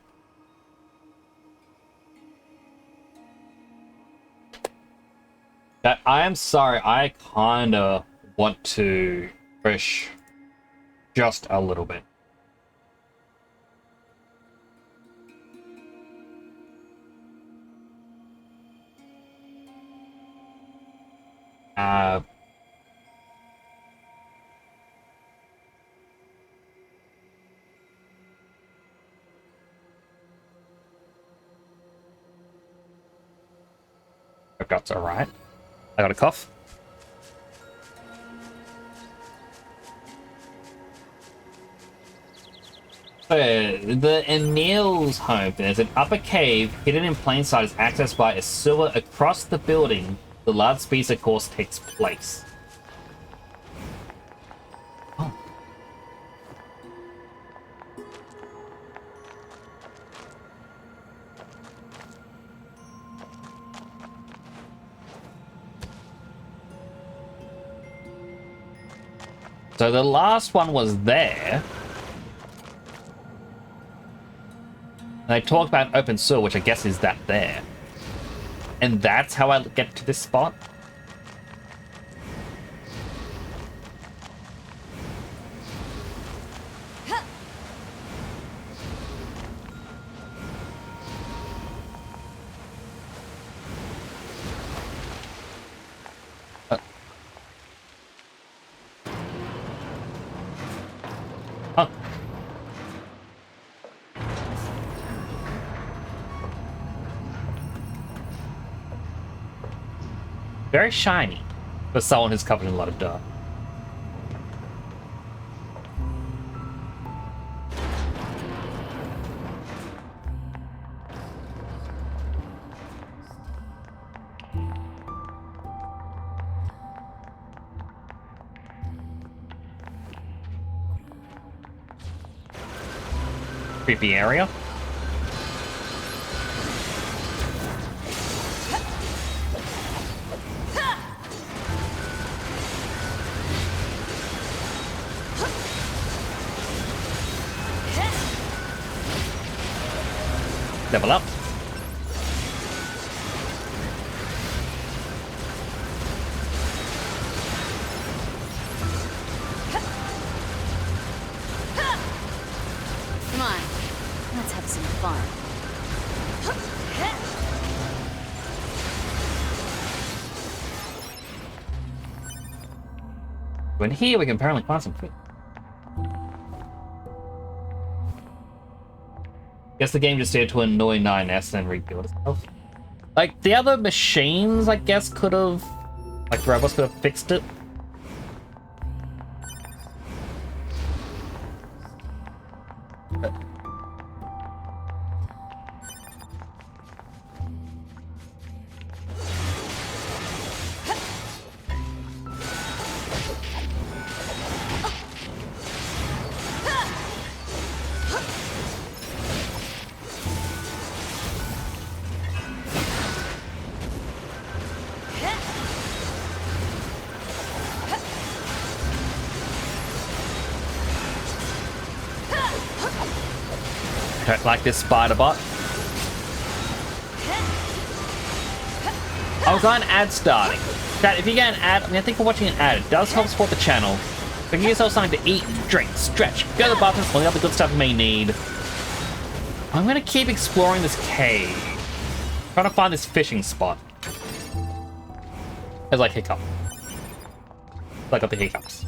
I am sorry. I kind of want to push just a little bit. That's alright. I got a cough. So, in Neil's home, there's an upper cave hidden in plain sight is accessed by a sewer across the building. The loudspeaker course takes place. Oh. So the last one was there. And they talk about open sewer, which I guess is that there. And that's how I get to this spot. Very shiny for someone who's covered in a lot of dirt. Creepy area. Level up. Come on, let's have some fun. When here, we can apparently find some food. Guess the game just did to annoy 9S and rebuild itself. Like, the other machines, I guess, could have... Like, the robots could have fixed it. Like this spider bot. I was on ad starting. Chat, if you get an ad, I think for watching an ad, it does help support the channel. So give yourself something to eat, drink, stretch, go to the bathroom, all the other good stuff you may need. I'm gonna keep exploring this cave. Trying to find this fishing spot. There's like hiccup. I got the hiccups.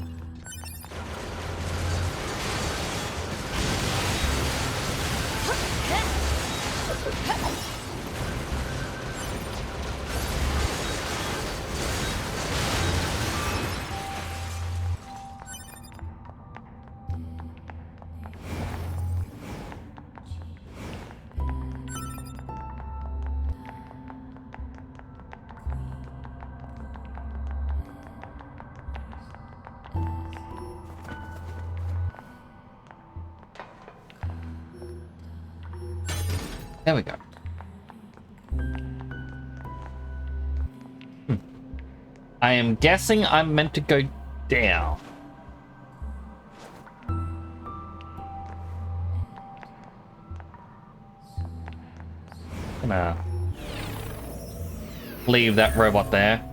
There we go. I am guessing I'm meant to go down. Gonna leave that robot there.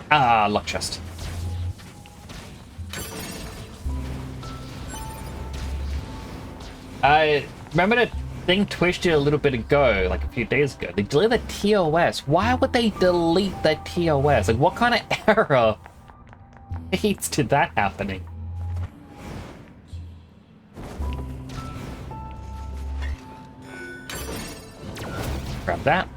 Ah, luck chest. I remember that thing twitched it a little bit ago, like a few days ago. They deleted the TOS. Why would they delete the TOS? Like, what kind of error leads to that happening? Grab that.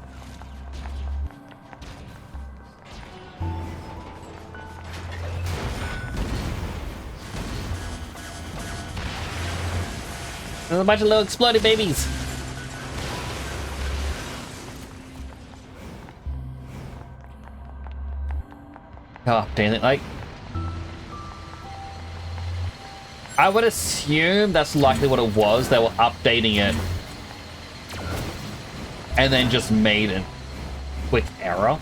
There's a bunch of little exploded babies. Oh, damn it, like... I would assume that's likely what it was. They were updating it. And then just made a quick error,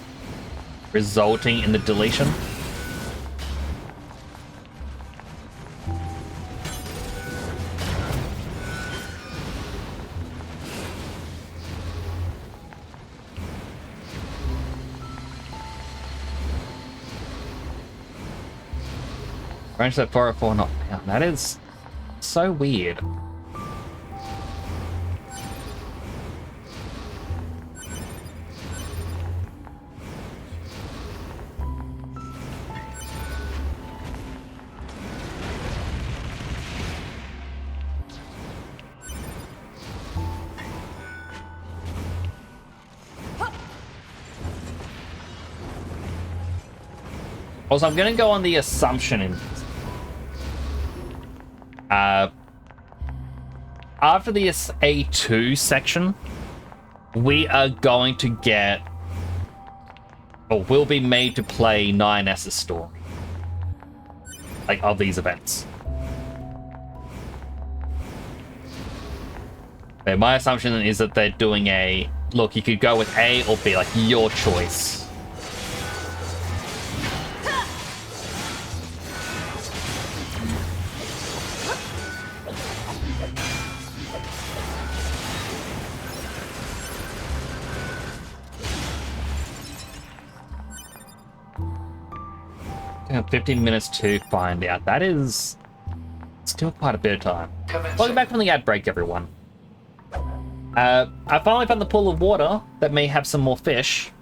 resulting in the deletion. Branch that 404 not down. That is so weird. Also, I'm gonna go on the assumption in after the A2 section, we are going to get, or will be made to play 9S's story, like, of these events. Okay, my assumption is that they're doing a, look, you could go with A or B, like, your choice. I have 15 minutes to find out. That is still quite a bit of time. Welcome back from the ad break, everyone. I finally found the pool of water that may have some more fish.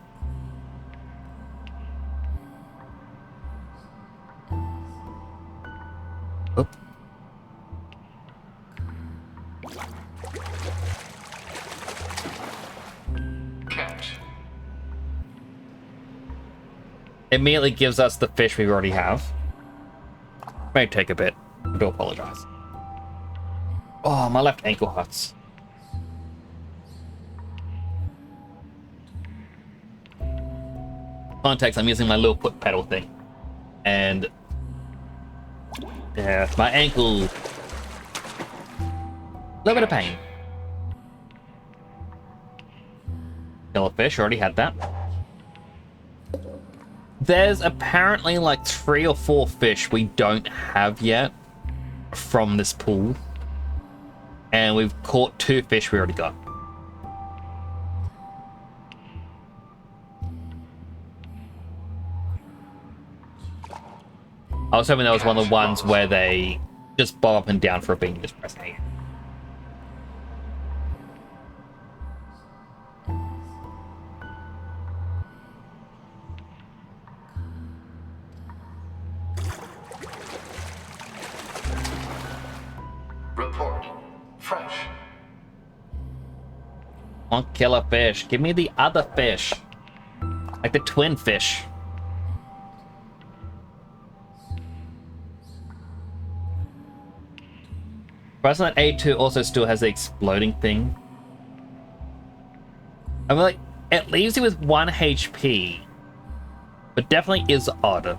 Oop. Catch. Immediately gives us the fish we already have. May take a bit. I do apologize. Oh, my left ankle hurts. Context, I'm using my little foot pedal thing. And yeah, my ankle, a little bit of pain. Kill a fish, already had that. There's apparently like 3 or 4 fish we don't have yet from this pool. And we've caught 2 fish we already got. I was hoping that was one of the ones where they just bob up and down for a beam, just press A. Report. Fresh. Won't kill a fish. Give me the other fish. Like the twin fish. President A2 also still has the exploding thing. I mean, like, it leaves you with 1 HP, but definitely is odd.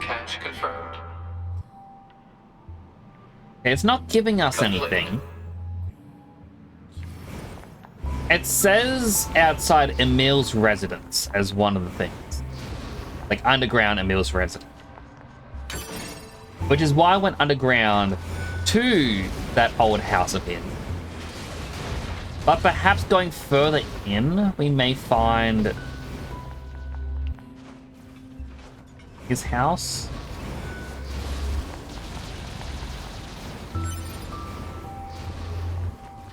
Catch confirmed. It's not giving us anything. It says outside Emil's residence as one of the things. Like underground Emil's residence. Which is why I went underground to that old house of his. But perhaps going further in, we may find his house.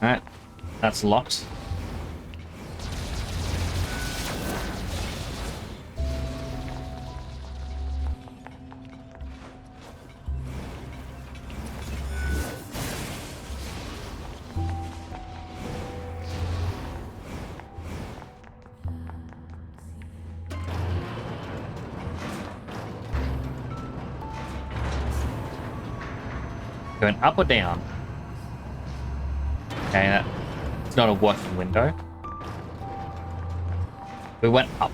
Alright, that's locked. Going up or down? Okay, it's not a working window. We went up.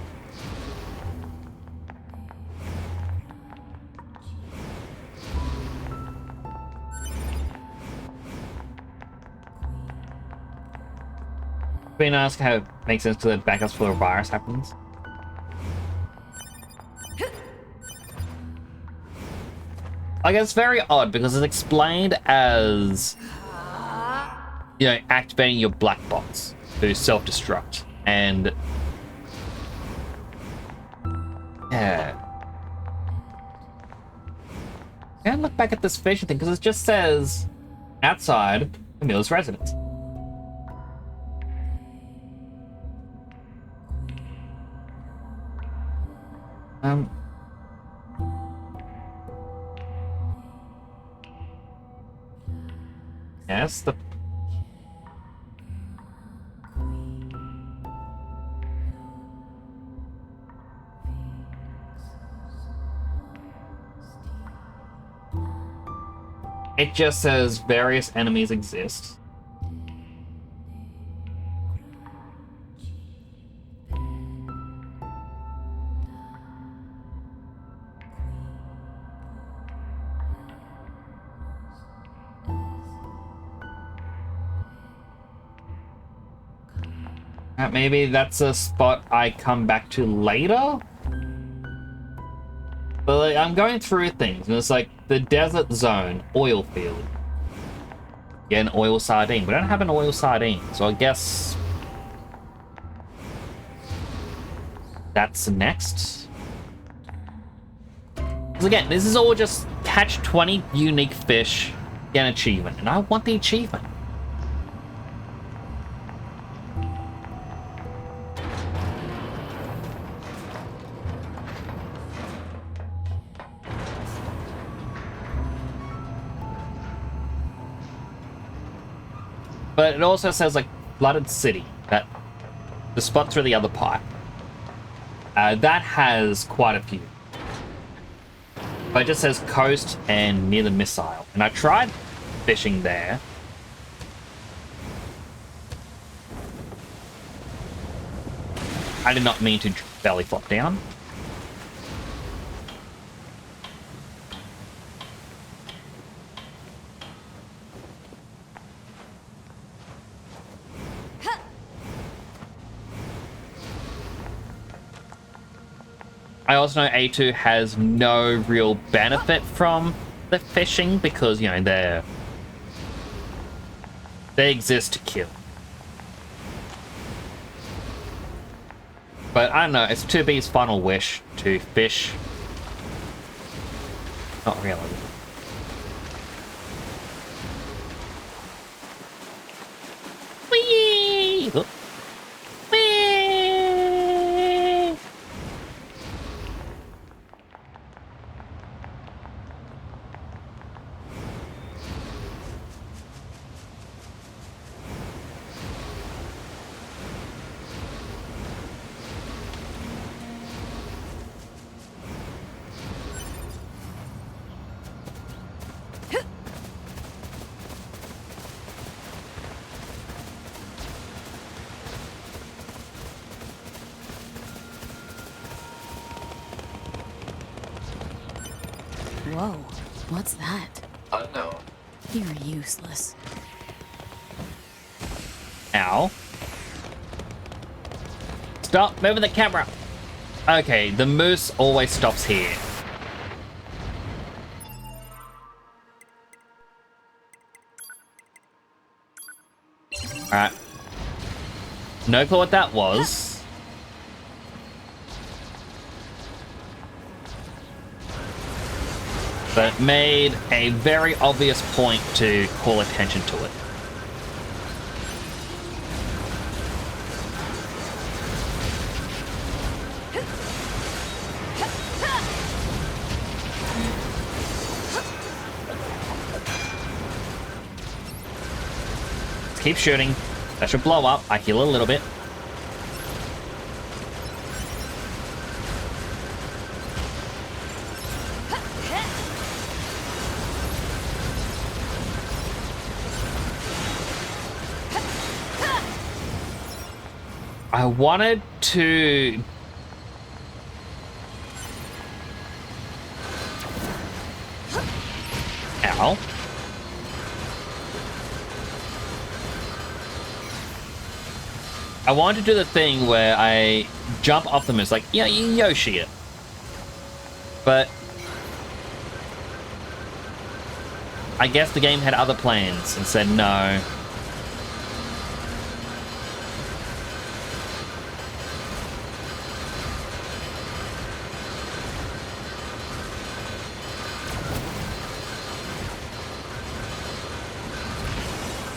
Be nice how it makes sense to the backups for a virus happens. Like, it's very odd because it's explained as, you know, activating your black box to self-destruct. And yeah. And look back at this vision thing because it just says outside Emil's residence. Yes, it just says various enemies exist. Maybe that's a spot I come back to later? But like, I'm going through things, and it's like the desert zone, oil field. Get an oil sardine. We don't have an oil sardine, so I guess that's next. Because again, this is all just catch 20 unique fish, get an achievement, and I want the achievement. But it also says, like, Flooded City, that the spot through the other pipe. That has quite a few. But it just says coast and near the missile. And I tried fishing there. I did not mean to belly flop down. I also know A2 has no real benefit from the fishing because, you know, they exist to kill. But I don't know, it's 2B's final wish to fish. Not really. Whee! Whee! Whoa, what's that? Unknown. You're useless. Ow. Stop moving the camera. Okay, the moose always stops here. Alright. No clue what that was. But made a very obvious point to call attention to it. Let's keep shooting. That should blow up. I heal a little bit. I wanted to... Ow. I wanted to do the thing where I jump off the moose, like, you know, you Yoshi it. But... I guess the game had other plans and said no.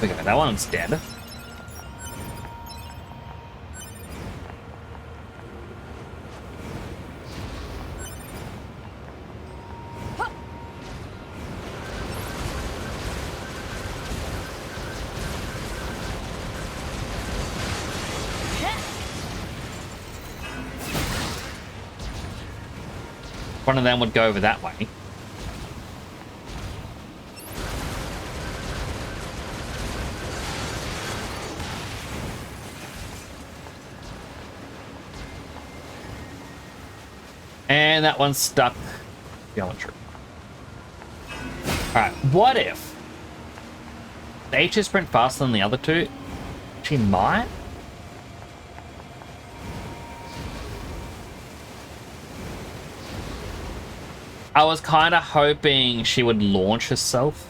Okay, that one's dead. One of them would go over that way. And that one's stuck beyond the tree. Alright, what if the H is sprint faster than the other two? She might? I was kind of hoping she would launch herself.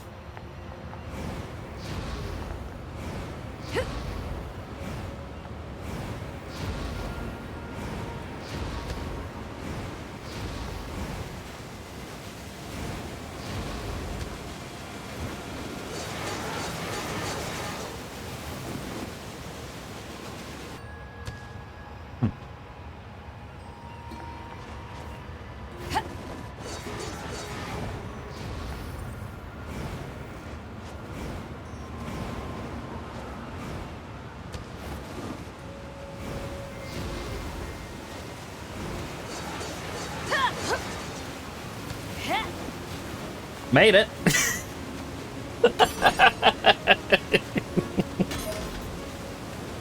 Made it.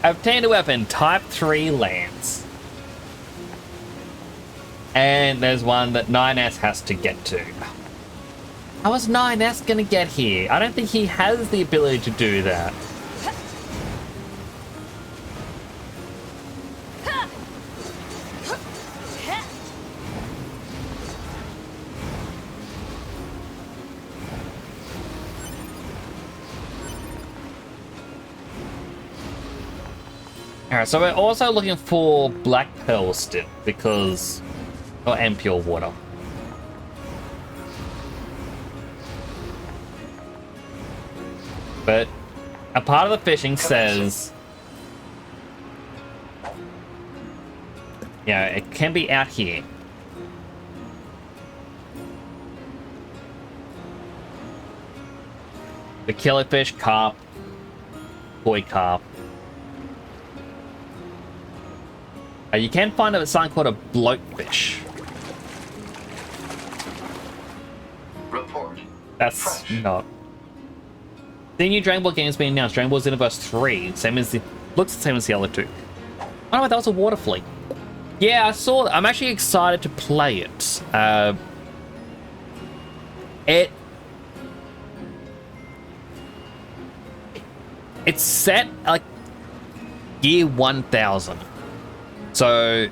Obtained a weapon, Type 3 Lance. And there's one that 9S has to get to. How is 9S gonna get here? I don't think he has the ability to do that. Alright, so we're also looking for black pearl still, because... and pure water. But a part of the fishing says... yeah, it can be out here. The killifish, carp, koi carp. You can find something called a bloatfish. Report. That's fresh. Not. The new Dragon Ball game has been announced. Dragon Ball Xenoverse 3, same as the looks the same as the other two. Oh no, that was a water fleet. Yeah, I saw that. I'm actually excited to play it. It's set like year 1000. So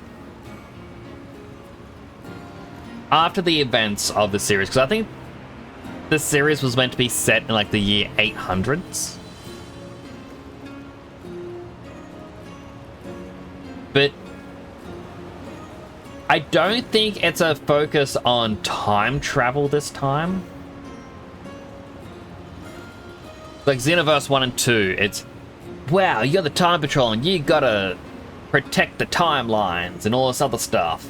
after the events of the series, because I think the series was meant to be set in like the year 800s. But I don't think it's a focus on time travel this time. Like Xenoverse 1 and 2, it's, wow, you're the Time Patrol and you gotta protect the timelines and all this other stuff.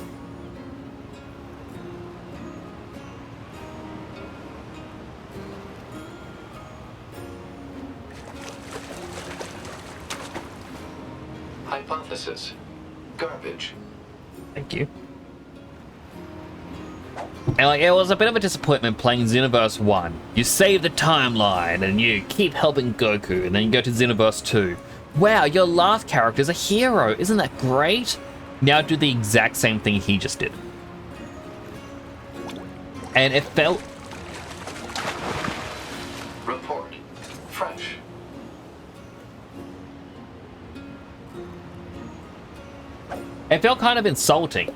Hypothesis. Garbage. Thank you. And like, it was a bit of a disappointment playing Xenoverse 1. You save the timeline and you keep helping Goku, and then you go to Xenoverse 2. Wow, your last character's a hero. Isn't that great? Now do the exact same thing he just did. And it felt... Report. Fresh. It felt kind of insulting.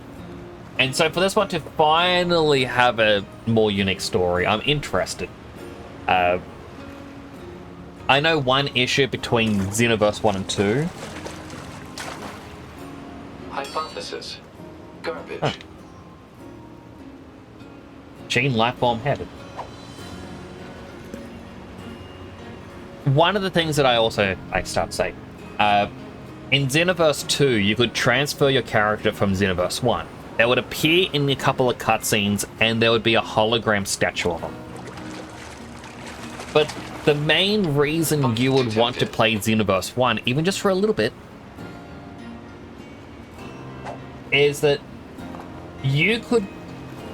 And so for this one to finally have a more unique story, I'm interested. I know one issue between Xenoverse 1 and 2. Hypothesis. Garbage. Huh. Gene Lifeform Head. One of the things that I start to say, in Xenoverse 2, you could transfer your character from Xenoverse 1. They would appear in a couple of cutscenes, and there would be a hologram statue of them. But the main reason you would want to play Xenoverse 1, even just for a little bit, is that you could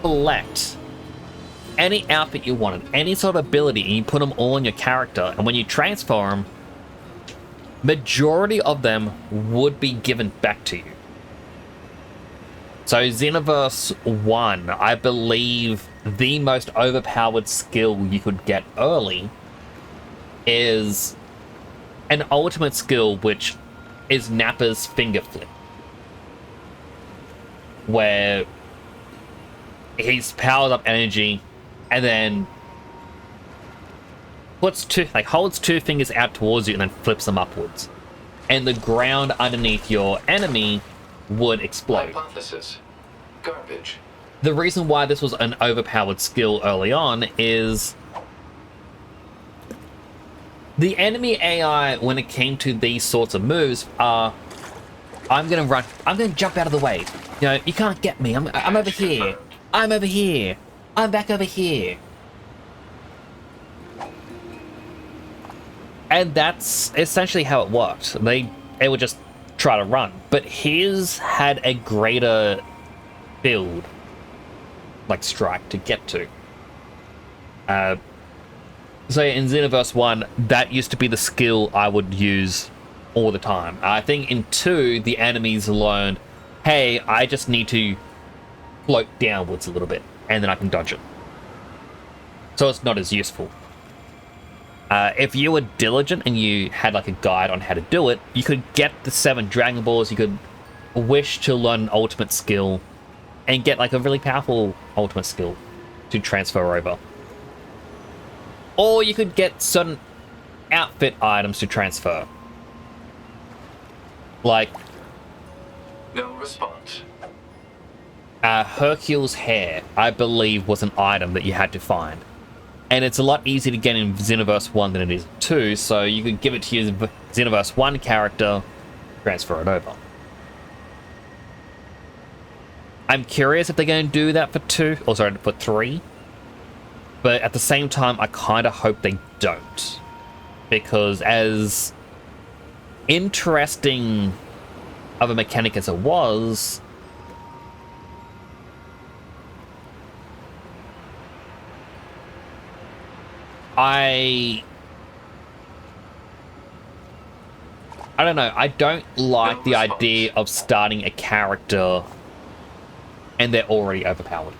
select any outfit you wanted, any sort of ability, and you put them all on your character, and when you transfer them, majority of them would be given back to you. So Xenoverse 1, I believe the most overpowered skill you could get early is an ultimate skill, which is Nappa's finger flip, where he's powered up energy and then holds two fingers out towards you and then flips them upwards, and the ground underneath your enemy would explode. Hypothesis. Garbage. The reason why this was an overpowered skill early on is the enemy AI, when it came to these sorts of moves, are, I'm gonna run, I'm gonna jump out of the way. You know, you can't get me, I'm over here. I'm over here. I'm back over here. And that's essentially how it worked. They would just try to run, but his had a greater build, like strike, to get to. So in Xenoverse 1, that used to be the skill I would use all the time. I think in 2, the enemies learned, hey, I just need to float downwards a little bit, and then I can dodge it. So it's not as useful. If you were diligent and you had like a guide on how to do it, you could get the 7 Dragon Balls, you could wish to learn an ultimate skill, and get like a really powerful ultimate skill to transfer over. Or you could get certain outfit items to transfer. Like... No response. Hercule's hair, I believe, was an item that you had to find. And it's a lot easier to get in Xenoverse 1 than it is 2, so you could give it to your Xenoverse 1 character, transfer it over. I'm curious if they're going to do that for 2, or sorry, for 3. But at the same time, I kind of hope they don't. Because as interesting of a mechanic as it was, I don't know. I don't like the idea of starting a character and they're already overpowered.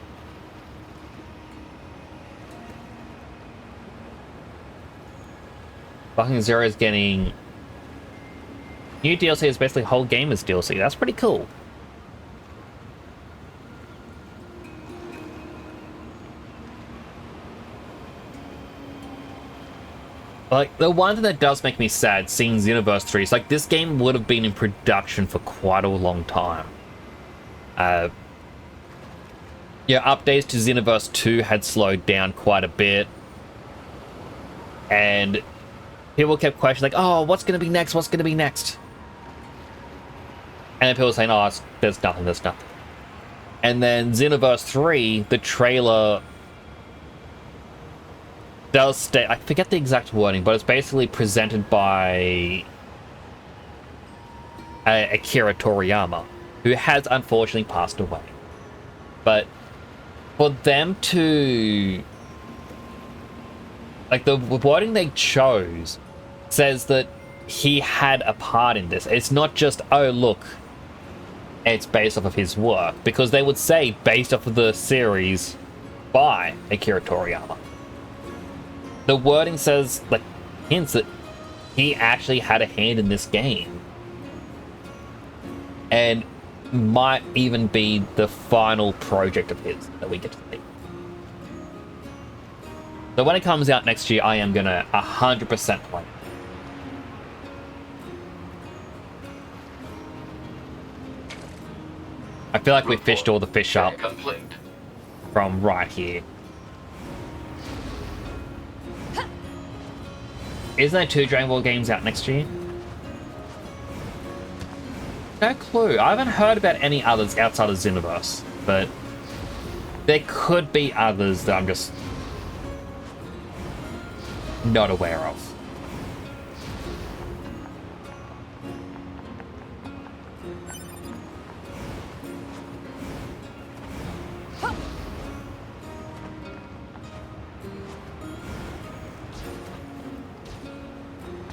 Fucking Zero is getting new DLC is basically whole game as DLC. That's pretty cool. Like, the one thing that does make me sad seeing Xenoverse 3 is like this game would have been in production for quite a long time. Yeah, updates to Xenoverse 2 had slowed down quite a bit. And people kept questioning, like, oh, what's going to be next? What's going to be next? And then people were saying, oh, there's nothing, there's nothing. And then Xenoverse 3, the trailer does state, I forget the exact wording, but it's basically presented by Akira Toriyama, who has unfortunately passed away. But for them to, like, the wording they chose says that he had a part in this. It's not just, oh, look, it's based off of his work, because they would say based off of the series by Akira Toriyama. The wording says, like, hints that he actually had a hand in this game. And might even be the final project of his that we get to see. So when it comes out next year, I am gonna 100% play it. I feel like we fished all the fish up from right here. Isn't there 2 Dragon Ball games out next year? No clue. I haven't heard about any others outside of Xenoverse, but there could be others that I'm just not aware of.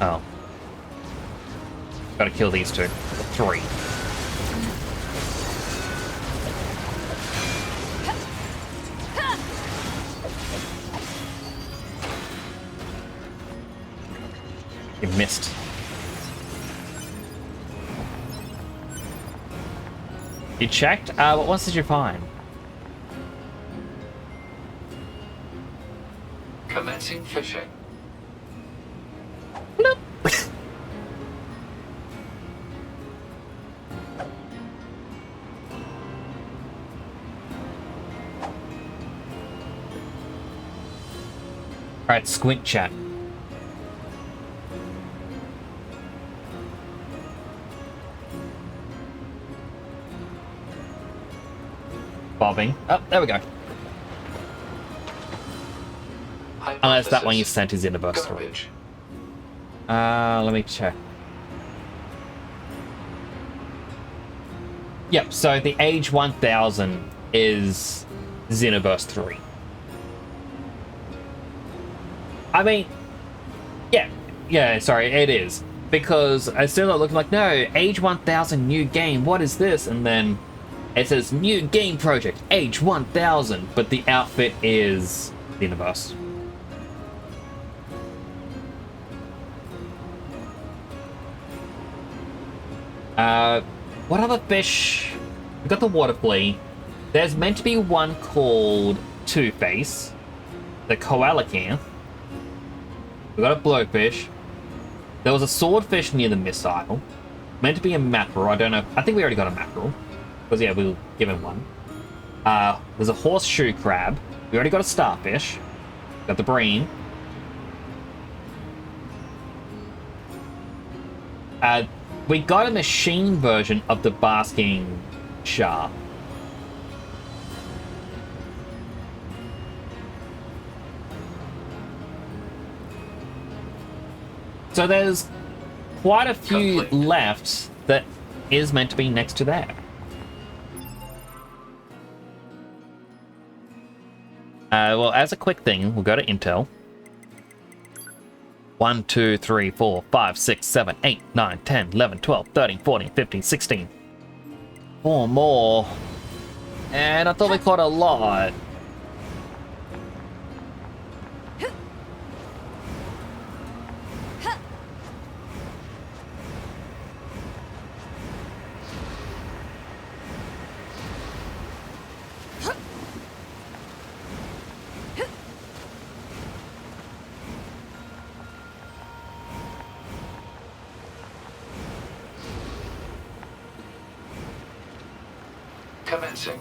Oh. Gotta kill these 2. 3. You missed. You checked? What ones did you find? Commencing fishing. Nope. Alright, squint chat. Bobbing. Oh, there we go. Unless that one you sent is in a burst. Let me check. Yep, so the Age 1000 is Xenoverse 3. I mean, yeah, sorry, it is. Because I still not looking like, no, Age 1000 new game, what is this? And then it says new game project, Age 1000, but the outfit is Xenoverse. What other fish? We've got the water flea. There's meant to be one called Two-Face. The coelacanth. We got a blowfish. There was a swordfish near the missile. Meant to be a mackerel. I don't know. I think we already got a mackerel. Because, yeah, we'll give him one. There's a horseshoe crab. We already got a starfish. Got the breen. We got a machine version of the basking shark. So there's quite a few left that is meant to be next to that. Well, as a quick thing, we'll go to Intel. 1, 2, 3, 4, 5, 6, 7, 8, 9, 10, 11, 12, 13, 14, 15, 16. 4 more. And I thought we caught a lot. Commencing.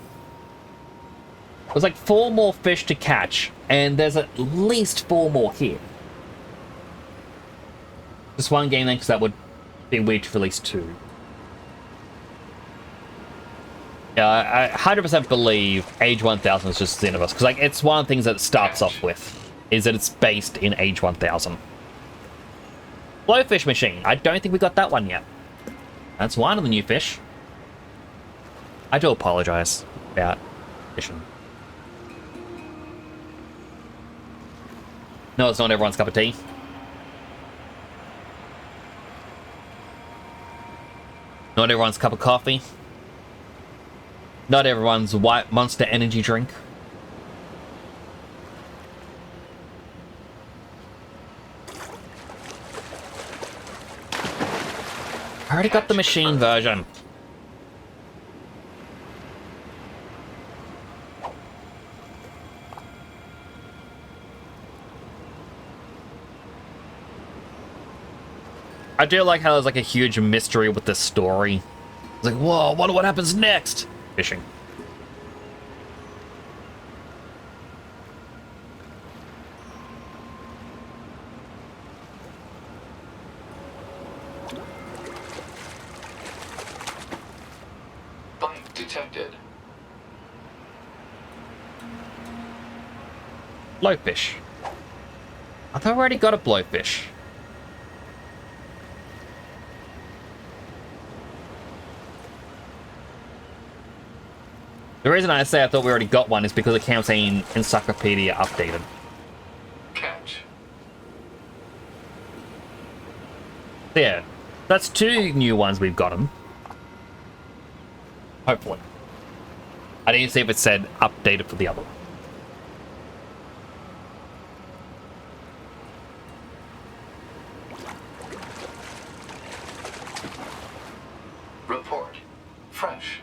There's like 4 more fish to catch, and there's at least 4 more here. Just one game then, because that would be weird to release 2. Yeah, I 100% believe Age 1000 is just Xenoverse, because like it's one of the things that it starts off with, is that it's based in Age 1000. Blowfish machine. I don't think we got that one yet. That's one of the new fish. I do apologize about fishing. No, it's not everyone's cup of tea. Not everyone's cup of coffee. Not everyone's white Monster energy drink. I already got the machine version. I do like how there's like a huge mystery with this story. It's like, whoa, I wonder what happens next. Fishing. Bite detected. Blowfish. I thought I already got a blowfish. The reason I say I thought we already got one is because the campaign encyclopedia updated. Catch. Yeah, that's 2 new ones we've gotten. Hopefully. I didn't see if it said updated for the other one. Report. Fresh.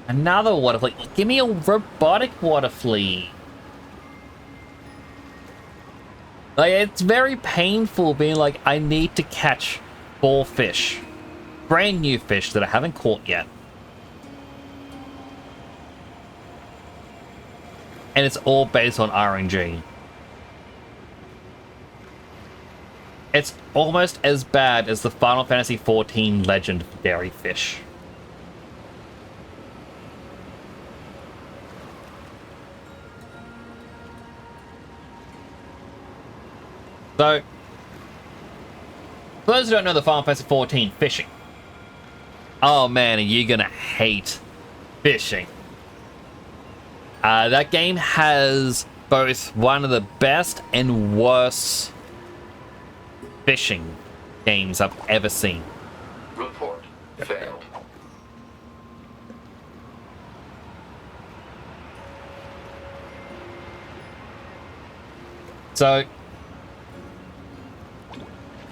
Another water flea. Give me a robotic water flea. Like, it's very painful being like, I need to catch 4 fish. Brand new fish that I haven't caught yet. And it's all based on RNG. It's almost as bad as the Final Fantasy XIV Legendary fish. So, for those who don't know the Final Fantasy XIV fishing. Oh man, are you gonna hate fishing. That game has both one of the best and worst fishing games I've ever seen. Report. Failed. So,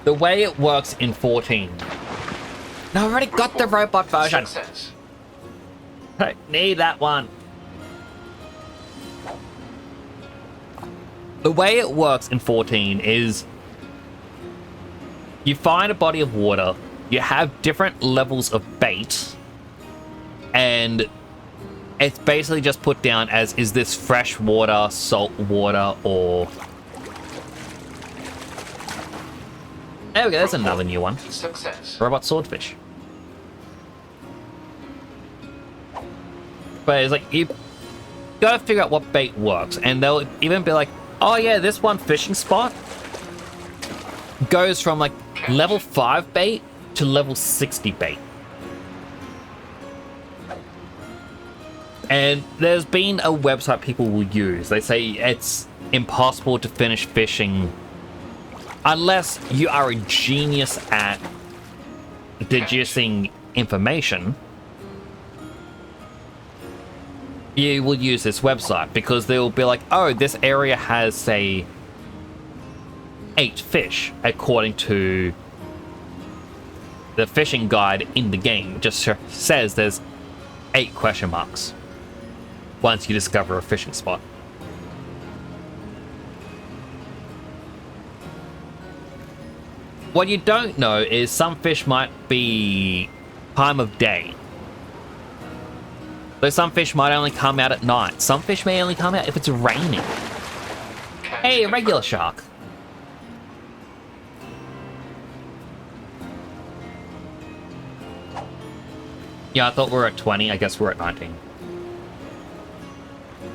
the way it works in 14. No, I already got the robot version. Success. I don't need that one. The way it works in 14 is you find a body of water, you have different levels of bait, and it's basically just put down as, is this fresh water, salt water, or... There we go, there's another new one. Success. Robot swordfish. But it's like, you gotta figure out what bait works, and they'll even be like, oh yeah, this one fishing spot goes from like level 5 bait to level 60 bait. And there's been a website people will use. They say it's impossible to finish fishing unless you are a genius at deducing information. You will use this website because they'll be like, oh, this area has, say, 8 fish according to the fishing guide in the game. It just says there's 8 question marks once you discover a fishing spot. What you don't know is some fish might be time of day. So some fish might only come out at night. Some fish may only come out if it's raining. Hey, a regular shark. Yeah, I thought we were at 20. I guess we're at 19.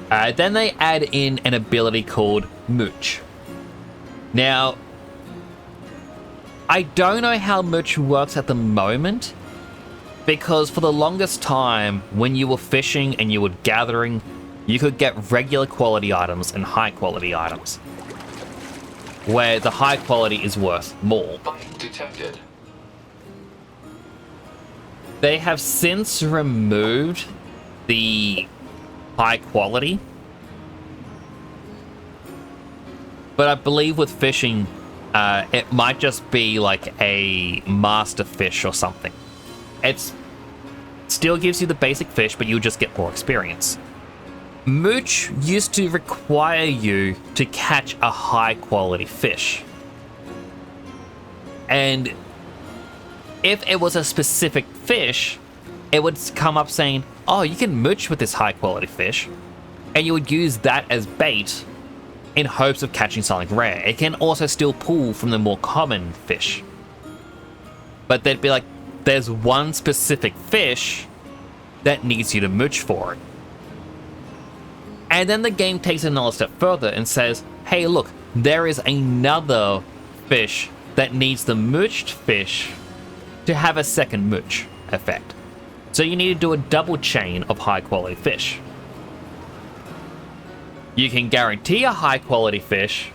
Then they add in an ability called Mooch. Now, I don't know how Mooch works at the moment, because for the longest time, when you were fishing and you were gathering, you could get regular quality items and high quality items, where the high quality is worth more. Bite detected. They have since removed the high quality, but I believe with fishing, it might just be like a master fish or something. It's still gives you the basic fish, but you'll just get more experience. Mooch used to require you to catch a high quality fish, and if it was a specific fish, it would come up saying, oh, you can mooch with this high quality fish, and you would use that as bait in hopes of catching something rare. It can also still pull from the more common fish, but they'd be like, there's one specific fish that needs you to mooch for it. And then the game takes it another step further and says, hey, look, there is another fish that needs the mooched fish to have a second mooch effect. So you need to do a double chain of high quality fish. You can guarantee a high quality fish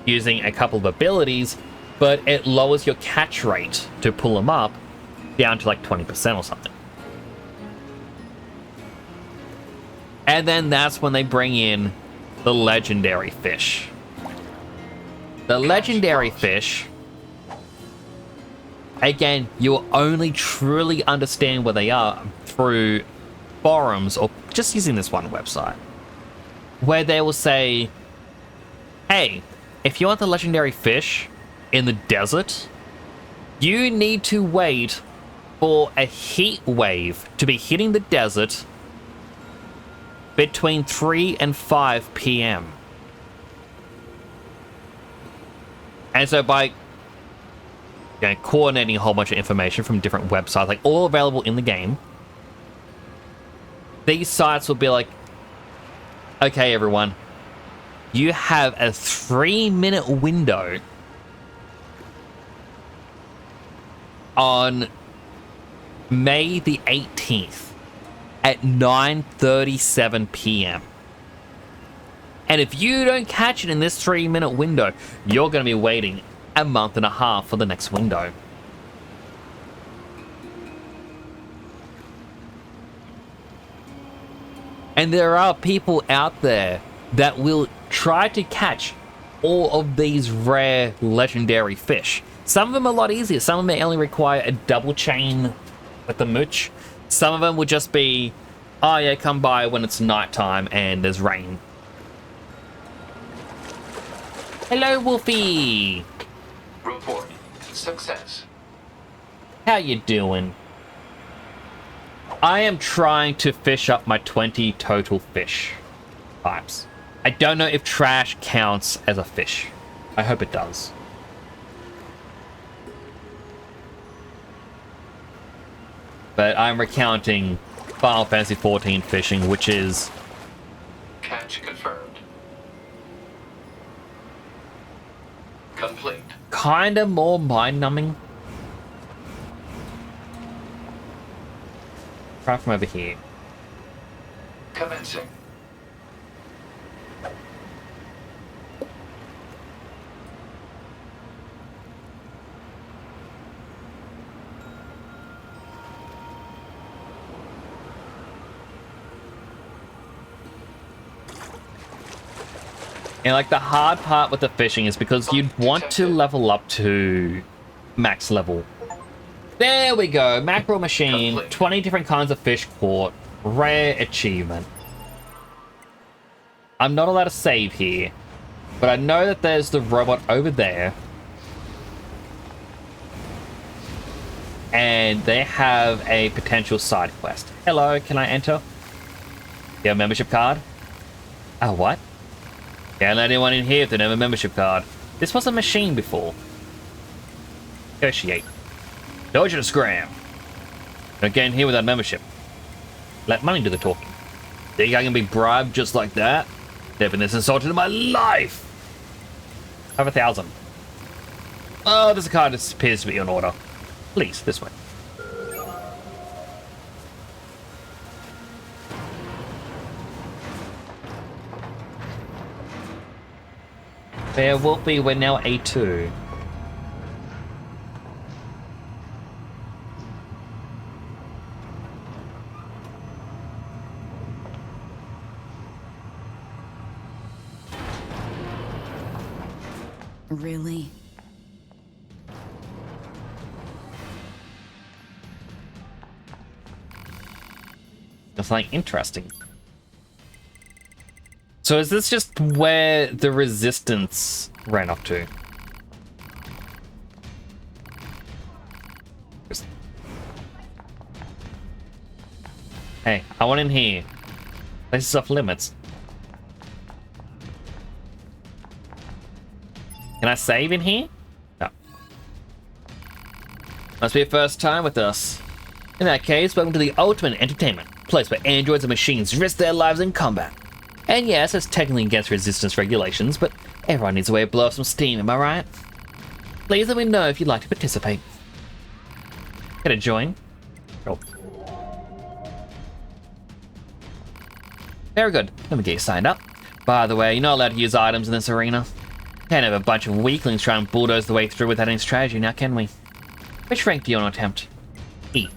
using a couple of abilities, but it lowers your catch rate to pull them up down to like 20% or something. And then that's when they bring in the legendary fish. The legendary fish, again, you'll only truly understand where they are through forums or just using this one website, where they will say, hey, if you want the legendary fish in the desert, you need to wait for a heat wave to be hitting the desert between 3 and 5 p.m. And so by coordinating a whole bunch of information from different websites, like all available in the game, these sites will be like, okay, everyone, you have a 3-minute window on May the 18th at 9:37 p.m. And if you don't catch it in this 3-minute window, you're going to be waiting a month and a half for the next window. And there are people out there that will try to catch all of these rare legendary fish. Some of them are a lot easier. Some of them only require a double chain with the mooch. Some of them will just be, oh yeah, come by when it's nighttime and there's rain. Hello, Wolfie. Report. Success. How you doing? I am trying to fish up my 20 total fish types. I don't know if trash counts as a fish. I hope it does. But I'm recounting Final Fantasy XIV fishing, which is... Catch confirmed. Complete. Kinda more mind-numbing. Try from over here. Commencing. And like the hard part with the fishing is because you'd want to level up to max level. There we go, macro machine, 20 different kinds of fish caught, rare achievement. I'm not allowed to save here, but I know that there's the robot over there. and they have a potential side quest. Hello, can I enter? You have a membership card? Oh, what? Can't let anyone in here if they don't have a membership card. This was a machine before. Negotiate. Told you to scram. Don't get in here without membership. Let money do the talking. Think I can be bribed just like that? Never been this insulted in my life! Over 1,000. Oh, there's a card that appears to be in order. Please, this way. There will be, we're now A2. Really? That's like interesting. So is this just where the resistance ran up to? Hey, I want in here. This is off limits. Can I save in here? No. Must be a first time with us. In that case, welcome to the ultimate entertainment. Place where androids and machines risk their lives in combat. And yes, it's technically against resistance regulations, but everyone needs a way to blow off some steam, am I right? Please let me know if you'd like to participate. Can I join? Oh. Very good. Let me get you signed up. By the way, you're not allowed to use items in this arena. Can't have a bunch of weaklings try and bulldoze the way through without any strategy, now can we? Which rank do you want to attempt? E.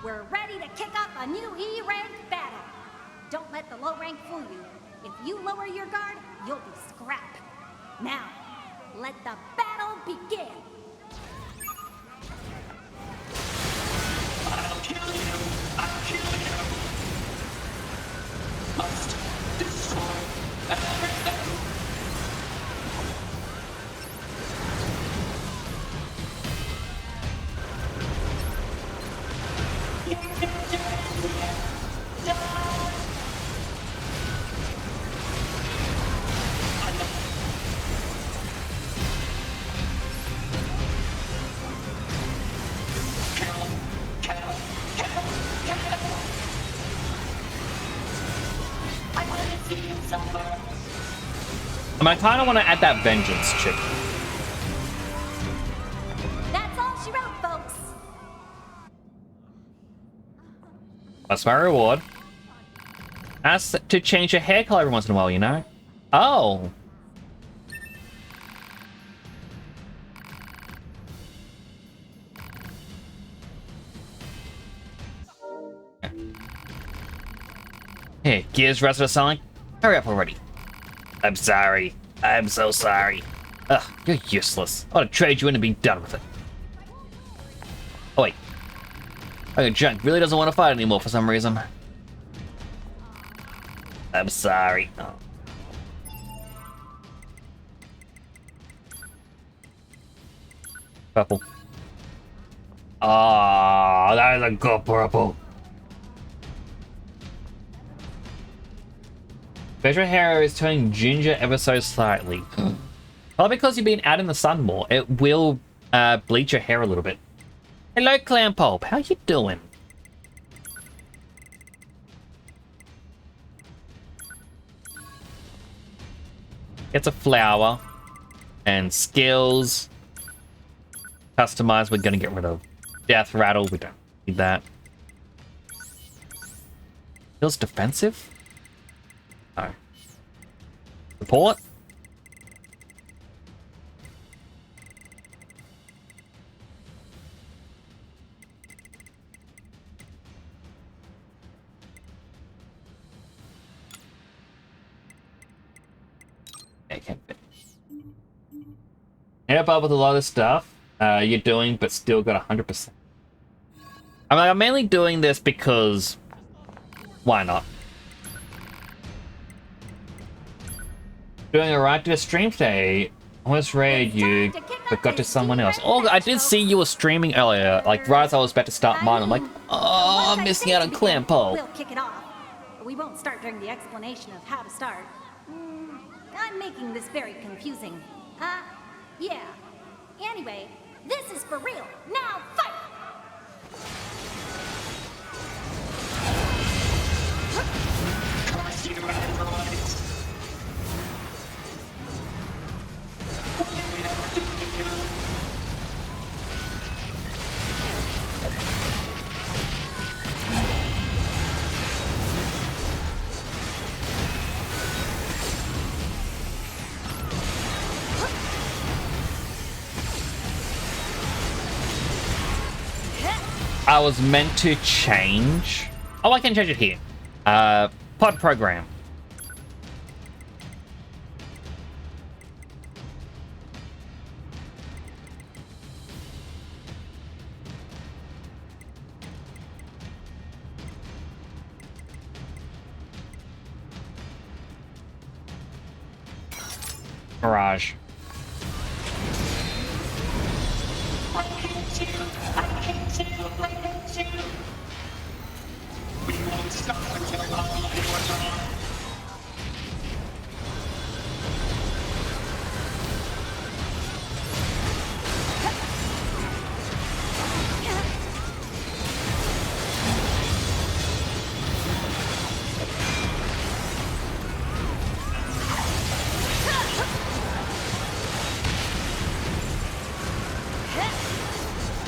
We're ready to kick off a new E-rank battle. Don't let the low rank fool you. If you lower your guard, you'll be scrap. Now, let the battle begin. I'll kill you. I'll kill you. Must destroy everything. I kind of want to add that vengeance chick. That's all she wrote, folks. That's my reward. Ask to change your hair color every once in a while, you know? Oh. Hey, Gears rest of Sonic? Hurry up already. I'm sorry. I'm so sorry. Ugh, you're useless. I ought to trade you in and be done with it. Oh wait. Okay, Junk really doesn't want to fight anymore for some reason. I'm sorry. Oh. Purple. Ah, that is a good purple. Facial hair is turning ginger ever so slightly. Probably because you've been out in the sun more. It will bleach your hair a little bit. Hello, Clam Pulp. How you doing? It's a flower. And skills. Customize, we're gonna get rid of. Death Rattle, we don't need that. Feels defensive? No. Support? Okay, can't fit. Help out with a lot of stuff you're doing, but still got 100%. I'm mainly doing this because why not? Doing a right to a stream today. Almost raid you. but got to someone else. Oh, I did see you were streaming earlier, like right as I was about to start mine. I'm like, oh, I'm missing out on Clan Pole. We'll kick it off. We won't start during the explanation of how to start. I'm making this very confusing. Yeah. Anyway, this is for real. Now fight! Curse you, androids! What do we have to do? I was meant to change. Oh, I can change it here. Pod program. Mirage. I hate you! I hate you! I hate you! We won't stop until all of you are gone.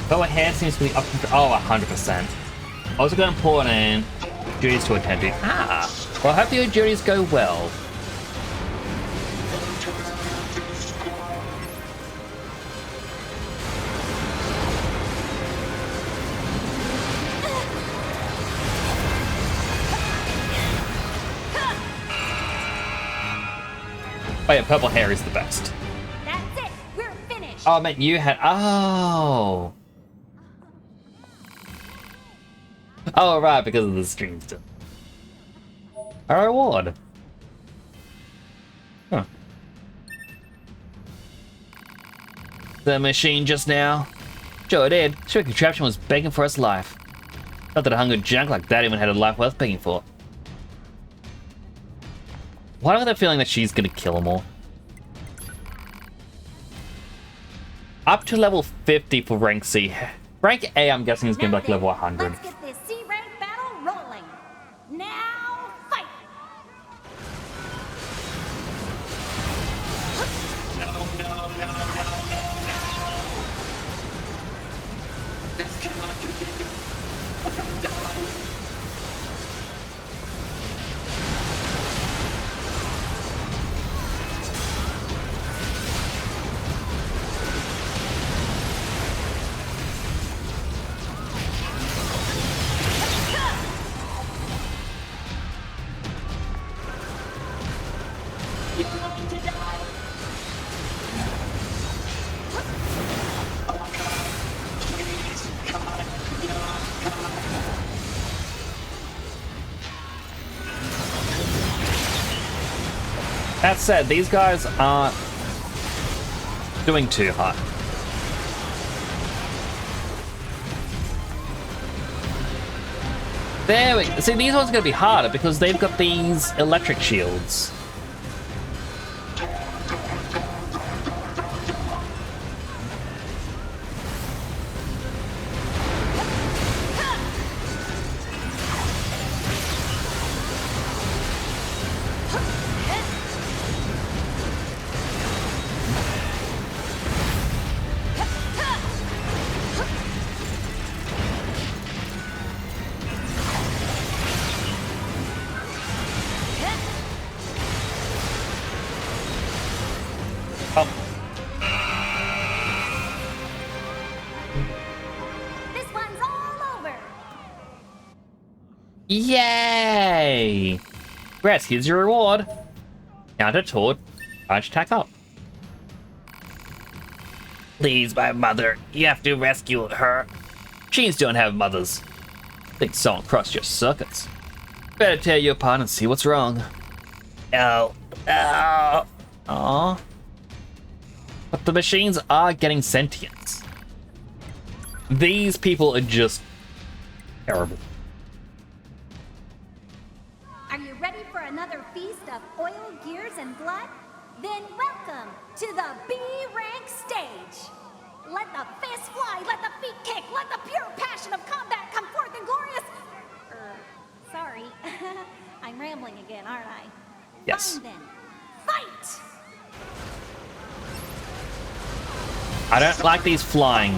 But her hair seems to be up to 100%. Also got important duties to attend to. Well, I hope your duties go well. Oh yeah, purple hair is the best. That's it. We're finished. Oh man, you had Oh right, because of the stream stuff. A reward. Huh. The machine just now. Sure did. Sure contraption was begging for its life. Not that a hungry junk like that even had a life worth begging for. Why do I have the feeling that she's gonna kill them all? Up to level 50 for rank C. Rank A, I'm guessing, is gonna be like level 100. Let's get this C rank battle rolling. Now fight! This cannot continue. I'm done. You're going to die. Oh God, please, God, no, God. That said, these guys aren't doing too hot. There we go. See, these ones are gonna be harder because they've got these electric shields. This one's all over. Yay! Grass, here's your reward. Counter toward charge attack up. Please, my mother, you have to rescue her. Machines don't have mothers. Think someone crossed your circuits. Better tear you apart and see what's wrong. Ow. Ow. Aw. But the machines are getting sentience. These people are just terrible. Are you ready for another feast of oil, gears, and blood? Then welcome to the B-rank stage. Let the fists fly, let the feet kick, let the pure passion of combat come forth in glorious... sorry. I'm rambling again, aren't I? Yes. Fine then. Fight! I don't like these flying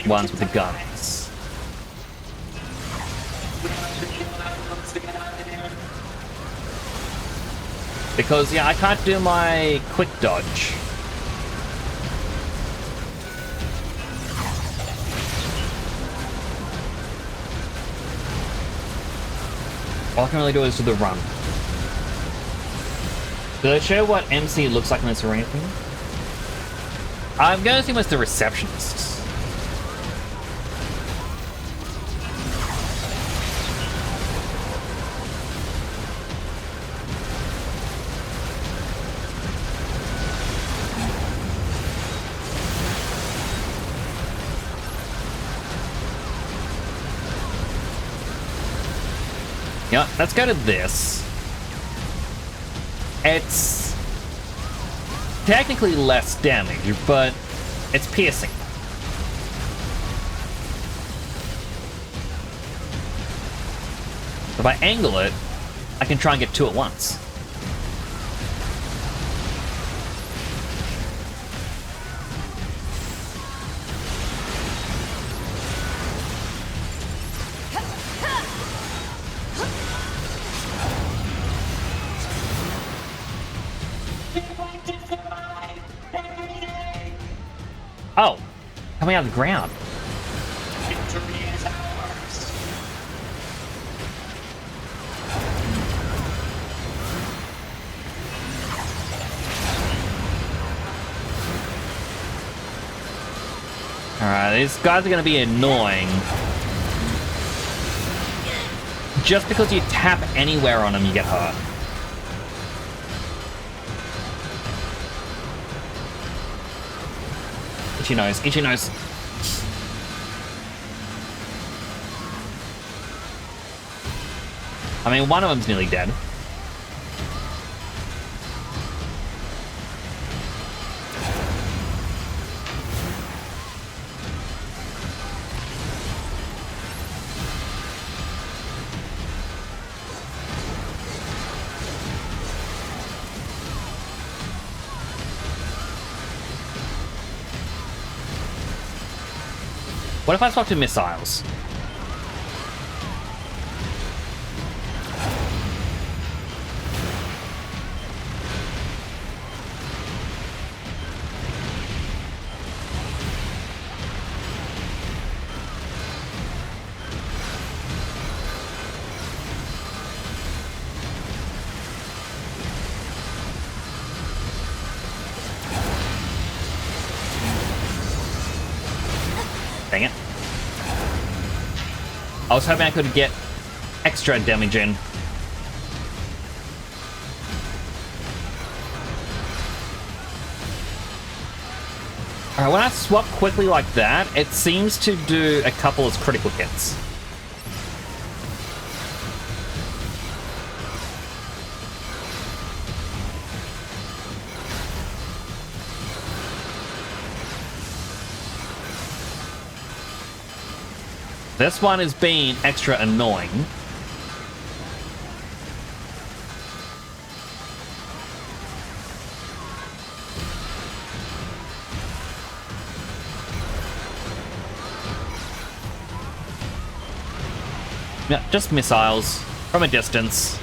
ones with the guns. Because, yeah, I can't do my quick dodge. All I can really do is do the run. Did I show what MC looks like in this or anything? I'm going to assume it's the receptionists. Yeah, let's go to this. It's technically less damage, but it's piercing. If I angle it, I can try and get two at once. Oh, coming out of the ground. Victory is ours. Alright, these guys are gonna be annoying. Just because you tap anywhere on them, you get hurt. Itchy nose, itchy nose. I mean, one of them's nearly dead. What if I swap to missiles? Dang it. I was hoping I could get extra damage in. Alright, when I swap quickly like that, it seems to do a couple of critical hits. This one is being extra annoying. Yeah, just missiles from a distance.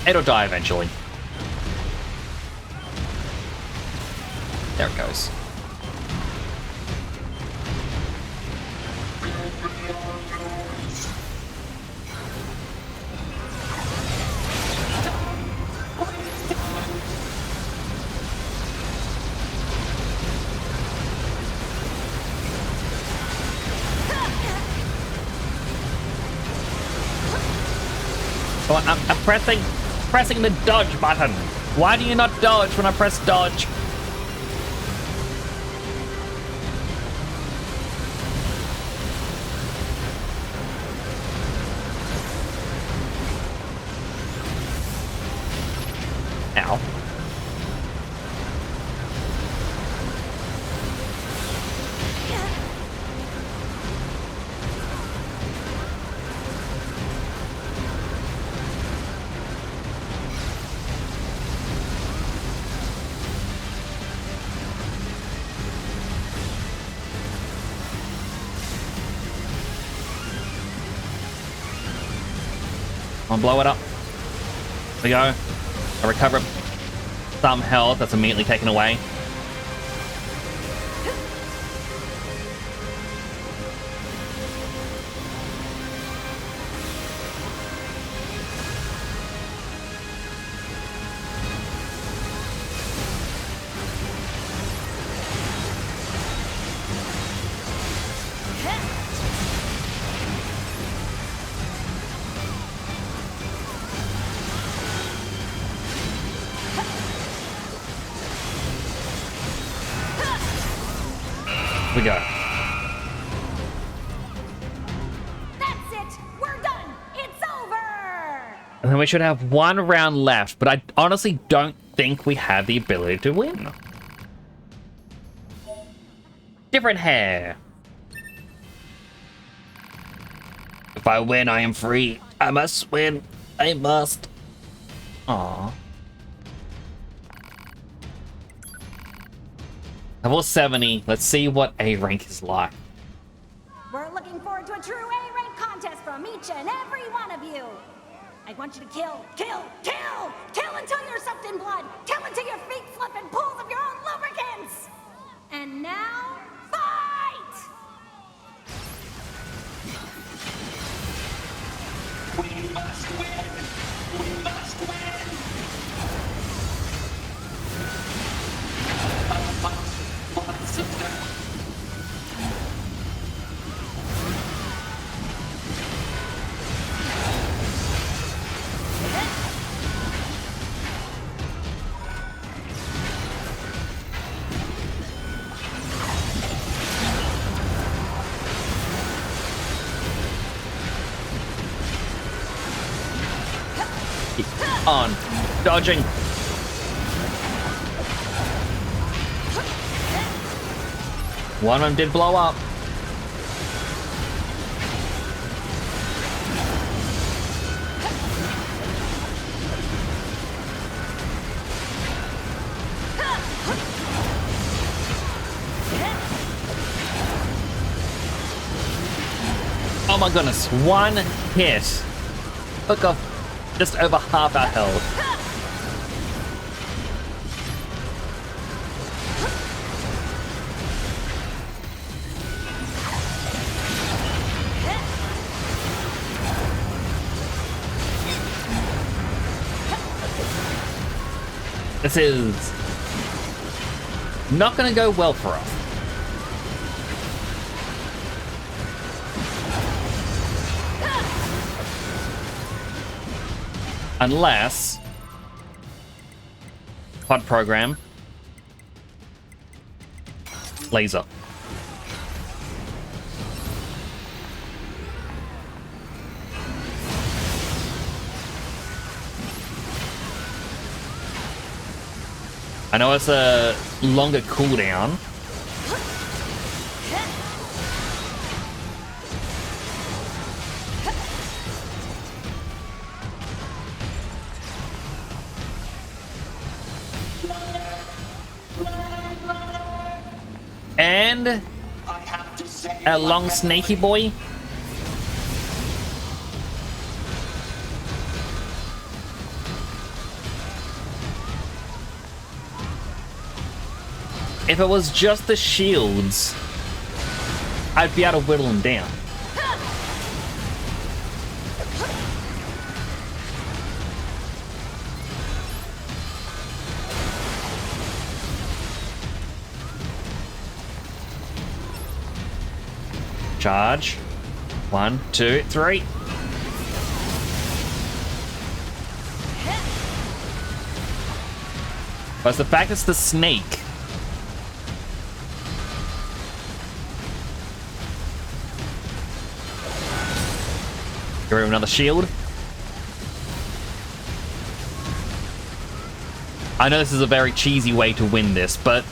It'll die eventually. There it goes. So I'm pressing pressing the dodge button. Why do you not dodge when I press dodge? Ow. I'll blow it up. There we go. I recover some health that's immediately taken away. We go. That's it! We're done! It's over! And then we should have one round left, but I honestly don't think we have the ability to win. Different hair. If I win, I am free. I must win. I must. Aww. Level 70. Let's see what A rank is like. We're looking forward to a true A-rank contest from each and every one of you. I want you to kill, kill, kill! Kill until you're soaked in blood! Kill until your feet flip in pools of your own lubricants! And now, fight! We must win! We must win! On. Dodging. One of them did blow up. Oh my goodness, one hit took off just over half our health. This is not going to go well for us. Unless pod program laser. I know it's a longer cooldown. And a long snaky boy. If it was just the shields, I'd be able to whittle them down. Charge. 1, 2, 3. But it's the fact it's the snake. Get rid of another shield. I know this is a very cheesy way to win this, but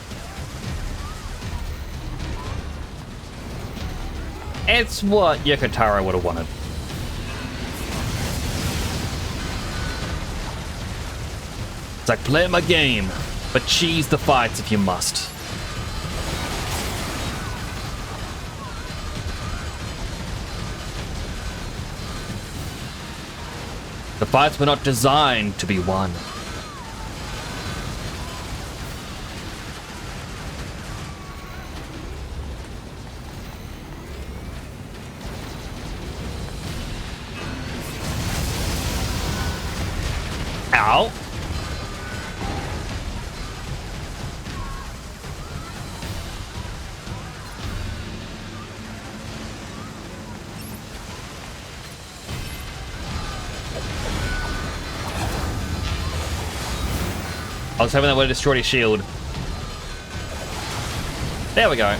it's what Yokotaro would have wanted. It's like, play my game, but cheese the fights if you must. The fights were not designed to be won. Ow. I was hoping that would have destroyed his shield. There we go.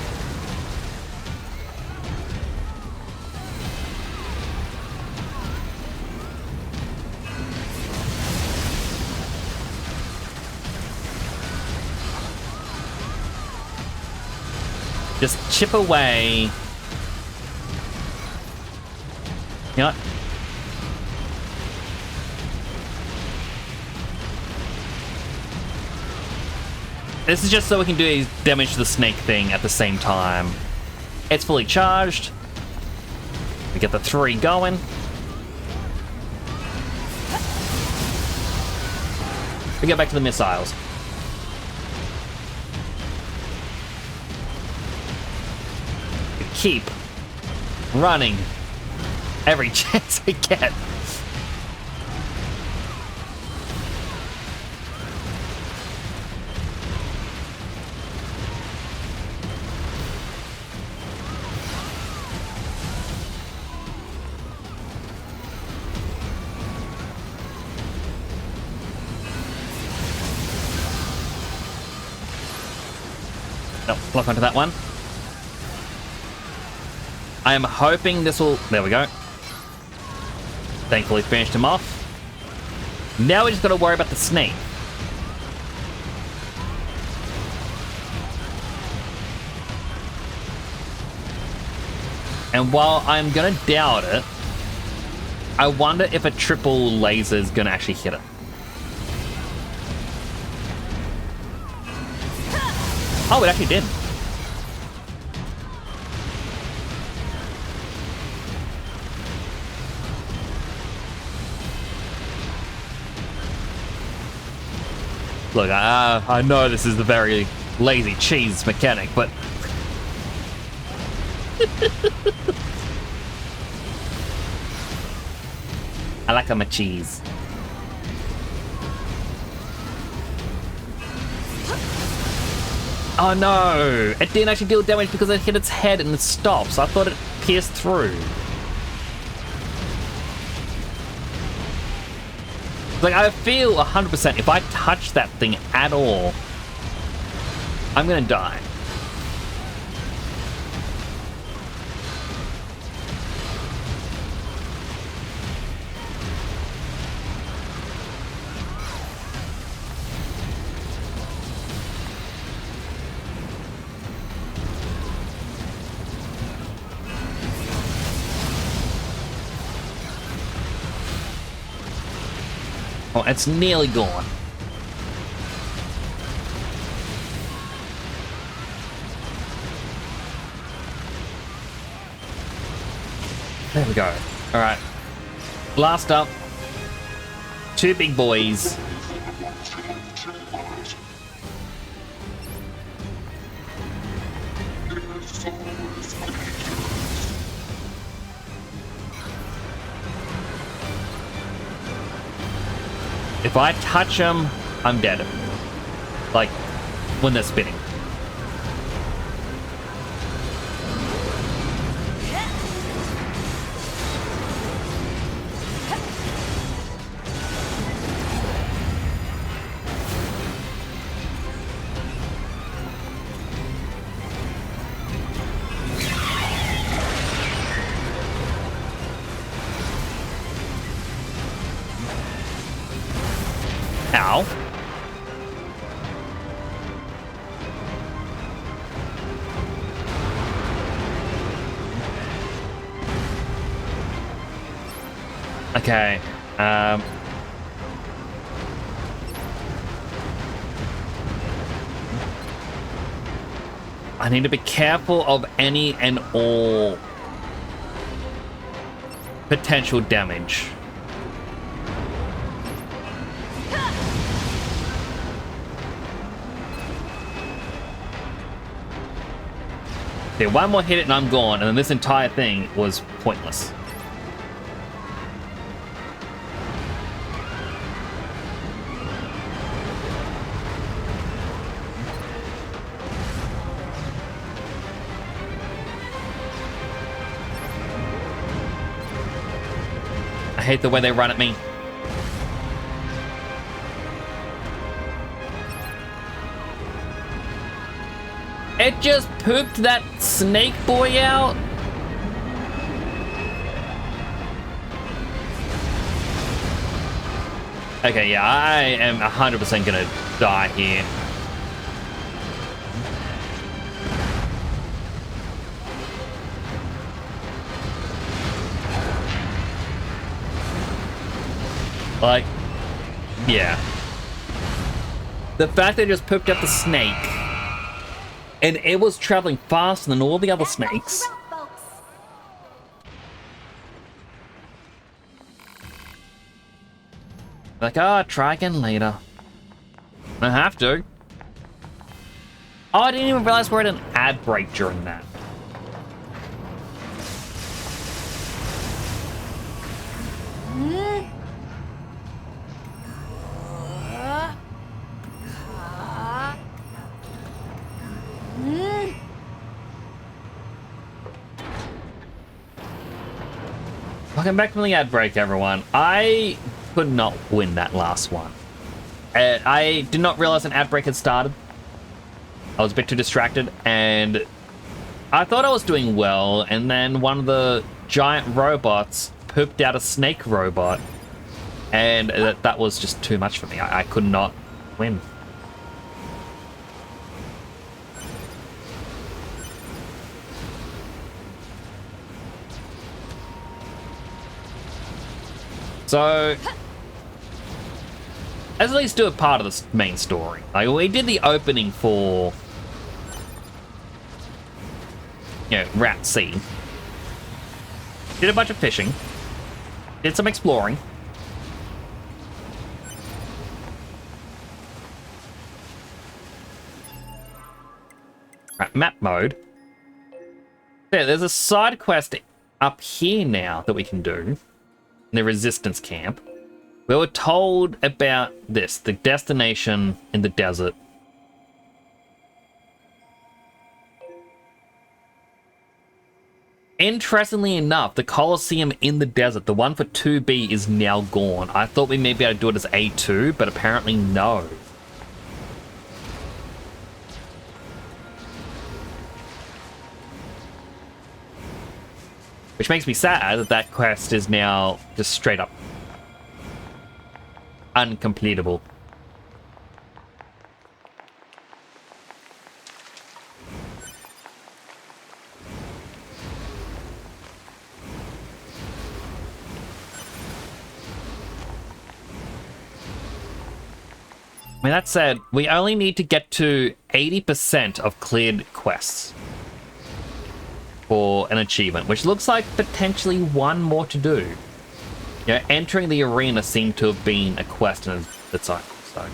Just chip away. You know what? This is just so we can do damage to the snake thing at the same time. It's fully charged. We get the 3 going. We get back to the missiles. We keep running every chance we get. Nope, block onto that one. I am hoping this will... There we go. Thankfully finished him off. Now we just got to worry about the snake. And while I'm going to doubt it, I wonder if a triple laser is going to actually hit it. Oh, it actually did. Look, I know this is the very lazy cheese mechanic, but... I like my cheese. Oh no! It didn't actually deal damage because it hit its head and it stops. I thought it pierced through. Like, I feel 100% if I touch that thing at all, I'm gonna die. Oh, it's nearly gone. There we go. All right. Last up. 2 big boys. If I touch them, I'm dead. Like, when they're spinning. Okay. I need to be careful of any and all potential damage. Okay, one more hit and I'm gone, and then this entire thing was pointless. I hate the way they run at me. It just pooped that snake boy out. Okay, yeah, I am 100% gonna die here. Like, yeah. The fact they just pooped out the snake, and it was traveling faster than all the other snakes. Like, try again later. I have to. Oh, I didn't even realize we're at an ad break during that. Welcome back from the ad break, everyone. I could not win that last one. I did not realize an ad break had started. I was a bit too distracted, and I thought I was doing well, and then one of the giant robots pooped out a snake robot, and that was just too much for me. I could not win. So, let's at least do a part of the main story. Like, we did the opening for, you know, Rat Sea. Did a bunch of fishing. Did some exploring. Right, map mode. Yeah, there's a side quest up here now that we can do. The resistance camp. We were told about this, the destination in the desert. Interestingly enough, the Colosseum in the desert, the one for 2B, is now gone. I thought we may be able to do it as A2, but apparently no. Which makes me sad that that quest is now just straight up uncompletable. I mean, that said, we only need to get to 80% of cleared quests for an achievement, which looks like potentially one more to do. You know, entering the arena seemed to have been a quest in its own, so.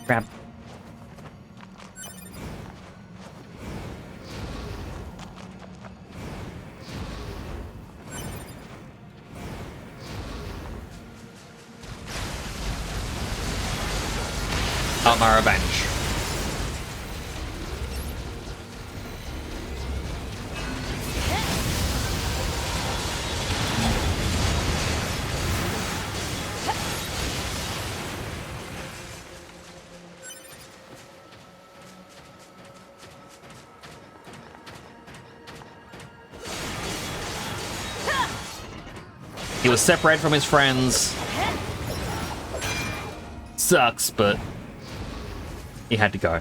Grab. Not my revenge. He was separated from his friends. sucks, but he had to go.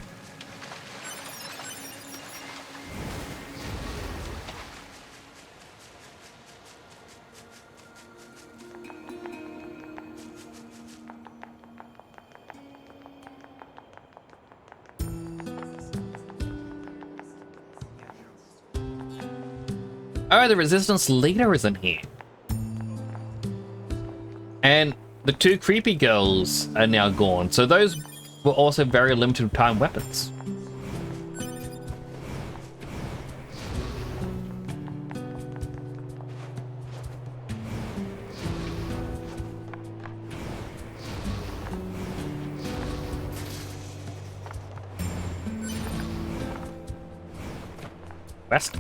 Oh, the Resistance leader isn't here. And the two creepy girls are now gone, so those were also very limited time weapons. West?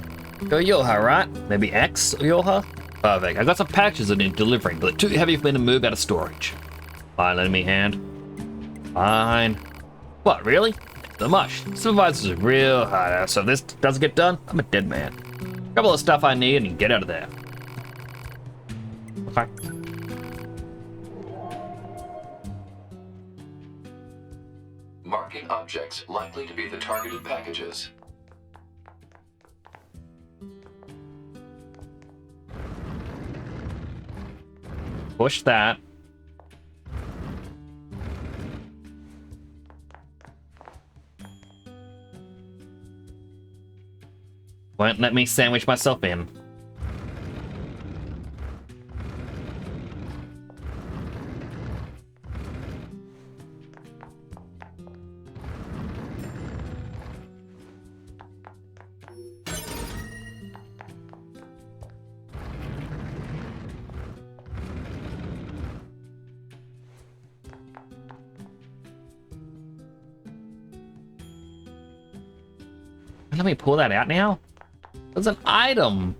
Go Yoha, right? Maybe X Yoha? Perfect. I got some packages that need delivering, but they're too heavy for me to move out of storage. Fine, lend me a hand. Fine. What, really? So much. Supervisor's a real hard ass, so if this doesn't get done, I'm a dead man. Grab all the stuff I need and get out of there. Okay. Marking objects likely to be the targeted packages. Push that. Won't let me sandwich myself in. Let me pull that out now. There's an item.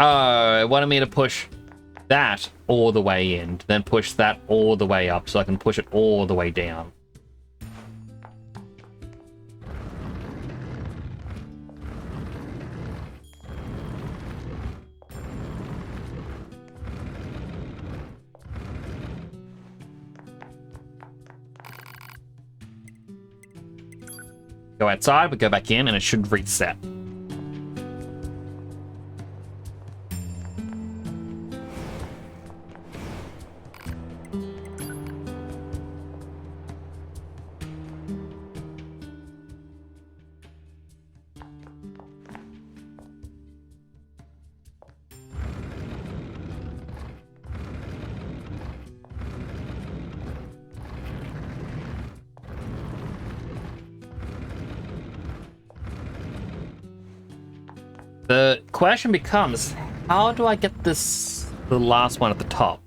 Oh, it wanted me to push that all the way in, then push that all the way up so I can push it all the way down. Go outside, we go back in, and it should reset. The question becomes, how do I get this, the last one at the top?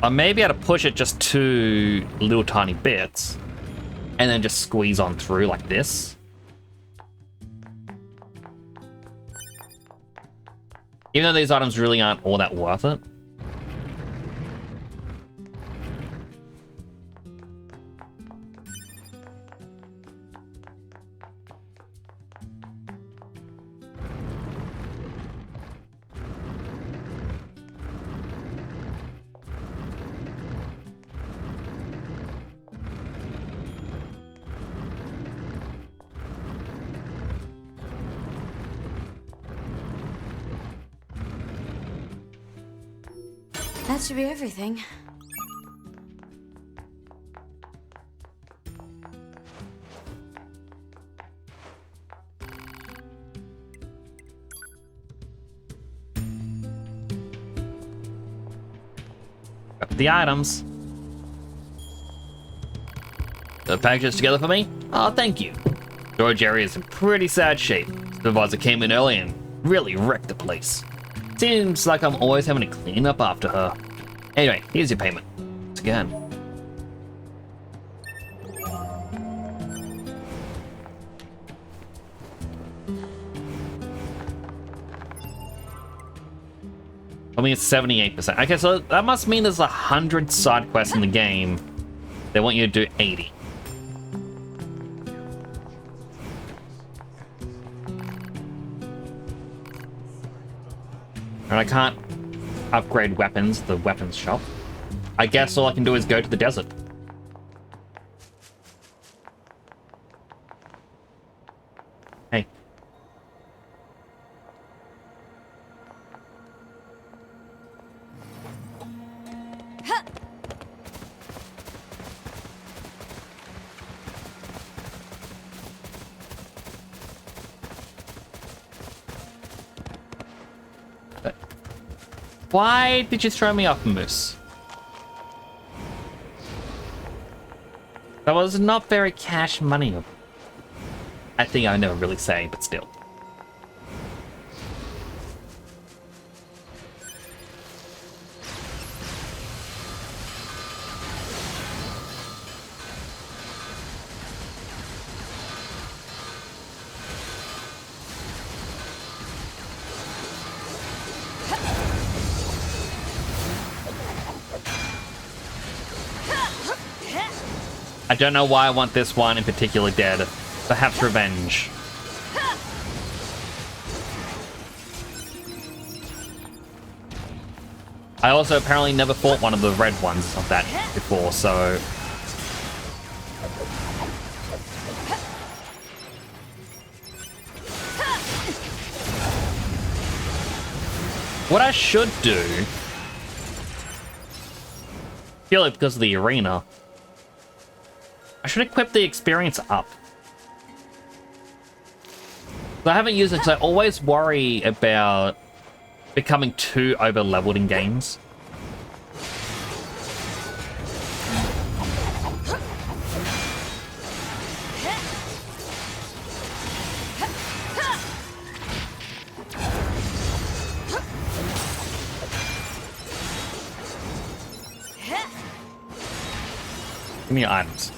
I may be able to push it just 2 little tiny bits, and then just squeeze on through like this. Even though these items really aren't all that worth it. That should be everything. Got the items. The packages together for me? Oh, thank you. Storage area is in pretty sad shape. Supervisor came in early and really wrecked the place. Seems like I'm always having to clean up after her. Anyway, here's your payment. Once again. I mean, it's 78%. Okay, so that must mean there's 100 side quests in the game. They want you to do 80. And I can't upgrade weapons, the weapons shop. I guess all I can do is go to the desert. Hey. Why did you throw me off, Moose? That was not very cash money. I think I never really say, but still. I don't know why I want this one in particular dead. Perhaps revenge. I also apparently never fought one of the red ones of that before, so... What I should do... purely because of the arena... I should equip the experience up. I haven't used it because I always worry about becoming too over-leveled in games. Give me your items.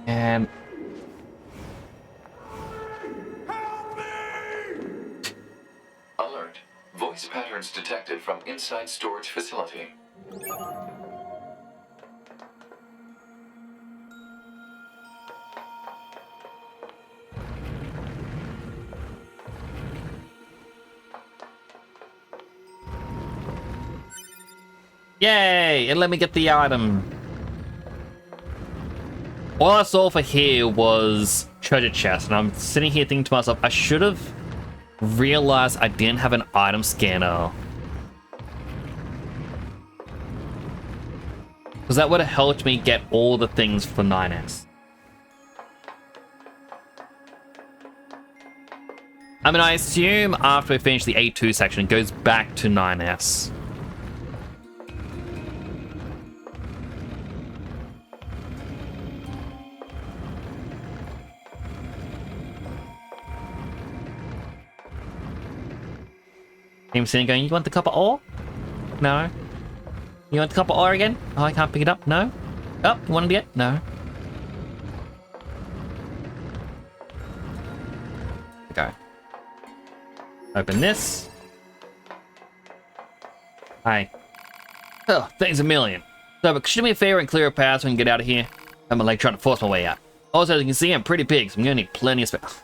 And alert. Voice patterns detected from inside storage facility. yay! And let me get the item. All I saw for here was treasure chest, and I'm sitting here thinking to myself, I should have realized I didn't have an item scanner. Because that would have helped me get all the things for 9S. I mean, I assume after we finish the A2 section, it goes back to 9S. Him sitting going, you want the copper ore? No. You want the copper ore again? Oh, I can't pick it up. No. Oh, you wanted it? No. Okay. Open this. Hi. Oh, thanks a million. So, but could you do me a favor and clear a path so I can get out of here? I'm like trying to force my way out. Also, as you can see, I'm pretty big, so I'm gonna need plenty of space.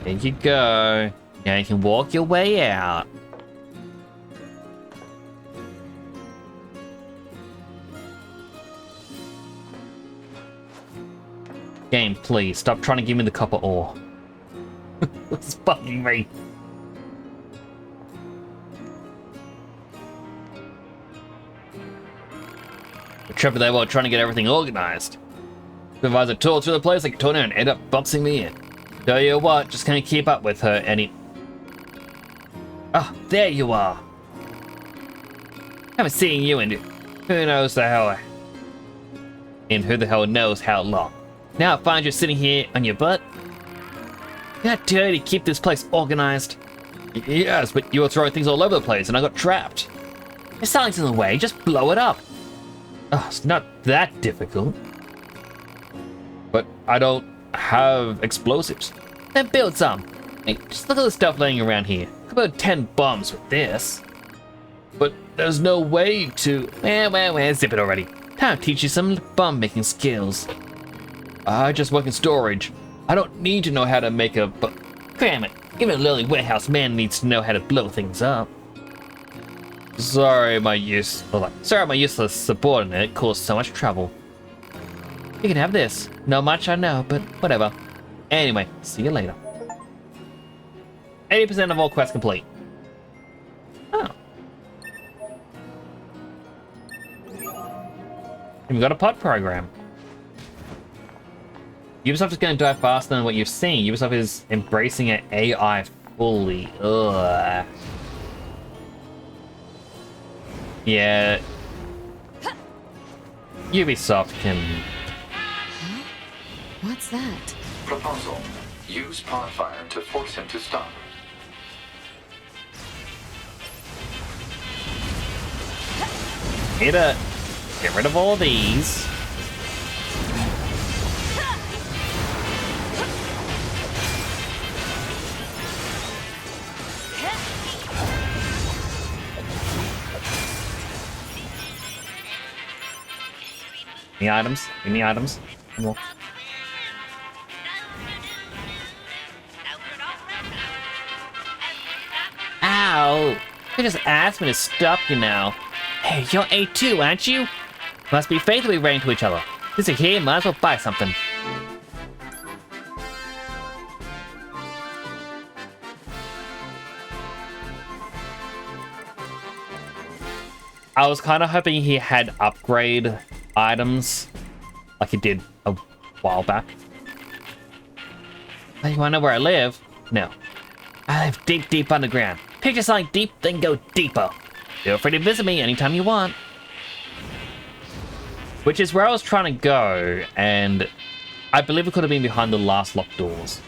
There you go. Now you can walk your way out. Game, please, stop trying to give me the copper ore. It's bugging me. Trevor, they were trying to get everything organized. Supervisor tore through the place like a tornado and ended up boxing me in. Tell you what, just can't keep up with her any... Ah, there you are. Haven't seen you in who knows the hell. And who the hell knows how long. Now I find you sitting here on your butt. You're not dirty to keep this place organized. Yes, but you were throwing things all over the place and I got trapped. If something's in the way, just blow it up. Oh, it's not that difficult. But I don't have explosives. Then build some. Hey, just look at the stuff laying around here. Could build 10 bombs with this. But there's no way to... Well, zip it already. Time to teach you some bomb making skills. I just work in storage. I don't need to know how to make a... Damn it. Even a lowly warehouse man needs to know how to blow things up. Sorry, my useless subordinate caused so much trouble. You can have this. Not much, I know, but whatever. Anyway, see you later. 80% of all quests complete. Oh. And we got a pod program. Ubisoft is going to die faster than what you've seen. Ubisoft is embracing an AI fully. Ugh. Yeah. Ubisoft can... What's that? Proposal. Use Podfire to force him to stop. Need to get rid of all these. Any items? Any items? More. Ow! You just asked me to stop you now. Hey, you're A2, aren't you? Must be faithfully running to each other. Since you're here, might as well buy something. I was kind of hoping he had upgrade items like he did a while back. You wanna know where I live? No. I live deep, deep underground. Picture something deep, then go deeper. Feel free to visit me anytime you want. Which is where I was trying to go, and I believe it could have been behind the last locked doors.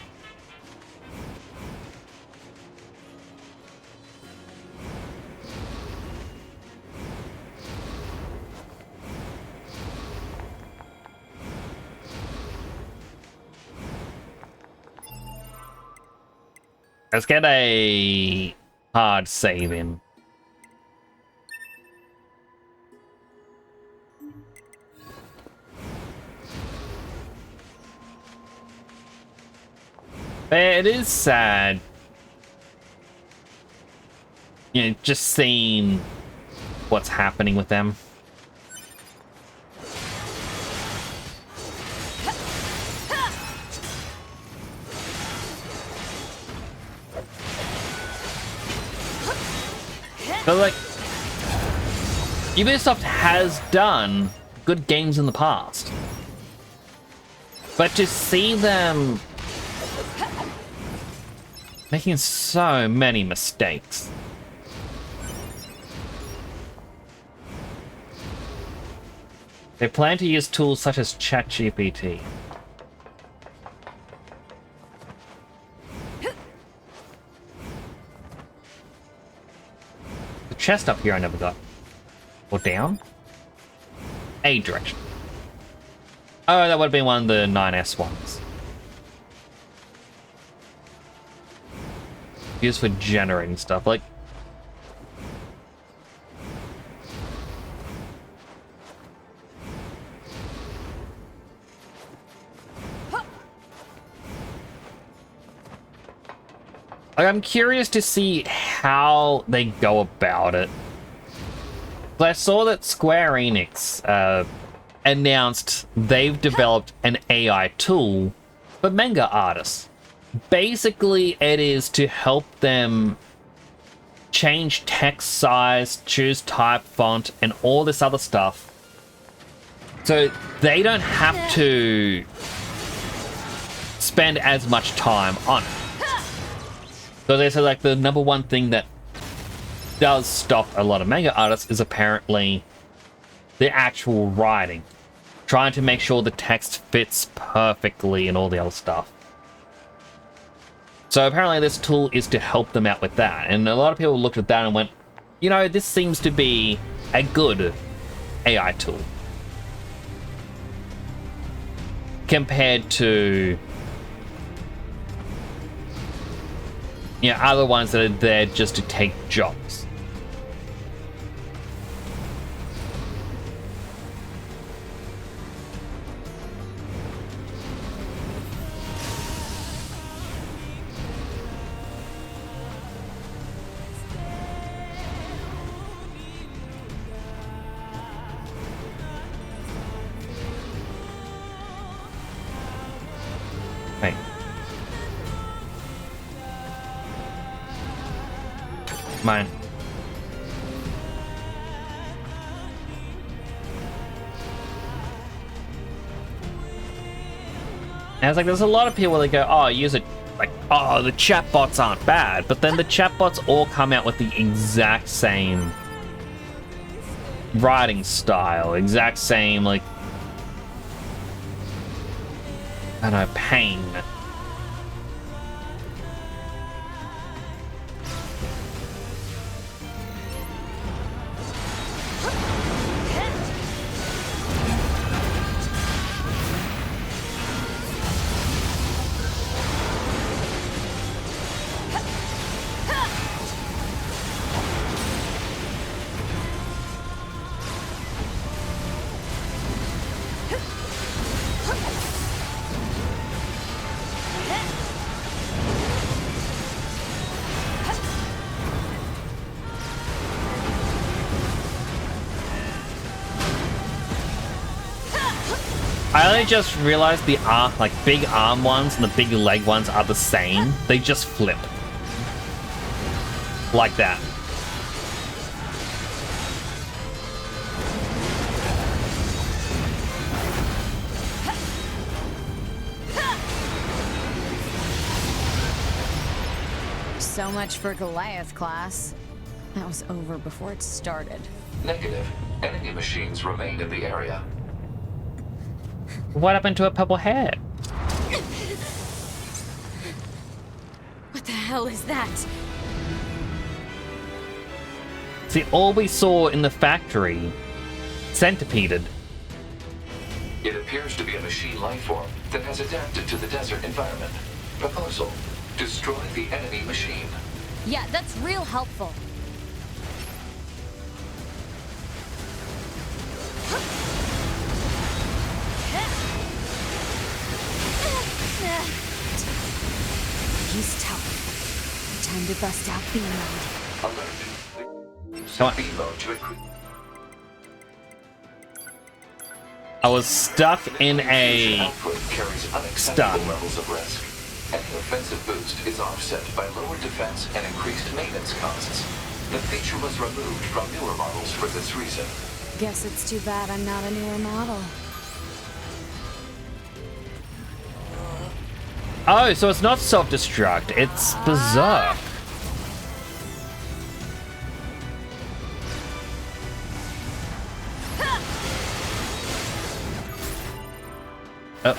Let's get a hard save in. It is sad. You know, just seeing what's happening with them. But like, Ubisoft has done good games in the past. But to see them making so many mistakes. They plan to use tools such as ChatGPT. The chest up here I never got. Or down? A direction. Oh, that would have been one of the 9S ones. Used for generating stuff, like... I'm curious to see how they go about it. But I saw that Square Enix announced they've developed an AI tool for manga artists. Basically, it is to help them change text size, choose type, font, and all this other stuff. So they don't have to spend as much time on it. So they said like the number one thing that does stop a lot of manga artists is apparently the actual writing. Trying to make sure the text fits perfectly and all the other stuff. So apparently this tool is to help them out with that. And a lot of people looked at that and went, you know, this seems to be a good AI tool. Compared to, you know, other ones that are there just to take jobs. Right. Mine. And it's like, there's a lot of people that go, oh, use it, like, oh, the chatbots aren't bad. But then the chatbots all come out with the exact same writing style, exact same, like, I don't know, pain. I only just realized the arm, like big arm ones and the big leg ones are the same. They just flip. Like that. So much for Goliath class. That was over before it started. Negative. Enemy machines remain in the area. What happened to her purple hair? What the hell is that? See, all we saw in the factory centipeded. It appears to be a machine life form that has adapted to the desert environment. Proposal: destroy the enemy machine. Yeah, that's real helpful. He's tough. Time to bust out beam mode. Alert. Come on. Beam mode to increase. I was stuck in a Output carries unacceptable levels of risk. Any offensive boost is offset by lower defense and increased maintenance costs. The feature was removed from newer models for this reason. Guess it's too bad I'm not a newer model. Oh, so it's not self-destruct, it's berserk. Oh.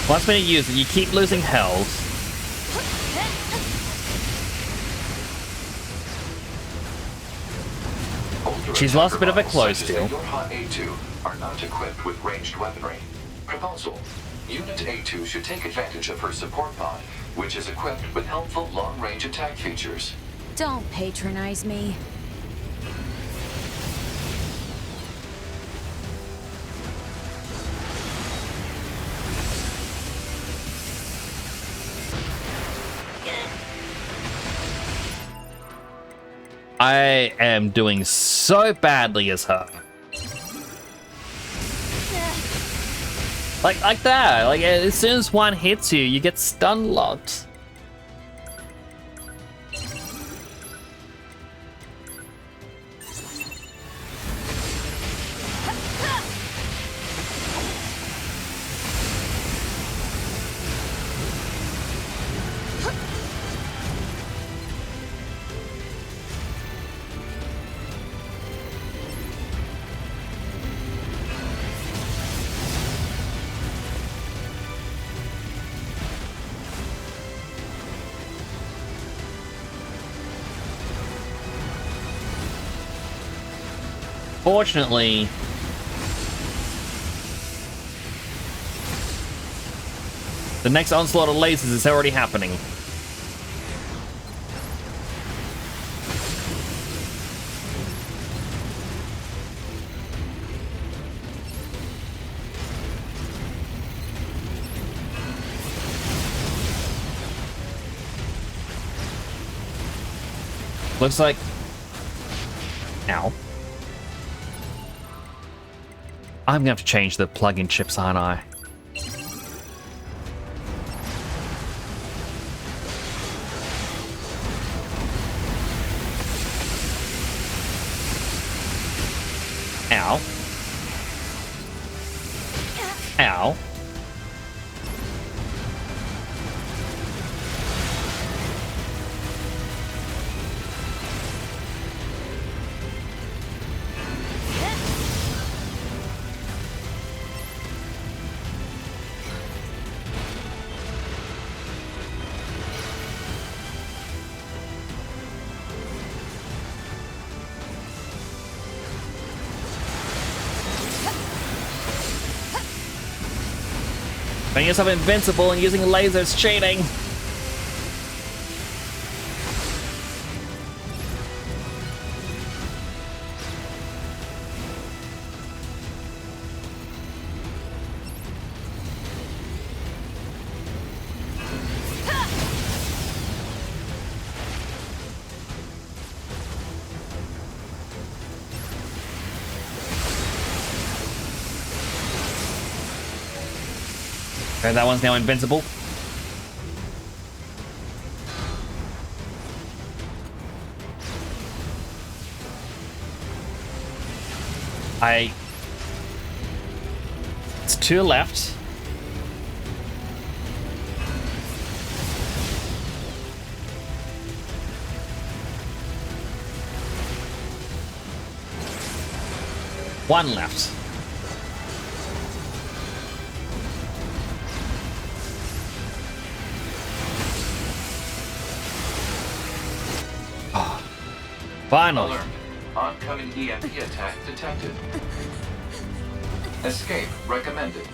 Once when you use it, you keep losing health. She's lost a bit of a close still. Your A2 are not equipped with ranged weaponry. Proposal: Unit A2 should take advantage of her support pod, which is equipped with helpful long-range attack features. Don't patronize me. I am doing so badly as her. Like that. Like as soon as one hits you, you get stun locked. Unfortunately, the next onslaught of lasers is already happening. Looks like... Ow. I'm gonna have to change the plug-in chips, aren't I? Ow. Ow. Making yourself invincible and using lasers cheating. Okay, that one's now invincible. It's 2 left. One left. Oh, finally. Alert. Oncoming EMP attack detected. Escape recommended.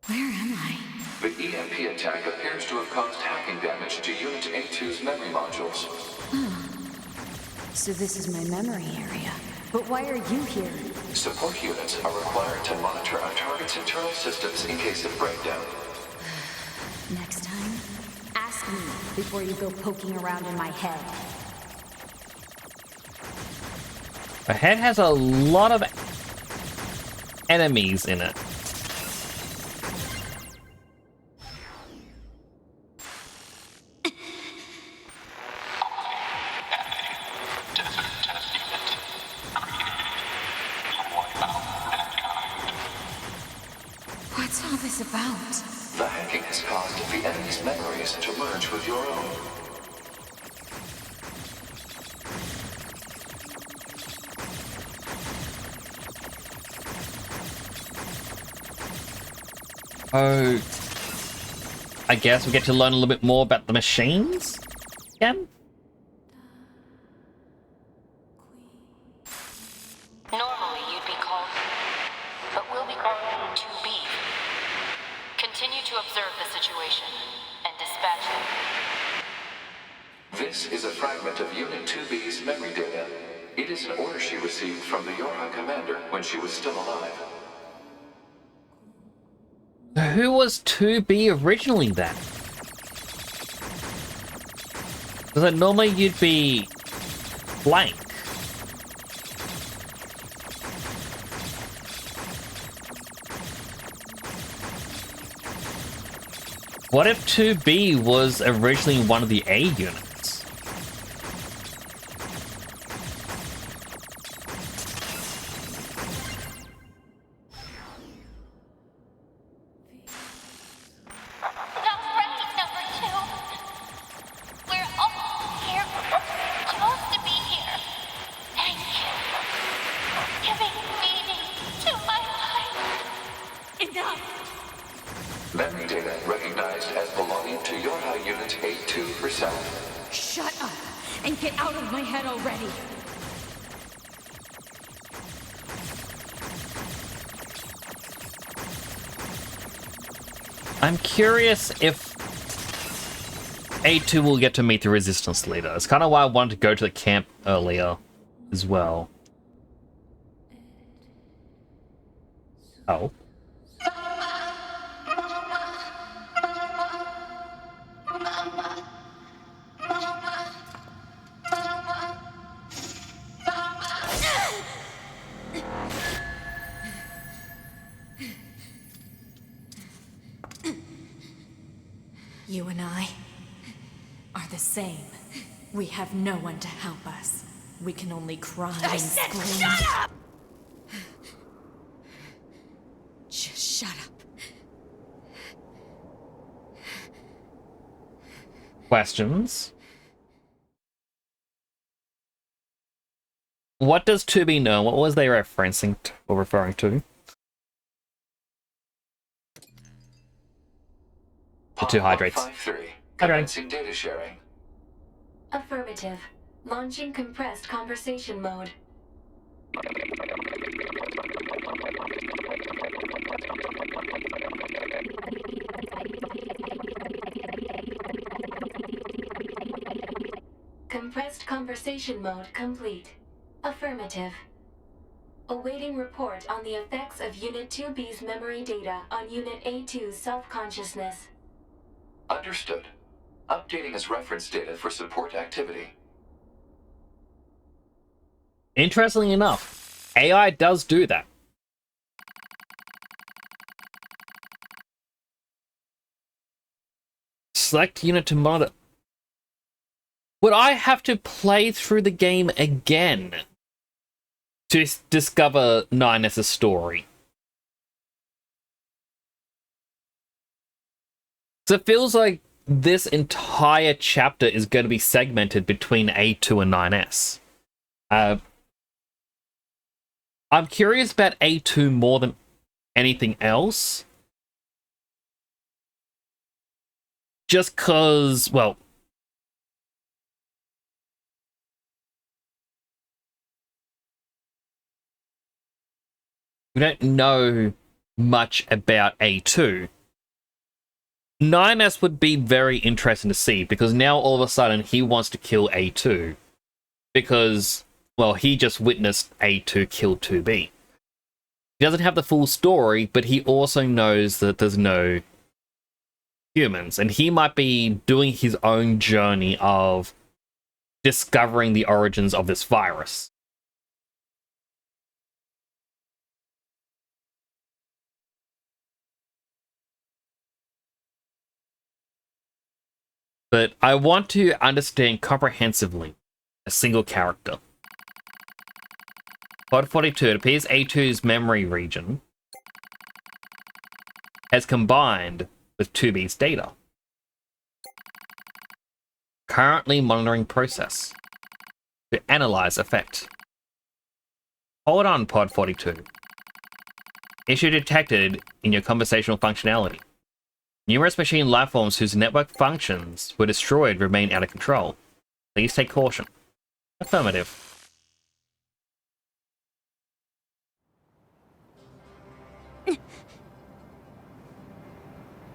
Where am I? The EMP attack appears to have caused hacking damage to Unit A2's memory modules. So this is my memory area. But why are you here? Support units are required to monitor our target's internal systems in case of breakdown. Next time, ask me before you go poking around in my head. The head has a lot of enemies in it. What's all this about? The hacking has caused the enemy's memories to merge with your own. Oh, I guess we get to learn a little bit more about the machines again. Normally you'd be called, but we'll be calling you 2B. Continue to observe the situation and dispatch them. This is a fragment of Unit 2B's memory data. It is an order she received from the Yorha commander when she was still alive. Who was 2B originally then? Because normally you'd be blank. What if 2B was originally one of the A units? Memory data recognized as belonging to Yorha Unit A2 herself. Shut up! and get out of my head already. I'm curious if A2 will get to meet the resistance leader. It's kind of why I wanted to go to the camp earlier as well. Oh. You and I are the same. We have no one to help us. We can only cry and scream. Shut up! Just shut up. Questions? What does 2B know? What was they referencing to, or referring to? The two hydrates. 153. Commencing data sharing. Affirmative. Launching compressed conversation mode. Compressed conversation mode complete. Affirmative. Awaiting report on the effects of Unit 2B's memory data on Unit A2's self-consciousness. Understood. Updating as reference data for support activity. Interestingly enough, AI does do that. Select unit to monitor. Would I have to play through the game again to discover 9S's story? So it feels like this entire chapter is going to be segmented between A2 and 9S. I'm curious about A2 more than anything else. Just cause, well, we don't know much about A2. 9S would be very interesting to see, because now all of a sudden he wants to kill A2. Because, well, he just witnessed A2 kill 2B. He doesn't have the full story, but he also knows that there's no humans. And he might be doing his own journey of discovering the origins of this virus. But I want to understand comprehensively a single character. Pod 42, it appears A2's memory region has combined with 2B's data. Currently monitoring process to analyze effect. Hold on, Pod 42. Issue detected in your conversational functionality. Numerous machine lifeforms whose network functions were destroyed remain out of control. Please take caution. Affirmative.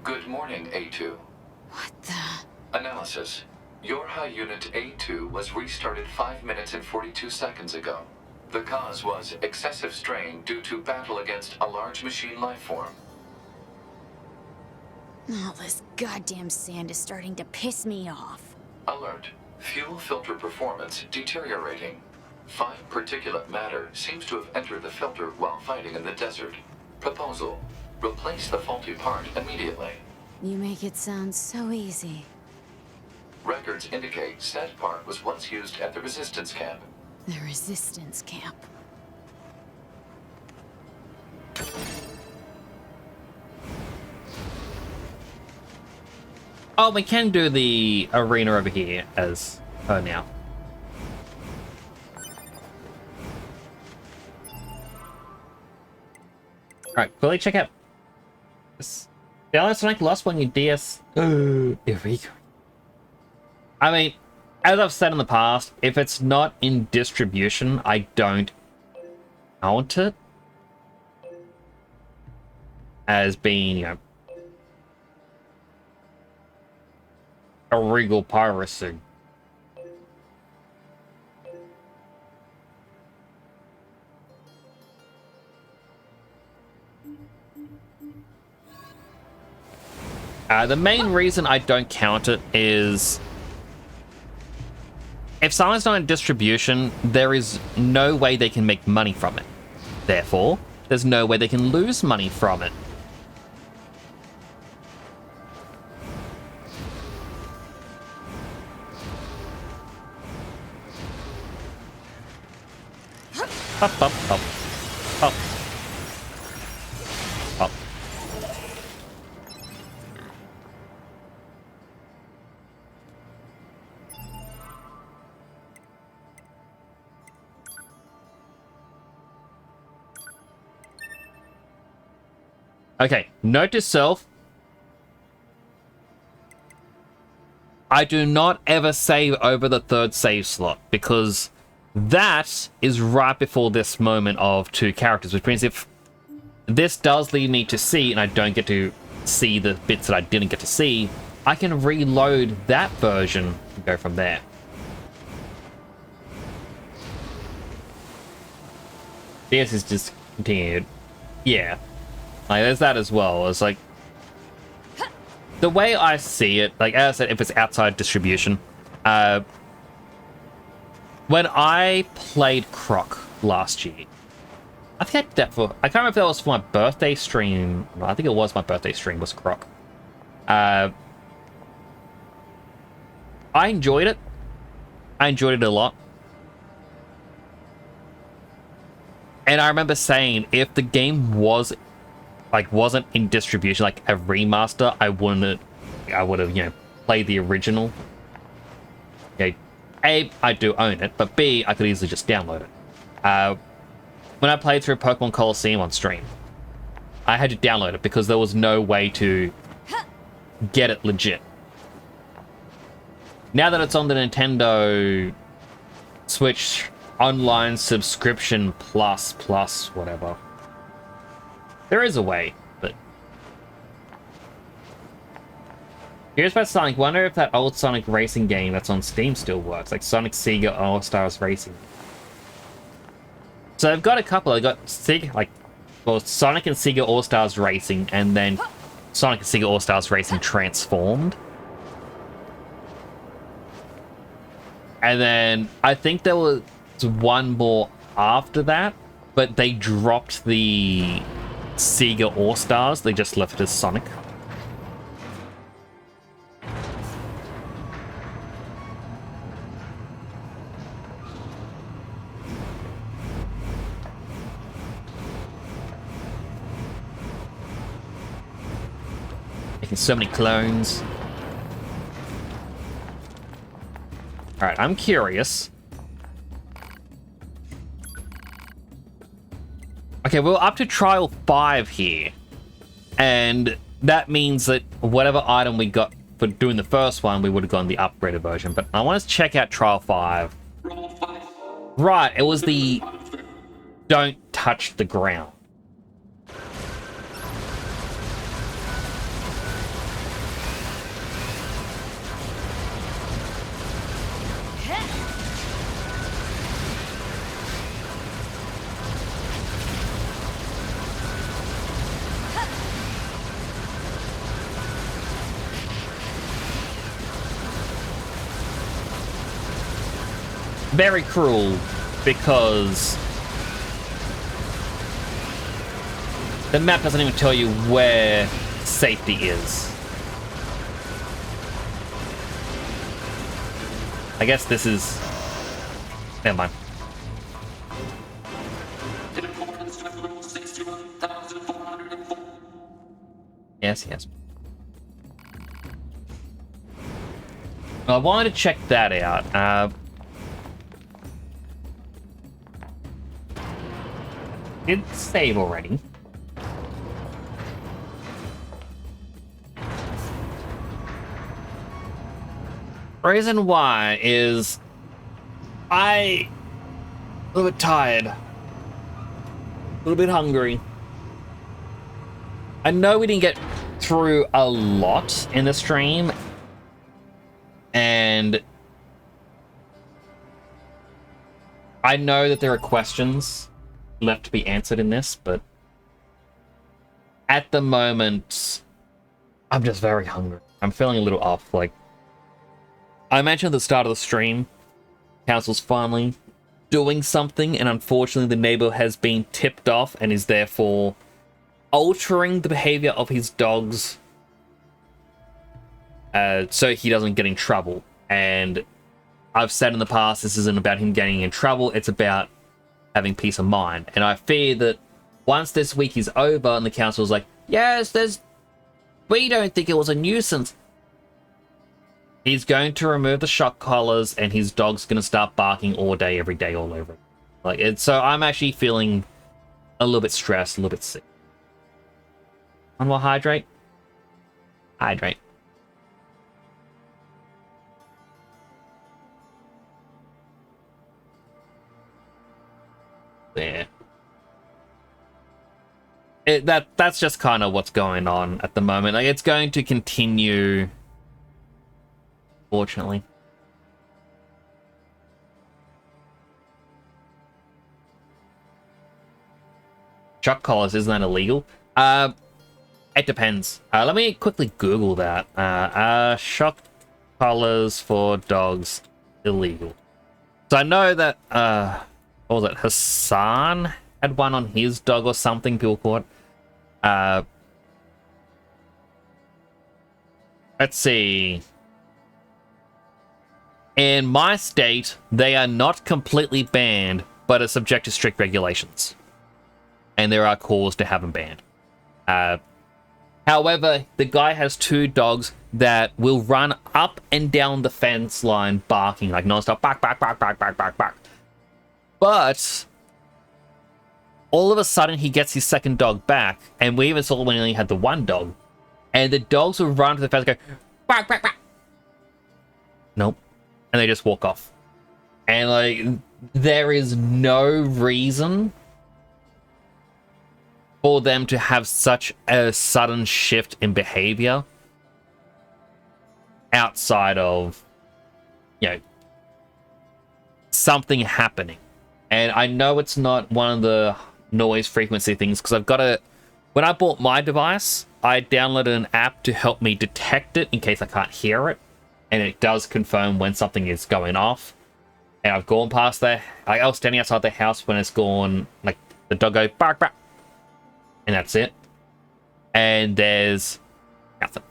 Good morning, A2. What the? Analysis. Your high unit A2 was restarted 5 minutes and 42 seconds ago. The cause was excessive strain due to battle against a large machine lifeform. All this goddamn sand is starting to piss me off. Alert. Fuel filter performance deteriorating. Fine particulate matter seems to have entered the filter while fighting in the desert. Proposal. Replace the faulty part immediately. You make it sound so easy. Records indicate said part was once used at the resistance camp. The resistance camp. Oh, we can do the arena over here as her now. Alright, quickly check out this. The Sonic lost when you DS. Here we go. I mean, as I've said in the past, if it's not in distribution, I don't count it as being, you know, illegal piracy. The main reason I don't count it is if something's not in distribution, there is no way they can make money from it. Therefore, there's no way they can lose money from it. Up, up, up, up, up. Okay, note to self. I do not ever save over the third save slot because that is right before this moment of 2 characters, which means if this does lead me to C and I don't get to see the bits that I didn't get to see, I can reload that version and go from there. This is just continued. Yeah. Like, there's that as well. It's like, the way I see it, like, as I said, if it's outside distribution, when I played Croc last year, I think I did that for, I can't remember if that was for my birthday stream. No, I think it was my birthday stream, was Croc. I enjoyed it. I enjoyed it a lot. And I remember saying, if the game was wasn't in distribution, like a remaster, I would have, you know, played the original. Okay, A, I do own it, but B, I could easily just download it. When I played through Pokemon Coliseum on stream, I had to download it because there was no way to get it legit. Now that it's on the Nintendo Switch online subscription plus whatever, there is a way, but... Here's about Sonic. Wonder if that old Sonic racing game that's on Steam still works, like Sonic Sega All-Stars Racing. So I've got a couple. I got Sonic and Sega All-Stars Racing, and then Sonic and Sega All-Stars Racing Transformed. And then I think there was one more after that, but they dropped the Sega All-Stars. They just left it as Sonic. Making so many clones. Alright, I'm curious. Okay, we're up to Trial 5 here. And that means that whatever item we got for doing the first one, we would have gone the upgraded version. But I want to check out Trial 5. Right, it was the don't touch the ground. Very cruel, because the map doesn't even tell you where safety is. I guess this is... Never mind. Yes, yes. Well, I wanted to check that out. Did save already. Reason why is a little bit tired, a little bit hungry. I know we didn't get through a lot in the stream, and I know that there are questions left to be answered in this, but at the moment, I'm just very hungry. I'm feeling a little off. Like, I mentioned at the start of the stream, Council's finally doing something, and unfortunately the neighbor has been tipped off and is therefore altering the behavior of his dogs so he doesn't get in trouble. And I've said in the past, this isn't about him getting in trouble, it's about having peace of mind. And I fear that once this week is over and the council's like, yes, we don't think it was a nuisance, he's going to remove the shock collars and his dog's going to start barking all day, every day, all over. So I'm actually feeling a little bit stressed, a little bit sick. One more hydrate. Hydrate. There. That's just kind of what's going on at the moment. Like, it's going to continue, fortunately. Shock collars, isn't that illegal? It depends. Let me quickly Google that. Shock collars for dogs, illegal. So I know that, what was it? Hassan had one on his dog or something, people caught. Let's see. In my state, they are not completely banned, but are subject to strict regulations. And there are calls to have them banned. However, the guy has 2 dogs that will run up and down the fence line barking, like non-stop, bark, bark, bark, bark, bark, bark, bark. But all of a sudden, he gets his second dog back, and we even saw when he only had the 1 dog, and the dogs will run to the fence and go, bark, bark, bark. Nope. And they just walk off. And, like, there is no reason for them to have such a sudden shift in behavior outside of, you know, something happening. And I know it's not one of the noise frequency things, because I've got a... When I bought my device, I downloaded an app to help me detect it in case I can't hear it. And it does confirm when something is going off. And I've gone past there. I was standing outside the house when it's gone, like, the dog goes, bark, bark. And that's it. And there's nothing.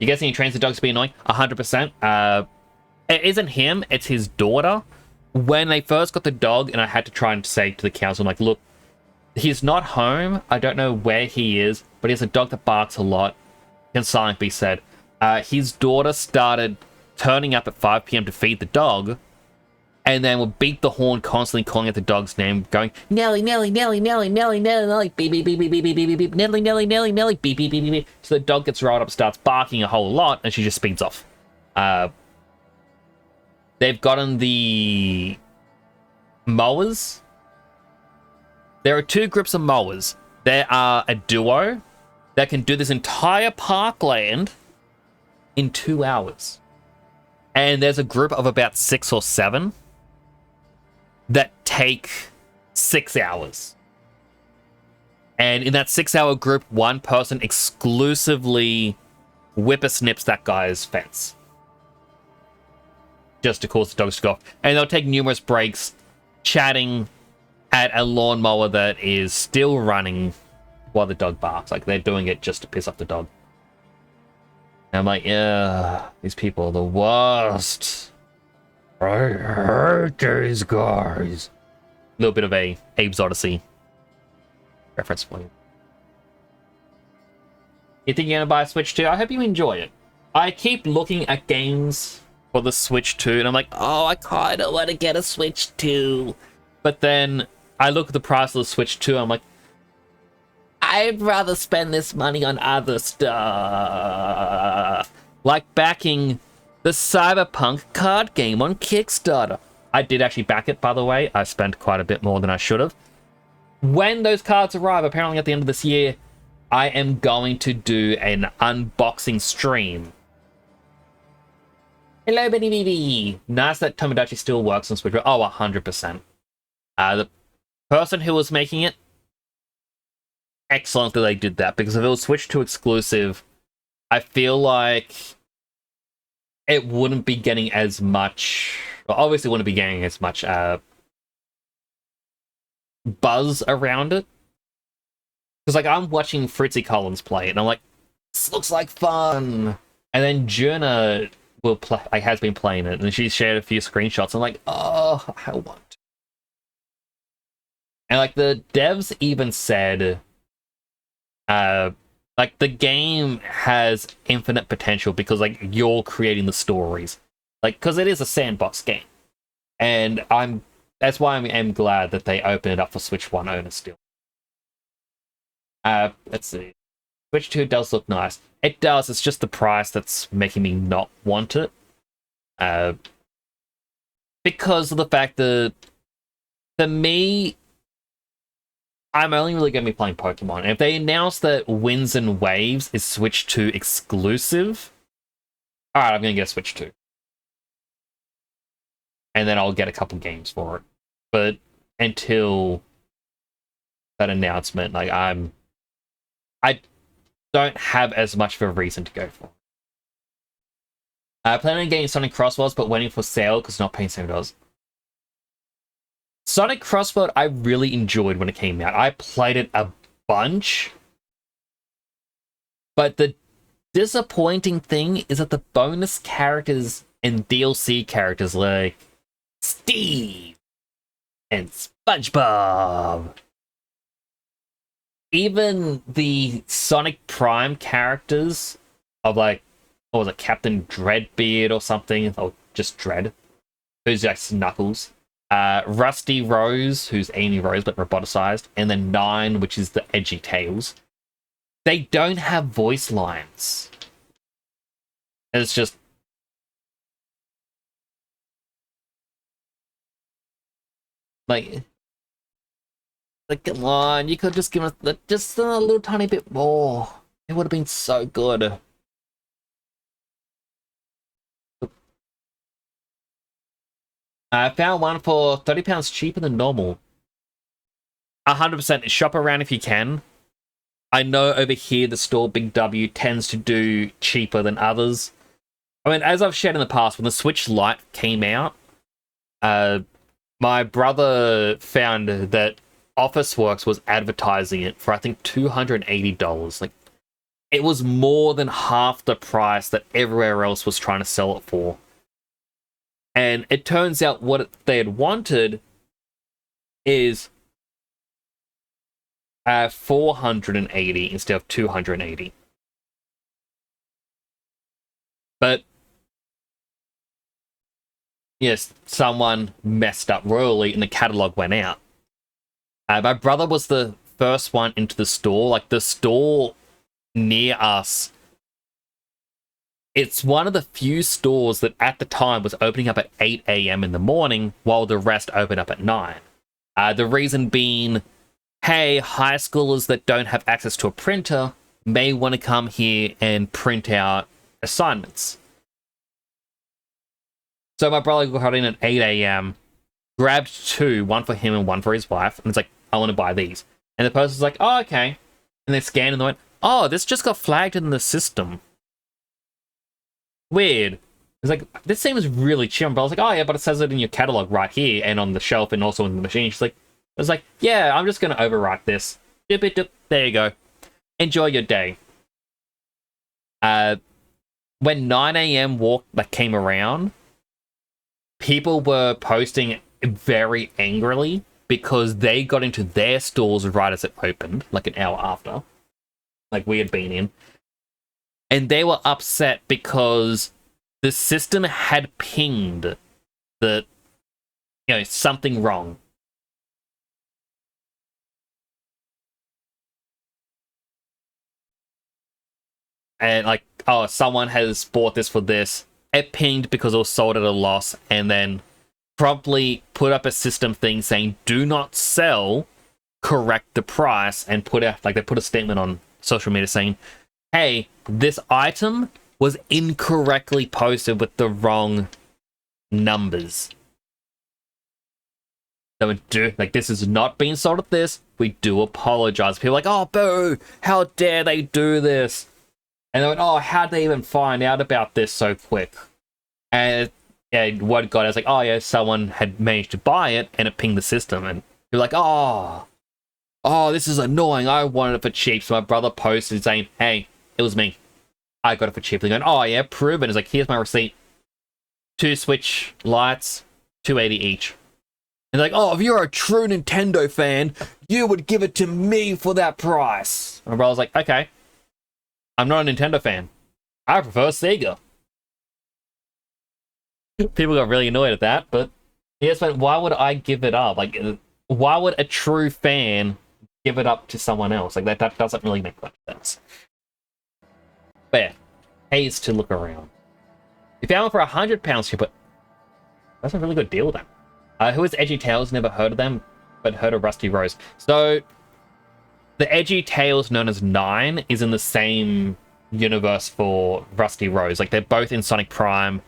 You guessing he trains the dogs to be annoying? 100%. It isn't him, it's his daughter. When they first got the dog, and I had to try and say to the council, I'm like, look, he's not home. I don't know where he is, but he has a dog that barks a lot. Can silently be said. His daughter started turning up at 5 p.m. to feed the dog, and then would beat the horn, constantly calling out the dog's name, going, Nelly, Nelly, Nelly, Nelly, Nelly, Nelly, Nelly, beep, beep, beep, beep, beep, beep, beep, beep, Nelly, Nelly, Nelly, Nelly, beep, beep, beep, beep, beep. So the dog gets riled up, starts barking a whole lot, and she just speeds off. They've gotten the mowers. There are 2 groups of mowers. There are a duo that can do this entire parkland in 2 hours. And there's a group of about 6 or 7 that take 6 hours. And in that 6-hour group, one person exclusively whippersnips that guy's fence, just to cause the dogs to go off. And they'll take numerous breaks chatting at a lawnmower that is still running while the dog barks. Like, they're doing it just to piss off the dog. And I'm like, yeah, these people are the worst. I hate these guys. A little bit of a Abe's Odyssey reference for you. You think you're gonna buy a Switch 2? I hope you enjoy it. I keep looking at games for the Switch 2, and I'm like, oh, I kinda want to get a Switch 2. But then I look at the price of the Switch 2, I'm like, I'd rather spend this money on other stuff. Like backing the Cyberpunk card game on Kickstarter. I did actually back it, by the way. I spent quite a bit more than I should have. When those cards arrive, apparently at the end of this year, I am going to do an unboxing stream. Hello, Benny BB. Nice that Tomodachi still works on Switch. Oh, 100%. The person who was making it, excellent that they did that, because if it was Switch 2 exclusive, I feel like it wouldn't be getting as much... Well, obviously, it wouldn't be getting as much buzz around it. Because, like, I'm watching Fritzy Collins play it, and I'm like, this looks like fun! And then Juna will play, like, has been playing it, and she shared a few screenshots. I'm like, oh, I want. And like the devs even said, like the game has infinite potential because like you're creating the stories, like because it is a sandbox game, and that's why I'm glad that they open it up for Switch 1 owners still. Let's see. Switch 2 does look nice. It does. It's just the price that's making me not want it. Because of the fact that, for me, I'm only really going to be playing Pokemon. And if they announce that Winds and Waves is Switch 2 exclusive, alright, I'm going to get a Switch 2. And then I'll get a couple games for it. But until that announcement, like, I don't have as much of a reason to go for it. Planning on getting Sonic Crossworlds, but waiting for sale because not paying $7. Sonic Crossworld I really enjoyed when it came out. I played it a bunch. But the disappointing thing is that the bonus characters and DLC characters like Steve and SpongeBob, even the Sonic Prime characters of like, what was it, Captain Dreadbeard or something, or just Dread, who's like Knuckles. Rusty Rose, who's Amy Rose but roboticized, and then Nine, which is the edgy Tails. They don't have voice lines. It's just like come on, you could just give us just a little tiny bit more. It would have been so good. I found one for £30 cheaper than normal. 100%. Shop around if you can. I know over here the store Big W tends to do cheaper than others. I mean, as I've shared in the past, when the Switch Lite came out, my brother found that Officeworks was advertising it for, I think, $280. Like, it was more than half the price that everywhere else was trying to sell it for. And it turns out what they had wanted is 480 instead of 280. But yes, someone messed up royally and the catalog went out. My brother was the first one into the store. Like, the store near us, it's one of the few stores that at the time was opening up at 8 a.m. in the morning while the rest opened up at 9. The reason being, hey, high schoolers that don't have access to a printer may want to come here and print out assignments. So my brother got in at 8 a.m., grabbed 2, one for him and one for his wife, and it's like, I want to buy these. And the person's like, oh, okay. And they scanned and they went, oh, this just got flagged in the system. Weird. It's like, this seems really cheap. But I was like, oh yeah, but it says it in your catalog right here and on the shelf and also in the machine. She's like, I was like, yeah, I'm just gonna overwrite this. Dip it, dip. There you go. Enjoy your day. When 9 a.m. came around, people were posting very angrily because they got into their stores right as it opened, like an hour after, like we had been in. And they were upset because the system had pinged that, something wrong. and like, oh, someone has bought this for this. It pinged because it was sold at a loss, and then promptly put up a system thing saying, do not sell, correct the price, and put out, like, they put a statement on social media saying, hey, this item was incorrectly posted with the wrong numbers. So this is not being sold at this. We do apologize. People are like, oh, boo, how dare they do this? And they went, oh, how'd they even find out about this so quick? And what got, I was like, oh yeah, someone had managed to buy it and it pinged the system. And you're like, oh, this is annoying. I wanted it for cheap. So my brother posted saying, hey, it was me. I got it for cheap. They're going, oh yeah, proven. It's like, here's my receipt. 2 Switch lights, $280 each. And they're like, oh, if you're a true Nintendo fan, you would give it to me for that price. And my brother's like, okay, I'm not a Nintendo fan. I prefer Sega. People got really annoyed at that, but yes, but why would I give it up? Like, why would a true fan give it up to someone else? Like, that doesn't really make much sense. But yeah, pays to look around. If you found one for £100, but that's a really good deal then. Who is Edgy Tales? Never heard of them, but heard of Rusty Rose. So, the Edgy Tales known as 9 is in the same universe for Rusty Rose. Like, they're both in Sonic Prime.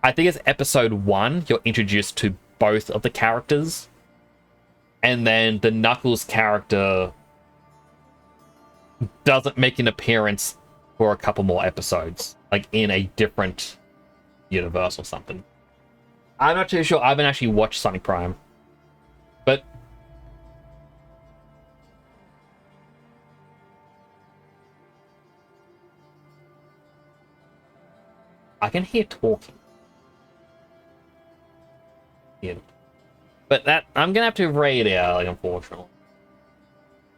I think it's episode 1, you're introduced to both of the characters. And then the Knuckles character doesn't make an appearance for a couple more episodes. Like, in a different universe or something. I'm not too sure. I haven't actually watched Sonic Prime. But I can hear talking. Yeah. But that, I'm gonna have to raid out, like, unfortunately.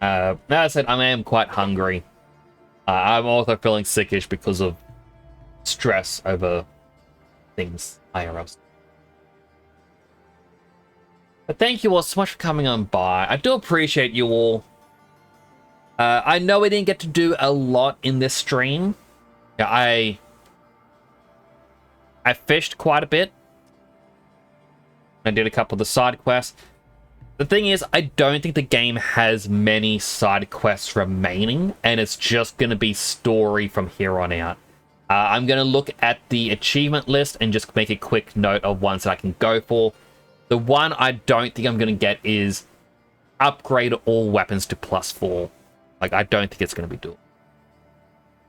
Now I said, I am quite hungry. I'm also feeling sickish because of stress over things IRL. But thank you all so much for coming on by. I do appreciate you all. I know we didn't get to do a lot in this stream. Yeah, I fished quite a bit. I did a couple of the side quests. The thing is, I don't think the game has many side quests remaining, and it's just going to be story from here on out. I'm going to look at the achievement list and just make a quick note of ones that I can go for. The one I don't think I'm going to get is upgrade all weapons to +4. Like, I don't think it's going to be doable.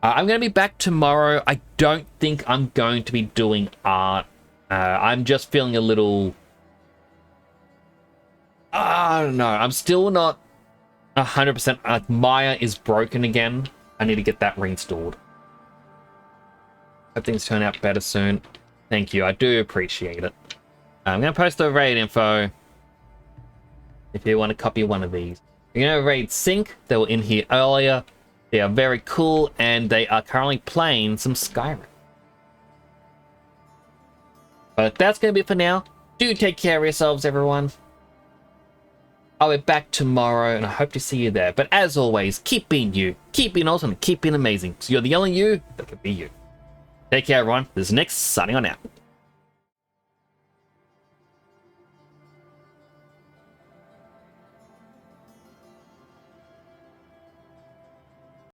I'm going to be back tomorrow. I don't think I'm going to be doing art. I'm just feeling a little... I don't know. I'm still not 100%. Like, Maya is broken again. I need to get that reinstalled. Hope things turn out better soon. Thank you. I do appreciate it. I'm going to post the raid info if you want to copy one of these. You're going to raid Sync. They were in here earlier. They are very cool, and they are currently playing some Skyrim. But that's going to be it for now. Do take care of yourselves, everyone. I'll be back tomorrow, and I hope to see you there. But as always, keep being you. Keep being awesome. Keep being amazing. So you're the only you that can be you. Take care, everyone. This is Nick, signing on out.